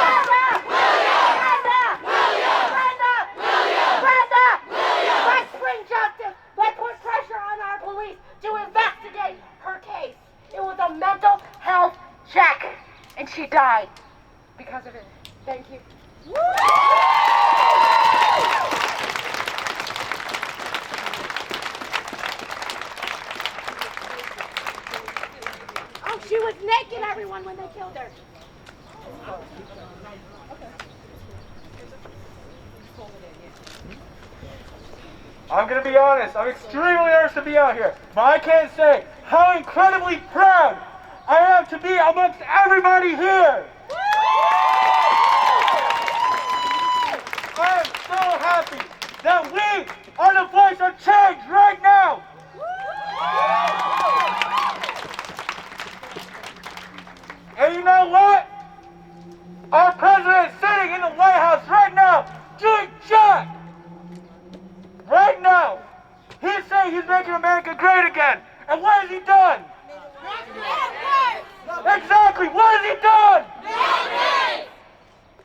Let's bring justice. Let's put pressure on our police to investigate her case. It was a mental health check, and she died because of it. Thank you. Oh, she was naked, everyone, when they killed her. I'm going to be honest, I'm extremely honest to be out here, but I can't say how incredibly proud I am to be amongst everybody here. I am so happy that we are the voice of change right now. And you know what? Our president is sitting in the White House right now doing jack. Right now, he's saying he's making America great again. And what has he done? Exactly, what has he done?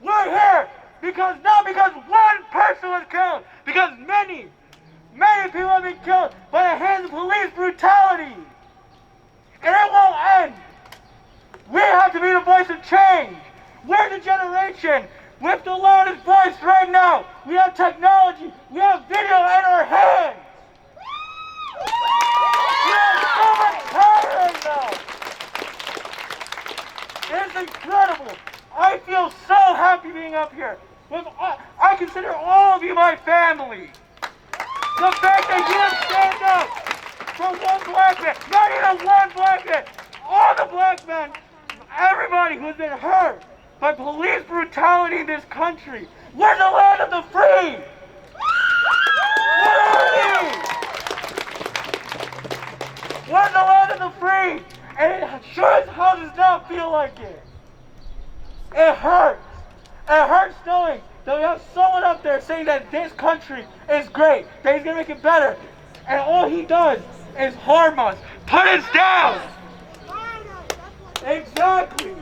We're here because not because one person was killed, because many people have been killed by the hands of police brutality. And it won't end. We have to be the voice of change. We're the generation with the loudest voice right now. We have technology. We have video in our hands. We have so much power right now. It's incredible. I feel so happy being up here. I consider all of you my family. The fact that you stand up for one black man, not even one black man, all the black men, everybody who's been hurt by police brutality in this country. We're the land of the free. Where are we? We're the land of the free. And it sure as hell does not feel like it. It hurts. It hurts knowing that we have someone up there saying that this country is great, that he's gonna make it better. And all he does is harm us, put us down. Exactly.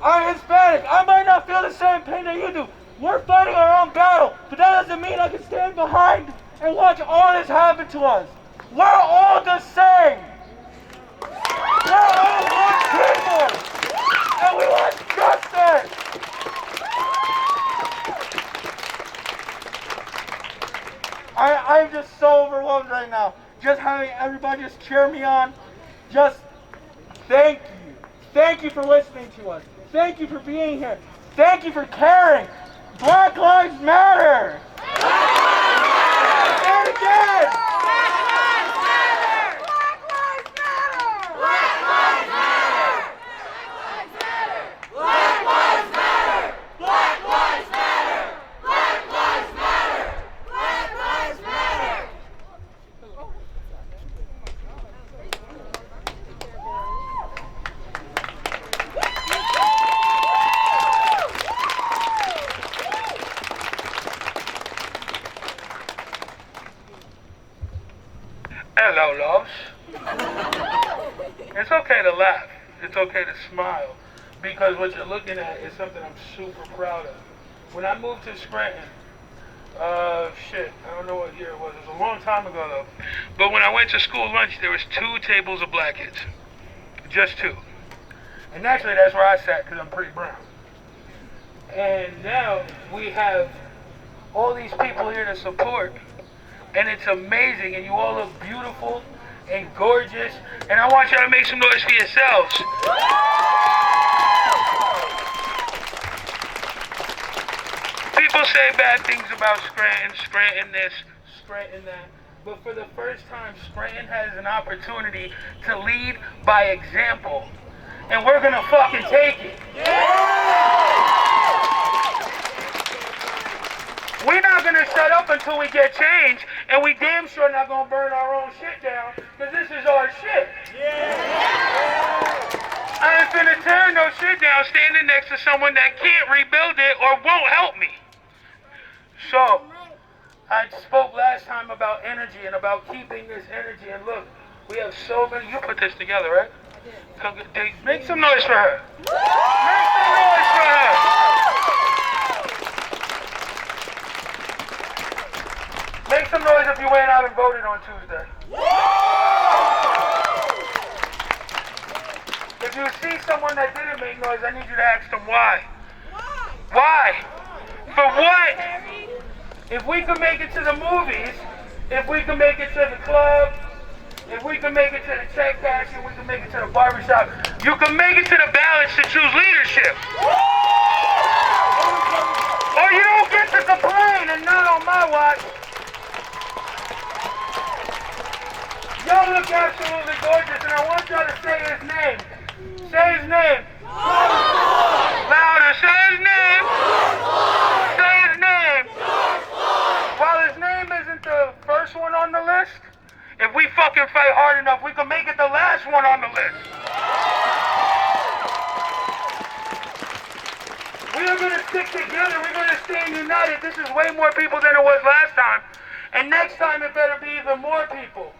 I'm Hispanic. I might not feel the same pain that you do. We're fighting our own battle, but that doesn't mean I can stand behind and watch all this happen to us. We're all the same. We're all one people, and we want justice. I'm just so overwhelmed right now. Just having everybody just cheer me on. Just thank you. Thank you for listening to us. Thank you for being here. Thank you for caring. Black Lives Matter. And again. Hello, loves. It's okay to laugh. It's okay to smile. Because what you're looking at is something I'm super proud of. When I moved to Scranton, I don't know what year it was. It was a long time ago, though. But when I went to school lunch, there was 2 tables of black kids. Just 2. And naturally, that's where I sat, because I'm pretty brown. And now, we have all these people here to support. And it's amazing, and you all look beautiful and gorgeous, and I want y'all to make some noise for yourselves. People say bad things about Scranton, Scranton this, Scranton that, but for the first time, Scranton has an opportunity to lead by example, and we're gonna fucking take it. We're not gonna shut up until we get change, and we damn sure not gonna burn our own shit down, because this is our shit. I ain't finna tear no shit down standing next to someone that can't rebuild it or won't help me. So, I spoke last time about energy and about keeping this energy, and look, we have so many, you put this together, right? Make some noise for her. Make some noise for her. Make some noise if you went out and voted on Tuesday. If you see someone that didn't make noise, I need you to ask them why. Why? For what? If we can make it to the movies, if we can make it to the club, if we can make it to the check cashing, we can make it to the barbershop, you can make it to the ballots to choose leadership. Or you don't get to complain, and not on my watch. Y'all look absolutely gorgeous, and I want y'all to say his name. Say his name. Louder, say his name. Say his name. While his name isn't the first one on the list, if we fucking fight hard enough, we can make it the last one on the list. We are gonna stick together, we're gonna stand united. This is way more people than it was last time. And next time it better be even more people.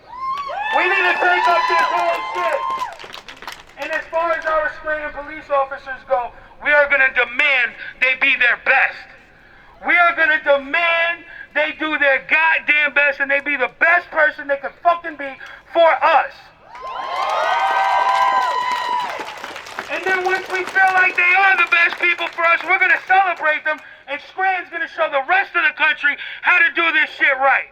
We need to take up this whole shit. And as far as our Scranton police officers go, we are going to demand they be their best. We are going to demand they do their goddamn best and they be the best person they can fucking be for us. And then once we feel like they are the best people for us, we're going to celebrate them, and Scranton's going to show the rest of the country how to do this shit right.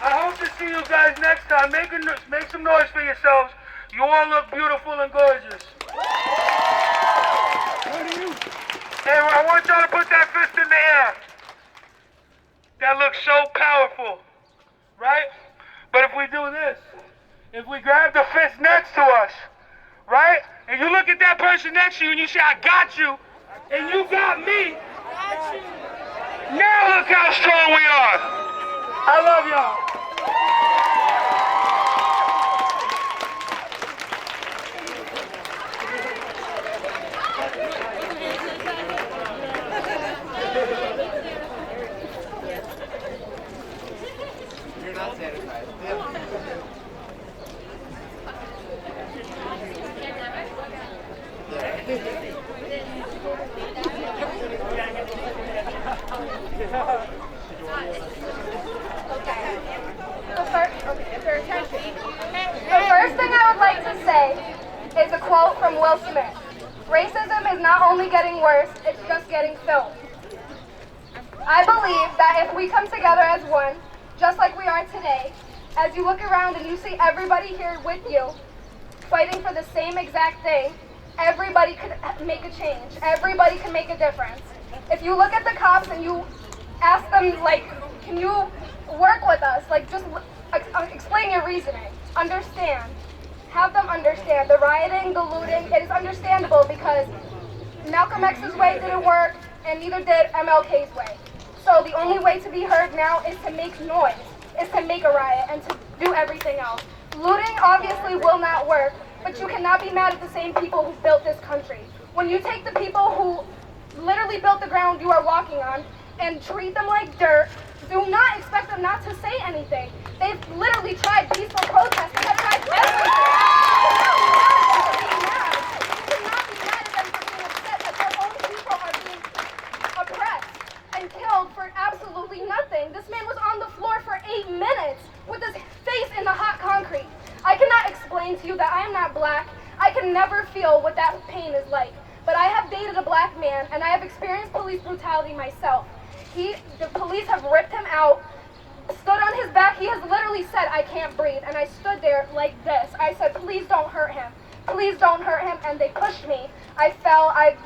I hope to see you guys next time. Make some noise for yourselves. You all look beautiful and gorgeous. And I want y'all to put that fist in the air. That looks so powerful, right? But if we do this, if we grab the fist next to us, right? And you look at that person next to you and you say, I got you, and you got me. Now look how strong we are. I love y'all. You're not satisfied. The first thing I would like to say is a quote from Will Smith. Racism is not only getting worse, it's just getting filmed. I believe that if we come together as one, just like we are today, as you look around and you see everybody here with you, fighting for the same exact thing, everybody could make a change. Everybody can make a difference. If you look at the cops and you ask them, like, can you work with us? Like, just explain your reasoning. Understand. Have them understand. The rioting, the looting, it is understandable because Malcolm X's way didn't work and neither did MLK's way. So the only way to be heard now is to make noise, is to make a riot and to do everything else. Looting obviously will not work, but you cannot be mad at the same people who built this country. When you take the people who literally built the ground you are walking on and treat them like dirt, do not expect them not to say anything. They've literally tried peaceful protests. They have tried everything. You cannot be mad at them for being upset that their own people are being oppressed and killed for absolutely nothing. This man was on the floor for 8 minutes with his face in the hot concrete. I cannot explain to you that I am not black. I can never feel what that pain is like. But I have dated a black man and I have experienced police brutality myself. The police have ripped him out, stood on his back. He has literally said, I can't breathe. And I stood there like this. I said, please don't hurt him. Please don't hurt him. And they pushed me. I fell. I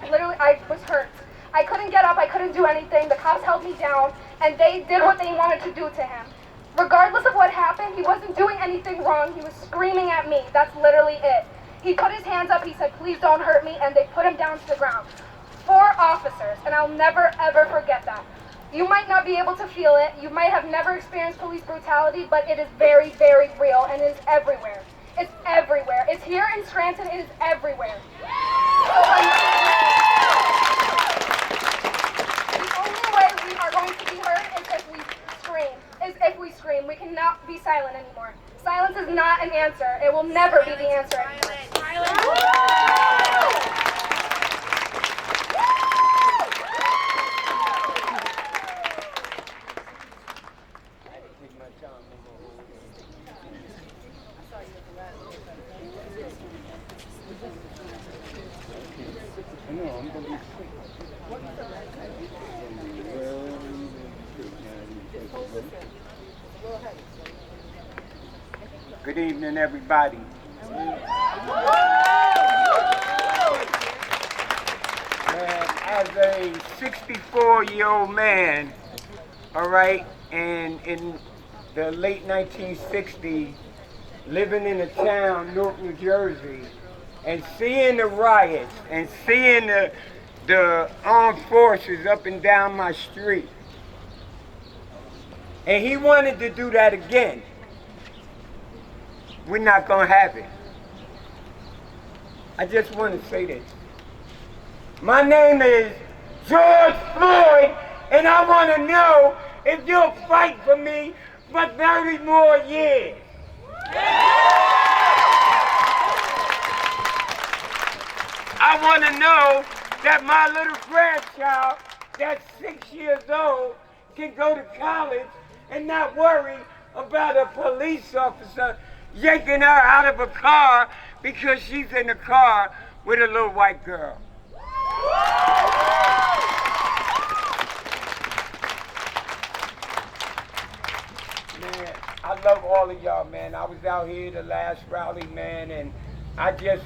was hurt. I couldn't get up. I couldn't do anything. The cops held me down and they did what they wanted to do to him. Regardless of what happened, he wasn't doing anything wrong. He was screaming at me. That's literally it. He put his hands up. He said, please don't hurt me. And they put him down to the ground. 4 officers. And I'll never, ever forget that. You might not be able to feel it. You might have never experienced police brutality, but it is very, very real and it is everywhere. It's everywhere. It's here in Scranton. It is everywhere. The only way we are going to be heard is if we scream. We cannot be silent anymore. Silence is not an answer. It will never be the answer anymore. Good evening, everybody. As a 64-year-old man, all right, and in the late 1960s, living in a town, Newark, New Jersey, and seeing the riots and seeing the armed forces up and down my street. And he wanted to do that again. We're not going to have it. I just want to say this. My name is George Floyd, and I want to know if you'll fight for me for 30 more years. I want to know that my little grandchild, that's 6 years old, can go to college and not worry about a police officer yanking her out of a car because she's in the car with a little white girl. Man, I love all of y'all, man. I was out here the last rally, man, and I just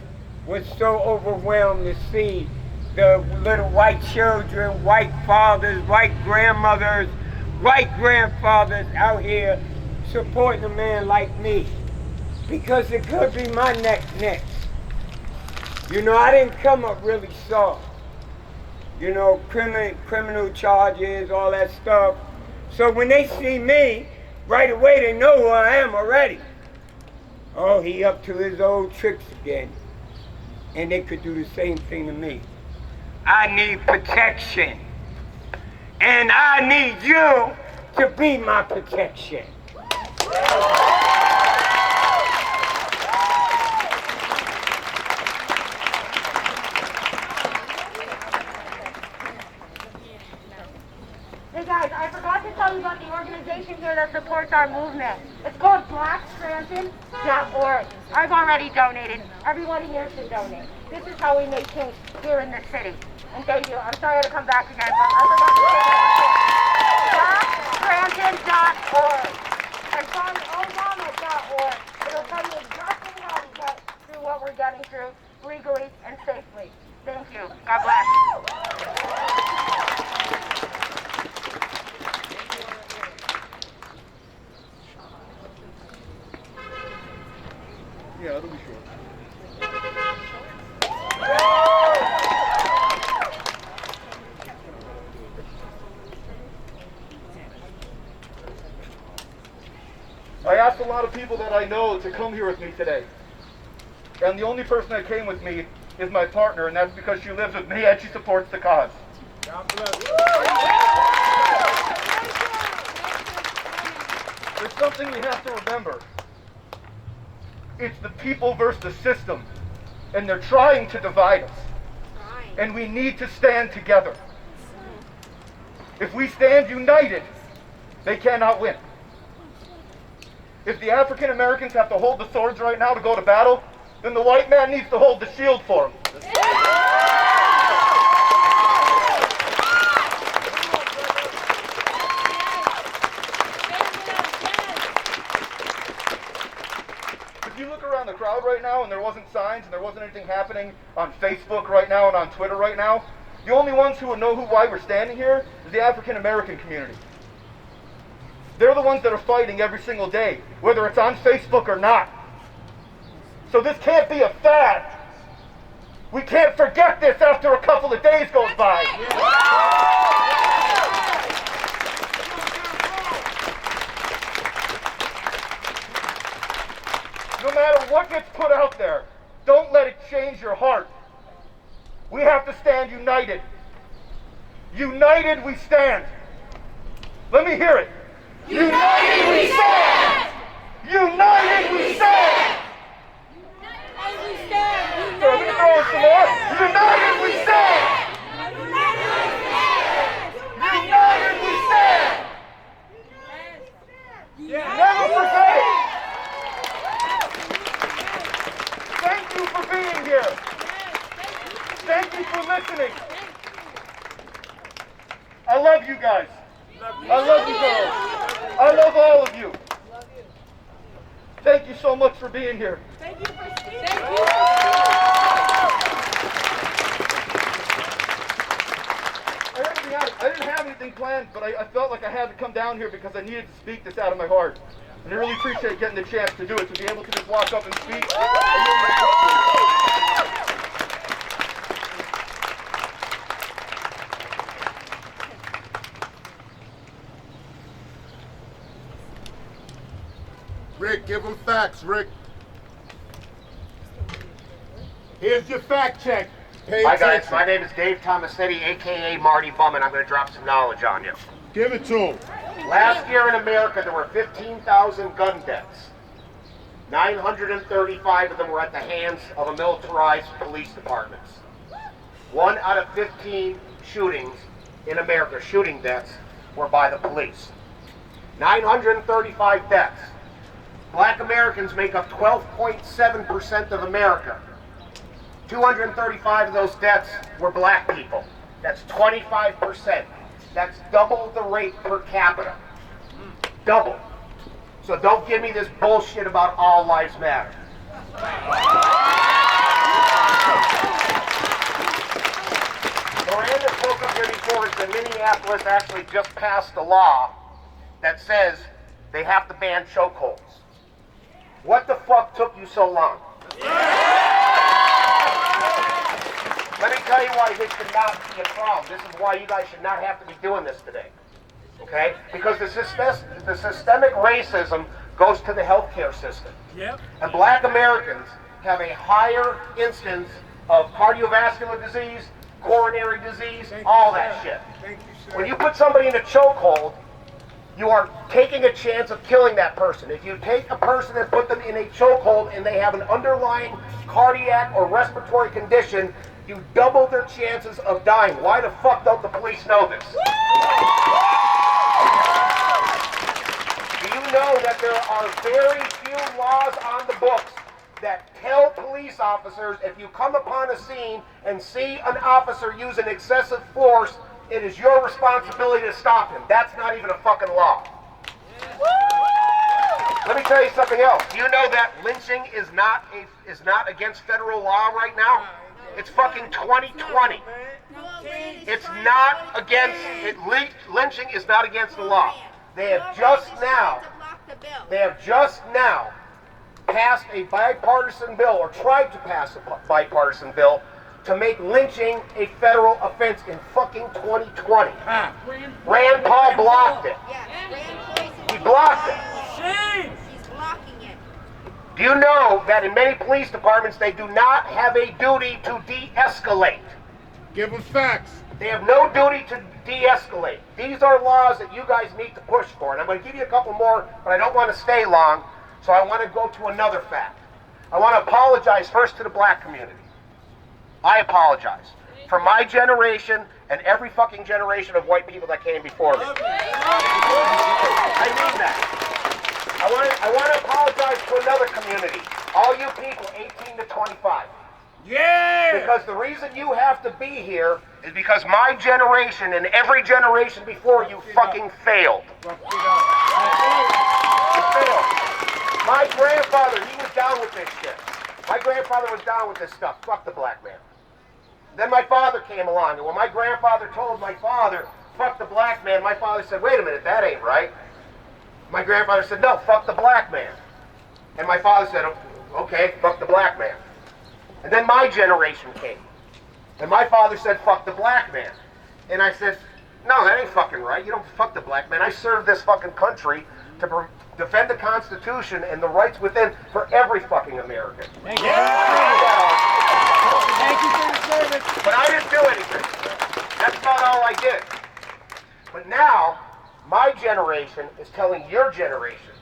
was so overwhelmed to see the little white children, white fathers, white grandmothers, white grandfathers out here supporting a man like me. Because it could be my next. You know, I didn't come up really soft. You know, criminal charges, all that stuff. So when they see me, right away they know who I am already. Oh, he up to his old tricks again. And they could do the same thing to me. I need protection. And I need you to be my protection. Hey guys, I forgot to tell you about the organization here that supports our movement. It's called BlackScranton.org. I've already donated. Everybody here should donate. This is how we make change here in the city. And thank you. I'm sorry to come back again, but I forgot to say that. BlackScranton.org. And find Obama.org. It'll tell you exactly how to get through what we're getting through legally and safely. Thank you. God bless. Yeah, it'll be short. I asked a lot of people that I know to come here with me today. And the only person that came with me is my partner, and that's because she lives with me and she supports the cause. There's something we have to remember. It's the people versus the system, and they're trying to divide us. And we need to stand together. If we stand united, they cannot win. If the African Americans have to hold the swords right now to go to battle, then the white man needs to hold the shield for them. If you look around the crowd right now and there wasn't signs and there wasn't anything happening on Facebook right now and on Twitter right now, the only ones who would know why we're standing here is the African American community. They're the ones that are fighting every single day, whether it's on Facebook or not. So this can't be a fad. We can't forget this after a couple of days goes by. No matter what gets put out there, don't let it change your heart. We have to stand united. United we stand. Let me hear it. United we stand! United we stand! United we stand! So let me throw in some more. United we stand! United we stand! Never forget it! Thank you for being here. Thank you for listening. I love you guys. I love you girls. I love all of you. Thank you so much for being here. Thank you for speaking. I didn't have anything planned, but I felt like I had to come down here because I needed to speak this out of my heart. And I really appreciate getting the chance to do it, to be able to just walk up and speak. Rick, give them facts, Rick. Here's your fact check. Hi guys, my name is Dave Tomasetti, aka Marty Bum, and I'm going to drop some knowledge on you. Give it to him. Last year in America, there were 15,000 gun deaths. 935 of them were at the hands of a militarized police departments. 1 out of 15 shootings in America, shooting deaths, were by the police. 935 deaths. Black Americans make up 12.7% of America. 235 of those deaths were black people. That's 25%. That's double the rate per capita. Double. So don't give me this bullshit about all lives matter. Miranda spoke up here before that Minneapolis actually just passed a law that says they have to ban chokeholds. What the fuck took you so long? Let me tell you why this should not be a problem. This is why you guys should not have to be doing this today. Okay? Because the systemic racism goes to the healthcare system. Yep. And black Americans have a higher instance of cardiovascular disease, coronary disease, all that shit. When you put somebody in a chokehold, you are taking a chance of killing that person. If you take a person and put them in a chokehold and they have an underlying cardiac or respiratory condition, you double their chances of dying. Why the fuck don't the police know this? Do you know that there are very few laws on the books that tell police officers if you come upon a scene and see an officer use an excessive force, it is your responsibility to stop him. That's not even a fucking law. Let me tell you something else. Do you know that lynching is not against federal law right now? It's fucking 2020. It's not against lynching is not against the law. They have just now passed a bipartisan bill, or tried to pass a bipartisan bill, to make lynching a federal offense in fucking 2020. Rand Paul blocked it. He blocked it. He's blocking it. Do you know that in many police departments they do not have a duty to de-escalate? Give them facts. They have no duty to de-escalate. These are laws that you guys need to push for. And I'm going to give you a couple more, but I don't want to stay long, so I want to go to another fact. I want to apologize first to the black community. I apologize for my generation and every fucking generation of white people that came before me. I mean that. I want to apologize to another community. All you people 18 to 25. Yeah! Because the reason you have to be here is because my generation and every generation before you fucking failed. You failed. My grandfather, he was down with this shit. My grandfather was down with this stuff. Fuck the black man. Then my father came along, and when my grandfather told my father, fuck the black man, my father said, wait a minute, that ain't right. My grandfather said, no, fuck the black man. And my father said, okay, fuck the black man. And then my generation came. And my father said, fuck the black man. And I said, no, that ain't fucking right. You don't fuck the black man. I served this fucking country to defend the Constitution and the rights within for every fucking American. Thank you. Thank you for your service. But I didn't do anything. That's about all I did. But now, my generation is telling your generation.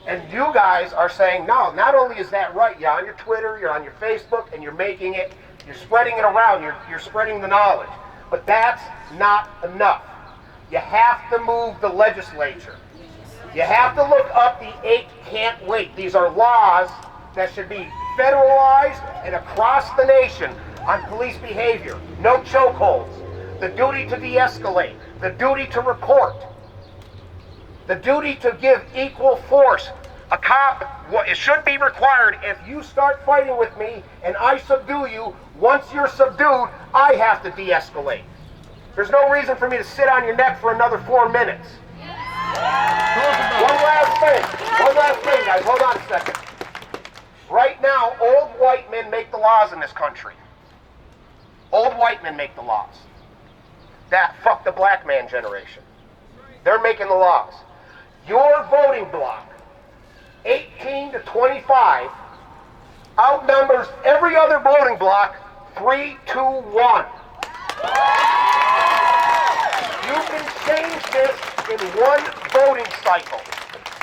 And you guys are saying, no, not only is that right, you're on your Twitter, you're on your Facebook, and you're making it, you're spreading it around, you're spreading the knowledge. But that's not enough. You have to move the legislature. You have to look up the 8 can't wait. These are laws that should be federalized and across the nation on police behavior. No chokeholds. The duty to de-escalate. The duty to report. The duty to give equal force. A cop, it should be required, if you start fighting with me and I subdue you, once you're subdued, I have to de-escalate. There's no reason for me to sit on your neck for another 4 minutes. One last thing, guys. Hold on a second. Right now, old white men make the laws in this country. Old white men make the laws. That fuck the black man generation. They're making the laws. Your voting bloc, 18 to 25, outnumbers every other voting bloc 3-1. You can change this in one voting cycle.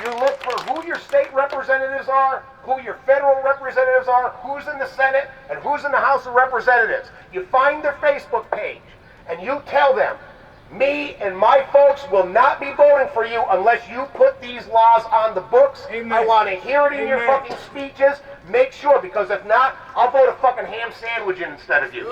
You look for who your state representatives are, who your federal representatives are, who's in the Senate, and who's in the House of Representatives. You find their Facebook page, and you tell them, me and my folks will not be voting for you unless you put these laws on the books. Amen. I want to hear it in your fucking speeches. Make sure, because if not, I'll vote a fucking ham sandwich in instead of you.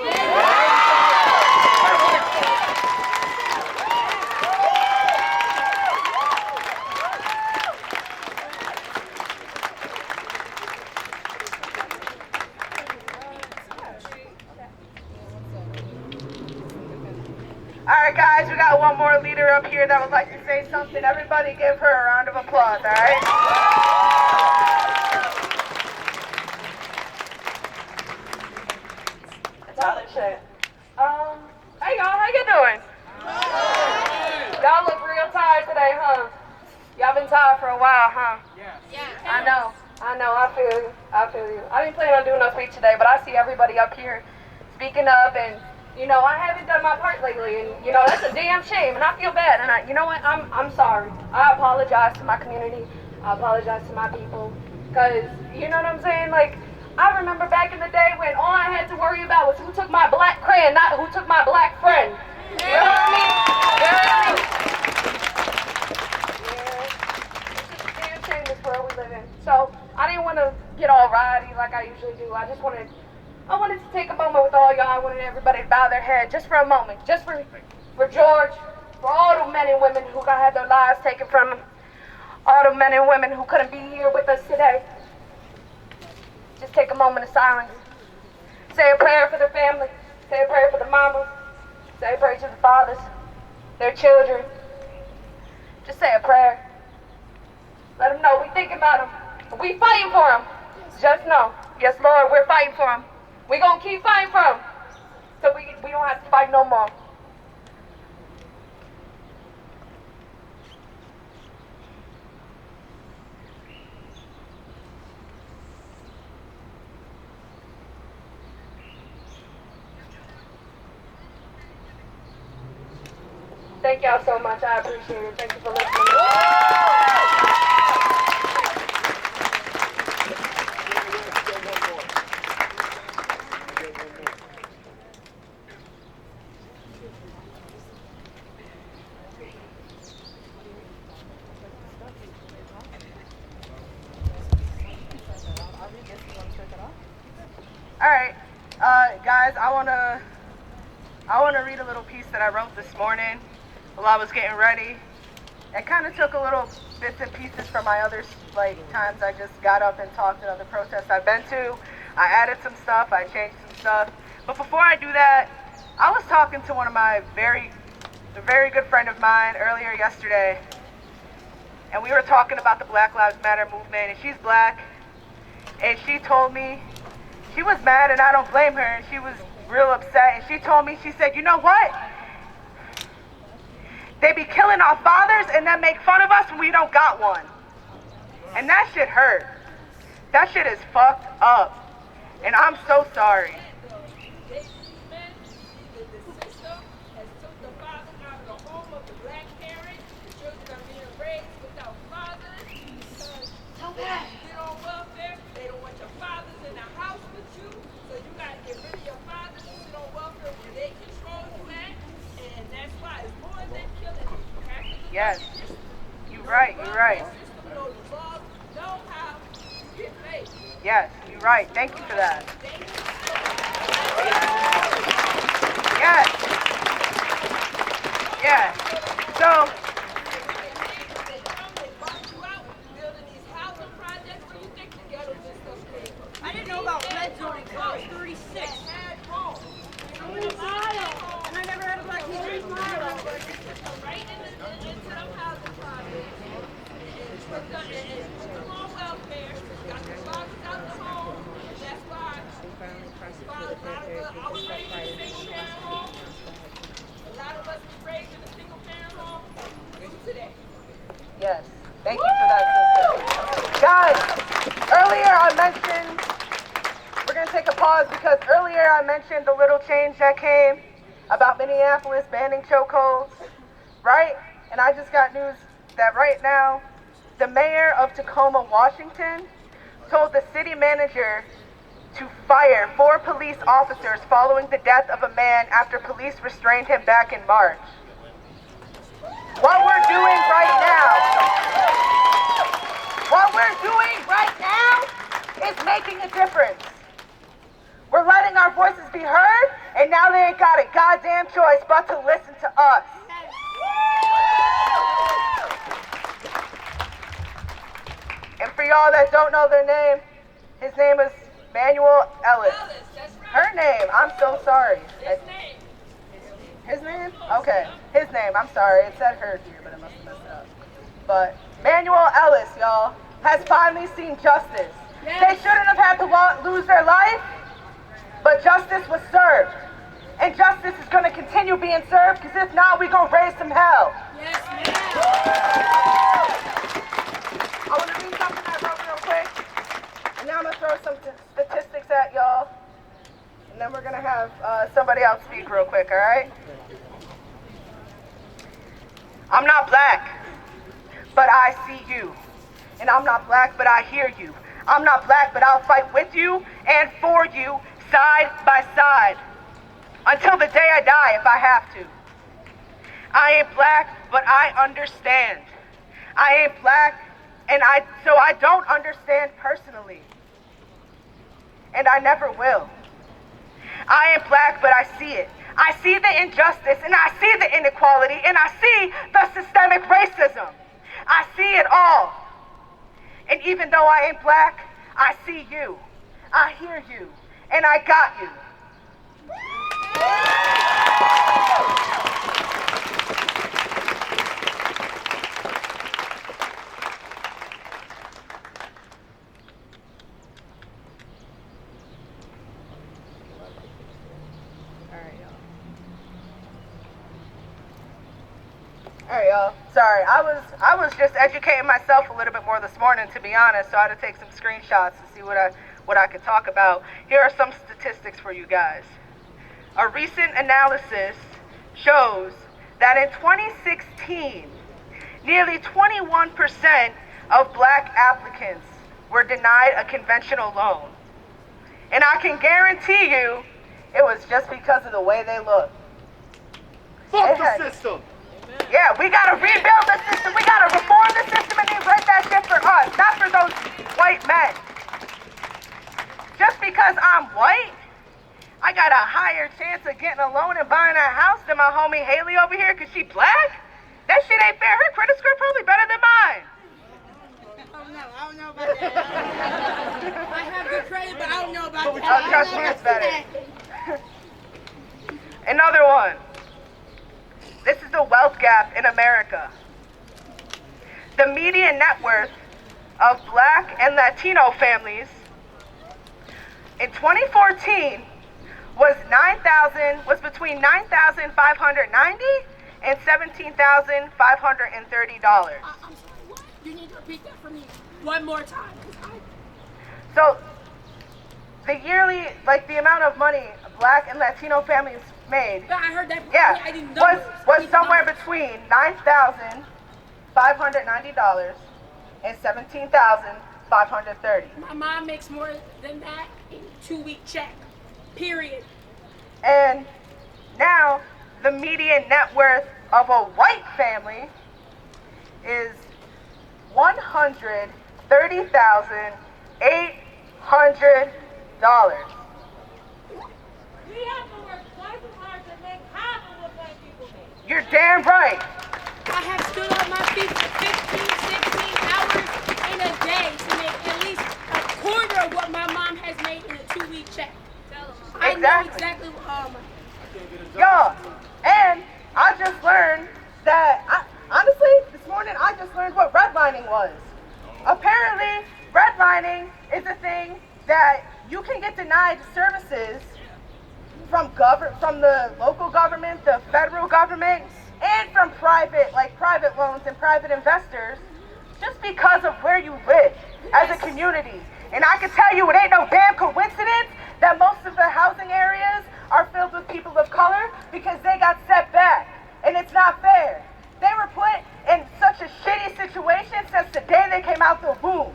right, guys, we got one more leader up here that would like to say something. Everybody give her a round of applause, all right? That's all that shit. Hey y'all, how you doing? Y'all look real tired today, huh? Y'all been tired for a while, huh? Yeah. I know, I feel you. I didn't plan on doing no speech today, but I see everybody up here speaking up, and you know, I haven't done my part lately, and you know, that's a damn shame, and I feel bad, and you know what, I'm sorry. I apologize to my community, I apologize to my people, because, you know what I'm saying, like, I remember back in the day when all I had to worry about was who took my black crayon, not who took my black friend. You know what I mean? You know what I mean? Yeah. It's just a damn shame this world we live in. So, I didn't want to get all rowdy like I usually do. I wanted to take a moment with all y'all. I wanted everybody to bow their head just for a moment. Just for George, for all the men and women who had their lives taken from them. All the men and women who couldn't be here with us today. Just take a moment of silence. Say a prayer for their family. Say a prayer for the mamas. Say a prayer to the fathers, their children. Just say a prayer. Let them know we thinking about them. We fighting for them. Just know, yes, Lord, we're fighting for them. We're going to keep fighting for them. So we don't have to fight no more. Thank y'all so much. I appreciate it. Thank you for listening. All right, guys, I wanna read a little piece that I wrote this morning while I was getting ready. It kind of took a little bits and pieces from my other times I just got up and talked at other protests I've been to. I added some stuff, I changed some stuff. But before I do that, I was talking to one of my a very good friend of mine earlier yesterday, and we were talking about the Black Lives Matter movement, and she's black, and she told me she was mad, and I don't blame her, and she was real upset, and she told me, she said, you know what? They be killing our fathers and then make fun of us when we don't got one. And that shit hurt. That shit is fucked up. And I'm so sorry. Yes, you're right, you're right. Yes, you're right. Thank you for that. Yes. Yes. So, I didn't know about red zoning until I was 36. I'm in Ohio, and I never had a Black History Month. Right into the housing project. It's on welfare. Got the fathers out the home. And that's why I was raised in a single parent home. A lot of us were raised in a single parent home. Today. yes. Thank you for that, sister. Guys, earlier I mentioned, we're going to take a pause because earlier I mentioned the little change that came about Minneapolis banning chokeholds, right? And I just got news that right now, the mayor of Tacoma, Washington, told the city manager to fire 4 police officers following the death of a man after police restrained him back in March. What we're doing right now is making a difference. We're letting our voices be heard, and now they ain't got a goddamn choice but to listen to us. And for y'all that don't know their name, his name is Manuel Ellis. Her name, I'm so sorry. His name? Okay, his name. I'm sorry. It said her here, but it must have messed it up. But Manuel Ellis, y'all, has finally seen justice. They shouldn't have had to lose their life, but justice was served. And justice is going to continue being served, because if not, we're going to raise some hell. Yes, I want to read something I wrote real quick, and now I'm going to throw some statistics at y'all, and then we're going to have somebody else speak real quick, all right? I'm not black, but I see you. And I'm not black, but I hear you. I'm not black, but I'll fight with you and for you, side by side, until the day I die if I have to. I ain't black, but I understand. I ain't black, so I don't understand personally. And I never will. I ain't black, but I see it. I see the injustice, and I see the inequality, and I see the systemic racism. I see it all. And even though I ain't black, I see you. I hear you. And I got you. All right, y'all. Sorry, I was just educating myself a little bit more this morning, to be honest. So I had to take some screenshots to see what I could talk about. Here are some statistics for you guys. A recent analysis shows that in 2016, nearly 21% of black applicants were denied a conventional loan. And I can guarantee you, it was just because of the way they look. Fuck the system! Yeah, we gotta rebuild the system, we gotta reform the system, and then write that shit for us, not for those white men. Just because I'm white, I got a higher chance of getting a loan and buying a house than my homie Haley over here because she black? That shit ain't fair. Her credit score probably better than mine. I don't know about that. I have good credit, but I don't know about that. Oh, trust me, it's better. Another one. This is the wealth gap in America. The median net worth of black and Latino families in 2014 was between $9,590 and $17,530. I'm sorry, what? You need to repeat that for me one more time. So, the yearly, the amount of money black and Latino families made, I heard that. yeah, I didn't was somewhere between $9,590 and $17,530. My mom makes more than that in a 2-week check. Period. And now the median net worth of a white family is $130,800. We have to work twice as hard to make half of what black people make. You're damn right. I have stood on my feet for 15, 16 hours in a day to make at least a quarter of what my mom has made in a 2-week check. I know exactly what, Y'all, and I just learned that, honestly, this morning I just learned what redlining was. Apparently, redlining is a thing that you can get denied services from the local government, the federal government, and from private loans and private investors, just because of where you live as a community. And I can tell you, it ain't no damn coincidence that most of the housing areas are filled with people of color because they got set back. And it's not fair. They were put in such a shitty situation since the day they came out the womb.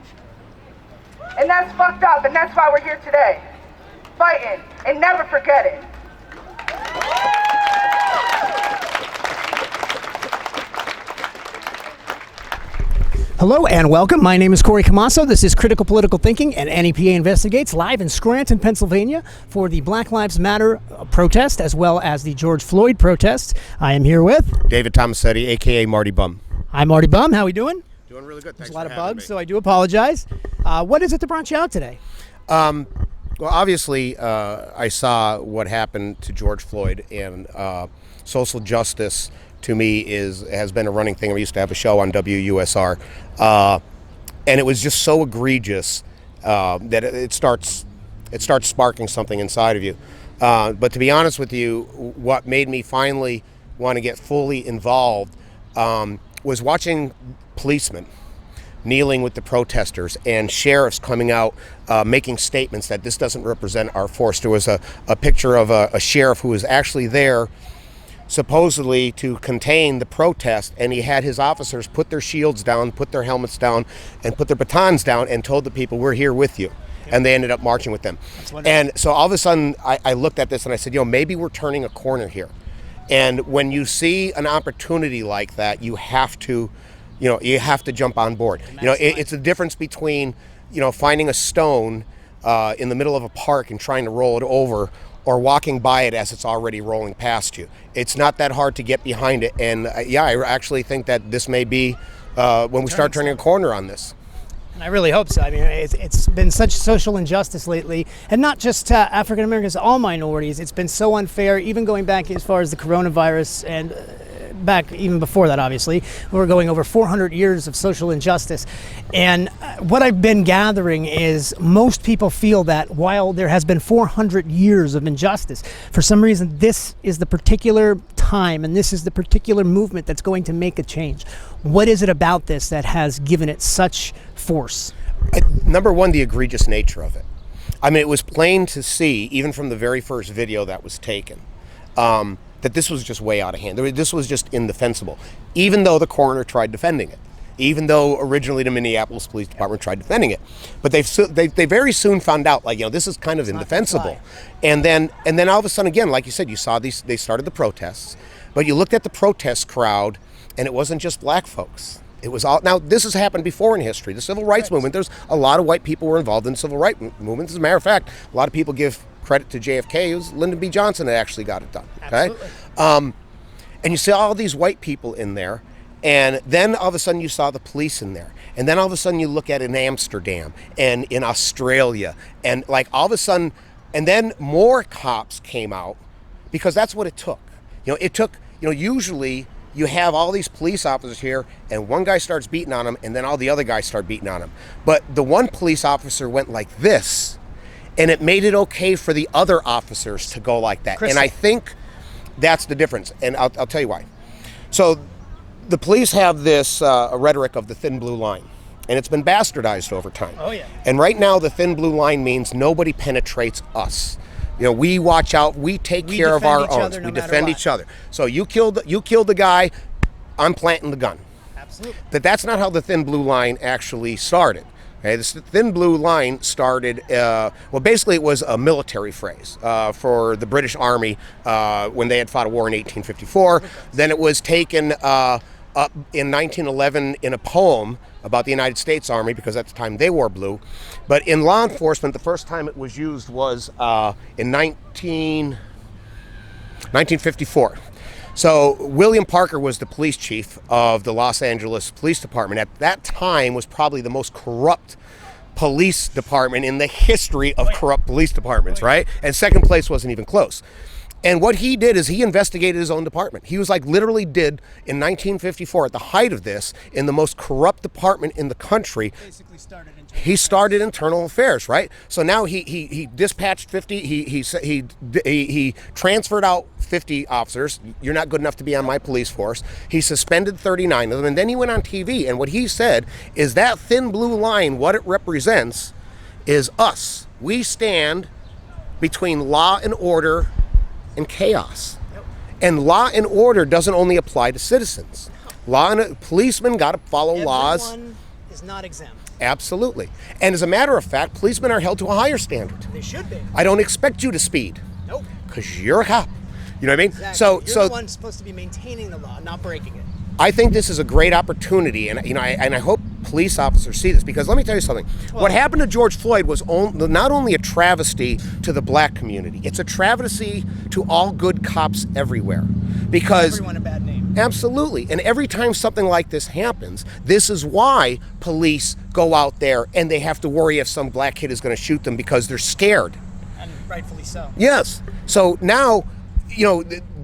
And that's fucked up, and that's why we're here today. Fighting, and never forget it. Hello and welcome. My name is Corey Camasso. This is Critical Political Thinking and N.e.p.a. Investigates, live in Scranton, Pennsylvania for the Black Lives Matter protest as well as the George Floyd protest. I am here with David Tomasetti, a.k.a. Marty Bum. Hi, Marty Bum. How are we doing? Doing really good. Thanks. There's a lot of bugs, so I do apologize. What is it that brought you out today? Well, obviously, I saw what happened to George Floyd, and social justice to me has been a running thing. We used to have a show on WUSR, and it was just so egregious that it starts sparking something inside of you. But to be honest with you, what made me finally want to get fully involved was watching policemen kneeling with the protesters and sheriffs coming out making statements that this doesn't represent our force. There was a picture of a sheriff who was actually there supposedly to contain the protest, and he had his officers put their shields down, put their helmets down, and put their batons down, and told the people, we're here with you. And they ended up marching with them. And so all of a sudden I looked at this and I said, maybe we're turning a corner here. And when you see an opportunity like that, you have to jump on board. It's the difference between, finding a stone in the middle of a park and trying to roll it over, or walking by it as it's already rolling past you. It's not that hard to get behind it. And I actually think that this may be when we start turning a corner on this. And I really hope so. I mean, it's been such social injustice lately, and not just African Americans, all minorities. It's been so unfair, even going back as far as the coronavirus and back even before that, obviously. We're going over 400 years of social injustice. And what I've been gathering is most people feel that while there has been 400 years of injustice, for some reason this is the particular time and this is the particular movement that's going to make a change. What is it about this that has given it such force? Number one, the egregious nature of it. I mean, it was plain to see, even from the very first video that was taken, that this was just way out of hand. This was just indefensible, even though the coroner tried defending it, even though originally the Minneapolis Police Department tried defending it. But they very soon found out, this is kind of indefensible. And then all of a sudden, again, like you said, you saw they started the protests, but you looked at the protest crowd, and it wasn't just black folks. It was all. Now, this has happened before in history. The civil rights movement, there's a lot of white people were involved in the civil rights movement. As a matter of fact, a lot of people give credit to JFK. It was Lyndon B. Johnson that actually got it done. Okay, and you see all these white people in there, and then all of a sudden you saw the police in there, and then all of a sudden you look at in Amsterdam and in Australia, and all of a sudden, and then more cops came out, because that's what it took. It took. Usually you have all these police officers here, and one guy starts beating on him, and then all the other guys start beating on him. But the one police officer went like this, and it made it okay for the other officers to go like that. And I think that's the difference, and I'll tell you why. So the police have this rhetoric of the thin blue line, and it's been bastardized over time. Oh, yeah. And right now the thin blue line means nobody penetrates us. We watch out, we take care of our own. We defend each other. So you killed the guy, I'm planting the gun. Absolutely. But that's not how the thin blue line actually started. Okay, this thin blue line started, basically it was a military phrase for the British Army when they had fought a war in 1854. Then it was taken up in 1911 in a poem about the United States Army, because at the time they wore blue. But in law enforcement, the first time it was used was in 1954. So William Parker was the police chief of the Los Angeles Police Department. At that time was probably the most corrupt police department in the history of corrupt police departments, right? And second place wasn't even close. And what he did is he investigated his own department. He was literally did in 1954, at the height of this, in the most corrupt department in the country. He started internal affairs, right? So now he dispatched 50. He transferred out 50 officers. You're not good enough to be on my police force. He suspended 39 of them, and then he went on TV. And what he said is that thin blue line, what it represents, is us. We stand between law and order and chaos. And law and order doesn't only apply to citizens. Policemen got to follow laws. Everyone is not exempt. Absolutely. And as a matter of fact, policemen are held to a higher standard. They should be. I don't expect you to speed. Nope. Because you're a cop. You know what I mean? Exactly. You're the one supposed to be maintaining the law, not breaking it. I think this is a great opportunity, and I hope police officers see this, because let me tell you something. What happened to George Floyd was not only a travesty to the black community, it's a travesty to all good cops everywhere. Because everyone a bad name. Absolutely. And every time something like this happens, this is why police go out there and they have to worry if some black kid is going to shoot them, because they're scared. Rightfully so. Yes. So now,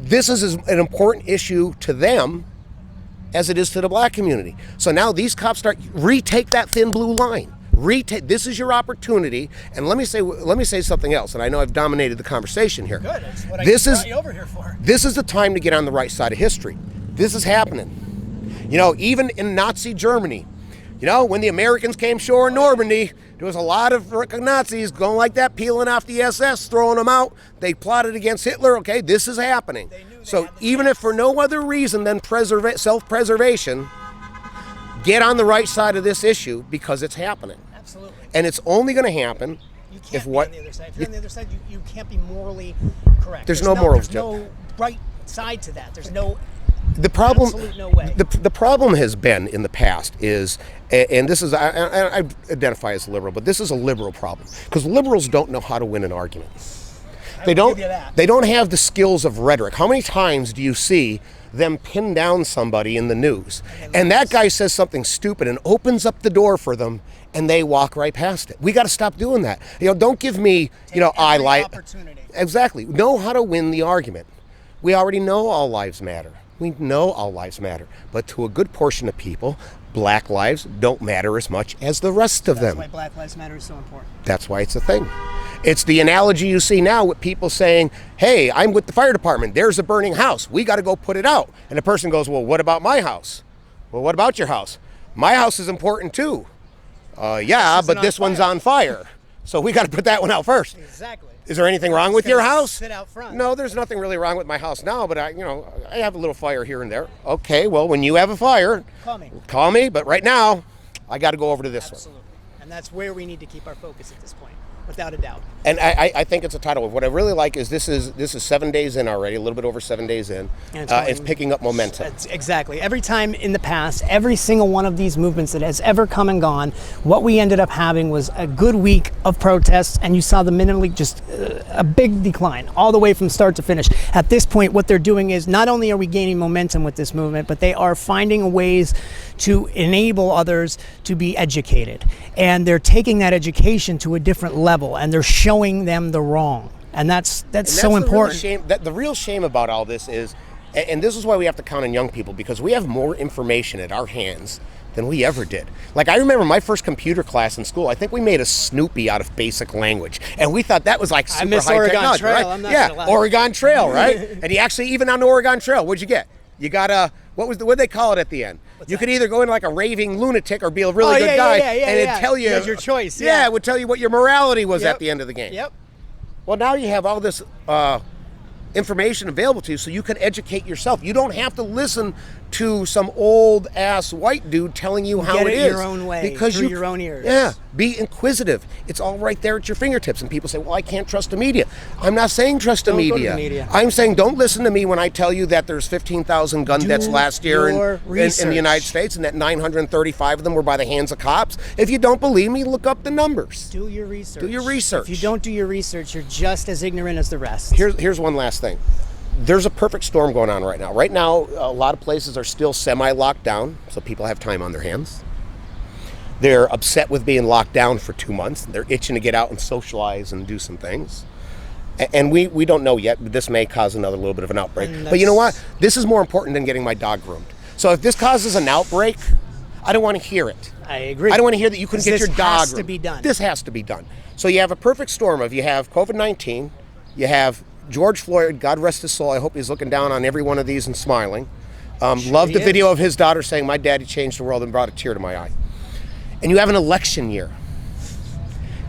this is as an important issue to them as it is to the black community. So now these cops retake that thin blue line. This is your opportunity. And let me say something else. And I know I've dominated the conversation here. Good. That's what This I is brought you over here for. This is the time to get on the right side of history. This is happening. Even in Nazi Germany, when the Americans came shore in Normandy, there was a lot of Nazis going like that, peeling off the SS, throwing them out. They plotted against Hitler. Okay, this is happening. So even if for no other reason than self-preservation, get on the right side of this issue because it's happening. Absolutely. And it's only going to happen if what on the other side. If you're on the other side, you can't be morally correct. There's no morals. There's no right side to that. There's no. The problem, absolute no way. The problem has been in the past is, and this is, I identify as liberal, but this is a liberal problem because liberals don't know how to win an argument. They don't have the skills of rhetoric. How many times do you see them pin down somebody in the news and that guy says something stupid and opens up the door for them and they walk right past it? We got to stop doing that. Don't give me, I like. Exactly. Know how to win the argument. We already know all lives matter. We know all lives matter, but to a good portion of people, black lives don't matter as much as the rest of them. That's why Black Lives Matter is so important. That's why it's a thing. It's the analogy you see now with people saying, hey, I'm with the fire department. There's a burning house. We got to go put it out. And the person goes, well, what about my house? Well, what about your house? My house is important too. Yeah, but this one's on fire. So we got to put that one out first. Exactly. Is there anything wrong with your house? Sit out front. No, there's nothing really wrong with my house now, but I have a little fire here and there. Okay, well, when you have a fire, call me. But right now, I got to go over to this one. Absolutely. And that's where we need to keep our focus at this point, without a doubt. And I think it's a title. What I really like is this is 7 days in already, a little bit over 7 days in. It's picking up momentum. Exactly. Every time in the past, every single one of these movements that has ever come and gone, what we ended up having was a good week of protests, and you saw the minimally just a big decline all the way from start to finish. At this point, what they're doing is not only are we gaining momentum with this movement, but they are finding ways to enable others to be educated. And they're taking that education to a different level, and they're showing them the wrong. And that's so important. The real shame about all this is, and this is why we have to count on young people, because we have more information at our hands than we ever did. Like, I remember my first computer class in school, I think we made a Snoopy out of basic language. And we thought that was like super high technology, right? I'm not gonna lie. Oregon Trail, right? And you actually, even on the Oregon Trail, what'd you get? You got a, what'd they call it at the end? You could either go in like a raving lunatic or be a really good guy, and it'd tell you. That's your choice. Yeah, it would tell you what your morality was at the end of the game. Yep. Well, now you have all this information available to you, so you can educate yourself. You don't have to listen to some old ass white dude telling you how it is. Get it your own way, because through your own ears. Yeah, be inquisitive. It's all right there at your fingertips. And people say, well, I can't trust the media. I'm not saying trust the media. Go to the media. I'm saying don't listen to me when I tell you that there's 15,000 gun deaths last year in the United States, and that 935 of them were by the hands of cops. If you don't believe me, look up the numbers. Do your research. Do your research. If you don't do your research, you're just as ignorant as the rest. Here's one last thing. There's a perfect storm going on right now. Right now, a lot of places are still semi-locked down, so people have time on their hands. They're upset with being locked down for 2 months. They're itching to get out and socialize and do some things. And we don't know yet, but this may cause another little bit of an outbreak. But you know what? This is more important than getting my dog groomed. So if this causes an outbreak, I don't want to hear it. I agree. I don't want to hear that you couldn't get your dog groomed. This has to be done. This has to be done. So you have a perfect storm of, you have COVID-19, you have George Floyd, God rest his soul. I hope he's looking down on every one of these and smiling. Loved the video of his daughter saying, my daddy changed the world, and brought a tear to my eye. And you have an election year.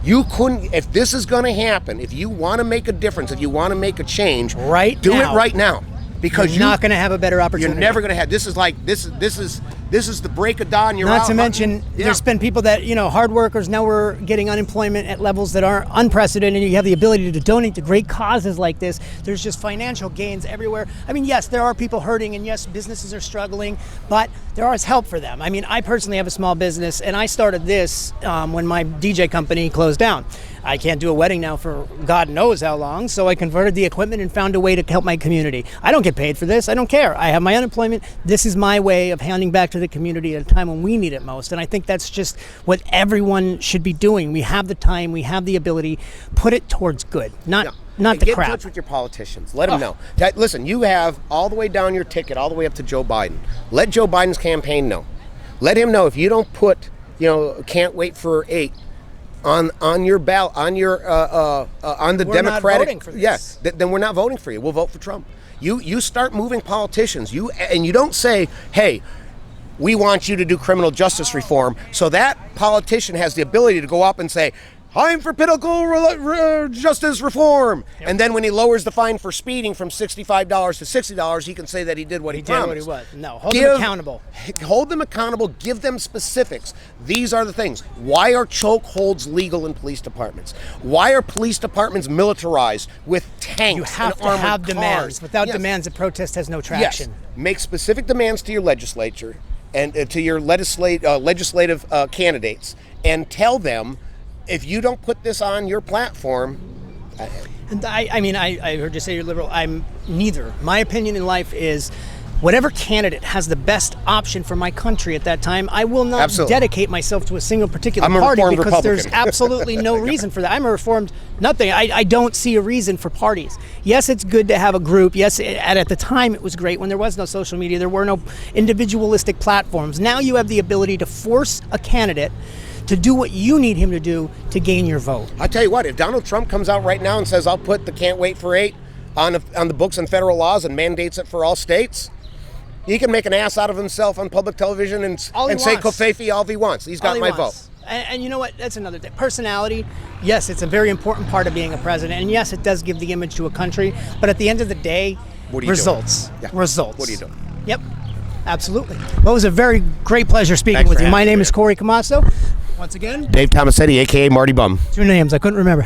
You couldn't, if this is going to happen, if you want to make a difference, if you want to make a change, do it right now. Because you're not going to have a better opportunity. You're never going to have. This is like this is the break of dawn. You're not out to mention there's been people that, hard workers, now we're getting unemployment at levels that are unprecedented, and you have the ability to donate to great causes like this. There's just financial gains everywhere. I mean, yes, there are people hurting, and yes, businesses are struggling, but there is help for them. I mean, I personally have a small business, and I started this when my DJ company closed down. I can't do a wedding now for God knows how long, so I converted the equipment and found a way to help my community. I don't get paid for this. I don't care. I have my unemployment. This is my way of handing back to the community at a time when we need it most, and I think that's just what everyone should be doing. We have the time. We have the ability. Put it towards good, not the Get crap. in touch with your politicians. Let them know. Listen, you have all the way down your ticket, all the way up to Joe Biden. Let Joe Biden's campaign know. Let him know if you don't put, can't wait for 8 on your ballot, on the We're Democratic. not voting for this. Yes, then we're not voting for you. We'll vote for Trump. You start moving politicians. You don't say, hey, we want you to do criminal justice reform, so that politician has the ability to go up and say, I'm for political justice reform. Yep. And then when he lowers the fine for speeding from $65 to $60, he can say that he did what he promised. Did what he was. No, hold them accountable. Hold them accountable. Give them specifics. These are the things. Why are chokeholds legal in police departments? Why are police departments militarized with tanks? You have and to armored have cars? demands. Without Yes. demands, a protest has no traction. Yes. Make specific demands to your legislature and to your legislative candidates, and tell them, if you don't put this on your platform. And I heard you say you're liberal. I'm neither. My opinion in life is whatever candidate has the best option for my country at that time, I will not dedicate myself to a single particular party because Republican. There's absolutely no reason for that. I'm a reformed nothing. I don't see a reason for parties. Yes, it's good to have a group. Yes, and at the time it was great when there was no social media. There were no individualistic platforms. Now you have the ability to force a candidate to do what you need him to do to gain your vote. I'll tell you what, if Donald Trump comes out right now and says, I'll put the can't wait for 8 on the books and federal laws and mandates it for all states, he can make an ass out of himself on public television and say Kofefi all he wants. He's got my vote. And you know what? That's another thing. Personality, yes, it's a very important part of being a president. And yes, it does give the image to a country. But at the end of the day, results. Yeah. Results. What are you doing? Yep. Absolutely. Well, it was a very great pleasure speaking with you. My name is Corey Camasso. Once again, Dave Tomasetti, a.k.a. Marty Bum. 2 names. I couldn't remember.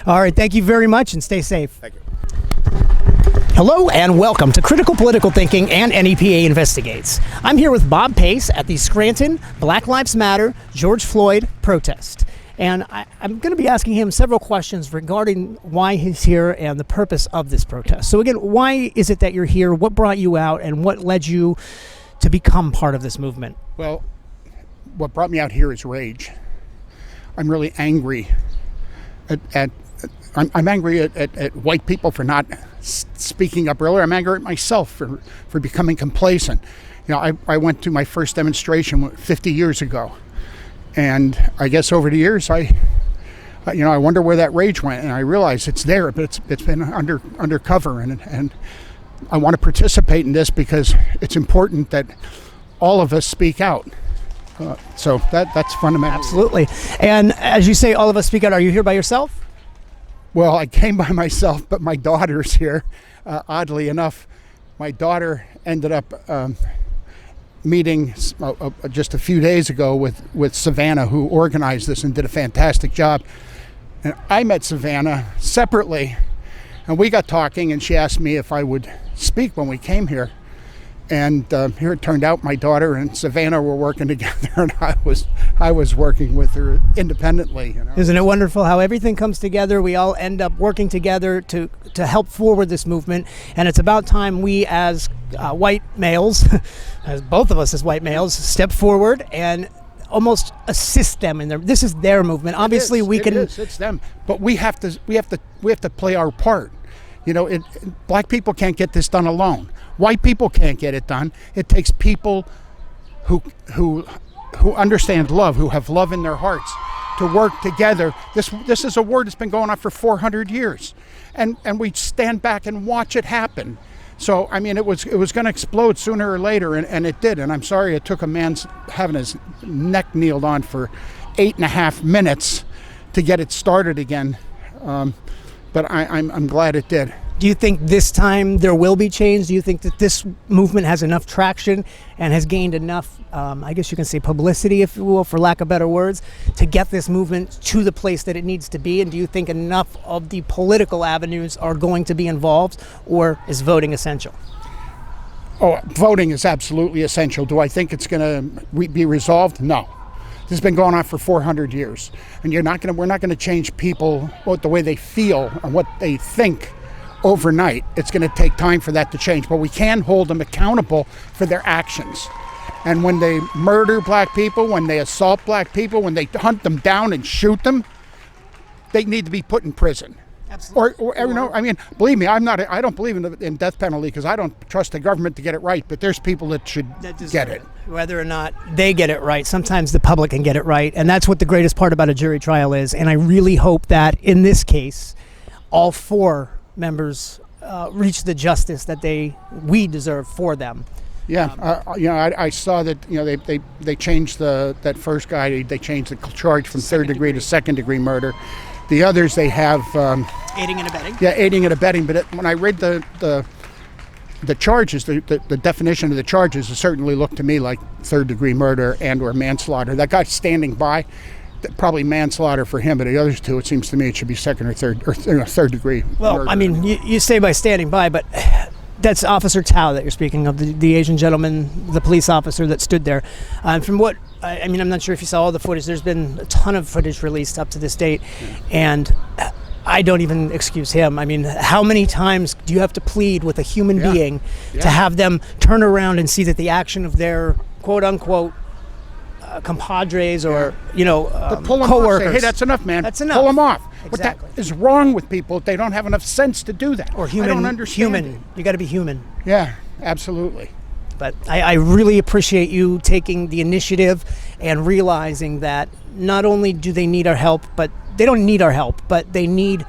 All right. Thank you very much and stay safe. Thank you. Hello and welcome to Critical Political Thinking and N.e.p.a. Investigates. I'm here with Bob Pace at the Scranton Black Lives Matter George Floyd protest. And I'm going to be asking him several questions regarding why he's here and the purpose of this protest. So again, why is it that you're here? What brought you out and what led you to become part of this movement? Well, what brought me out here is rage. I'm really angry I'm angry at white people for not speaking up earlier. I'm angry at myself for becoming complacent. I went to my first demonstration 50 years ago, and I guess over the years I wonder where that rage went, and I realize it's there, but it's been undercover, and I want to participate in this because it's important that all of us speak out. So that's fundamental. Absolutely. And as you say, all of us speak out. Are you here by yourself? Well, I came by myself, but my daughter's here. Oddly enough, my daughter ended up meeting just a few days ago with Savannah, who organized this and did a fantastic job. And I met Savannah separately, and we got talking, and she asked me if I would speak when we came here. And here it turned out my daughter and Savannah were working together, and I was working with her independently. Isn't it wonderful how everything comes together? We all end up working together to help forward this movement, and it's about time we as white males, as both of us as white males, step forward and almost assist them in this is their movement. Obviously, it's them, but we have to play our part. Black people can't get this done alone. White people can't get it done. It takes people who understand love, who have love in their hearts, to work together. This is a war that's been going on for 400 years, and we stand back and watch it happen. So I mean, it was going to explode sooner or later, and it did. And I'm sorry it took a man's having his neck kneeled on for 8.5 minutes to get it started again. But I'm glad it did. Do you think this time there will be change? Do you think that this movement has enough traction and has gained enough, I guess you can say publicity, if you will, for lack of better words, to get this movement to the place that it needs to be? And do you think enough of the political avenues are going to be involved, or is voting essential? Oh, voting is absolutely essential. Do I think it's going to be resolved? No. This has been going on for 400 years, and we're not going to change people the way they feel and what they think overnight. It's going to take time for that to change, but we can hold them accountable for their actions. And when they murder black people, when they assault black people, when they hunt them down and shoot them, they need to be put in prison. Absolutely. Or I mean, believe me, I don't believe in death penalty because I don't trust the government to get it right, but there's people that should get it. Whether or not they get it right, sometimes the public can get it right, and that's what the greatest part about a jury trial is. And I really hope that in this case, all 4 members reach the justice that we deserve for them. Yeah, I saw that they changed that first guy. They changed the charge from third degree to second degree murder. The others they have aiding and abetting. Yeah, aiding and abetting. But when I read the charges, the definition of the charges, it certainly looked to me like third degree murder and/or manslaughter. That guy standing by, probably manslaughter for him, but the others 2, it seems to me it should be second or third degree. Well, murder. I mean, you say by standing by, but that's Officer Tao that you're speaking of, the Asian gentleman, the police officer that stood there. From what I mean, I'm not sure if you saw all the footage. There's been a ton of footage released up to this date, and I don't even excuse him. I mean, how many times do you have to plead with a human being to have them turn around and see that the action of their quote-unquote compadres or pull them co-workers. Off, say, hey, that's enough, man. That's enough. Pull them off. Exactly. What is wrong with people if they don't have enough sense to do that? Or human. I don't understand Human. it. You got to be human. Yeah, absolutely. But I really appreciate you taking the initiative and realizing that not only do they need our help, but they don't need our help, but they need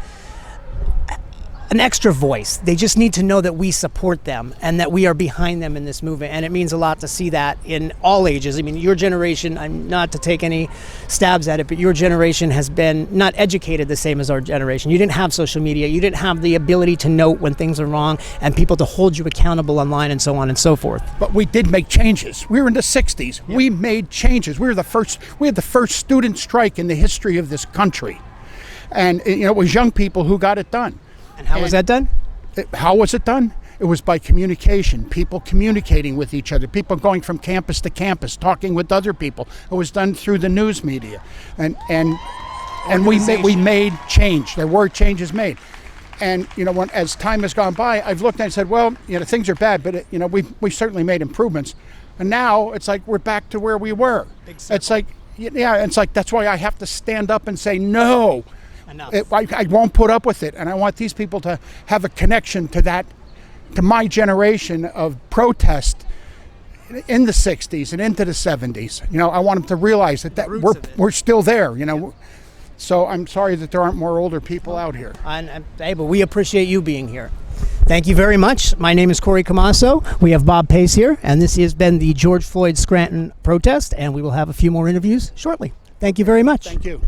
an extra voice. They just need to know that we support them and that we are behind them in this movement. And it means a lot to see that in all ages. I mean, your generation, I'm not to take any stabs at it, but your generation has been not educated the same as our generation. You didn't have social media. You didn't have the ability to note when things are wrong and people to hold you accountable online and so on and so forth. But we did make changes. We were in the 60s. Yep. We made changes. We had the first student strike in the history of this country. And it was young people who got it done. And how was that done? How was it done? It was by communication, people communicating with each other, people going from campus to campus, talking with other people. It was done through the news media. And we made change. There were changes made. And, as time has gone by, I've looked and said, well, things are bad, but, we've certainly made improvements. And now it's like we're back to where we were. It's like, that's why I have to stand up and say, no. I won't put up with it, and I want these people to have a connection to my generation of protest in the 60s and into the 70s. I want them to realize that we're still there. So I'm sorry that there aren't more older people out here. But we appreciate you being here. Thank you very much. My name is Corey Camasso. We have Bob Pace here, and this has been the George Floyd Scranton protest, and we will have a few more interviews shortly. Thank you very much. Thank you.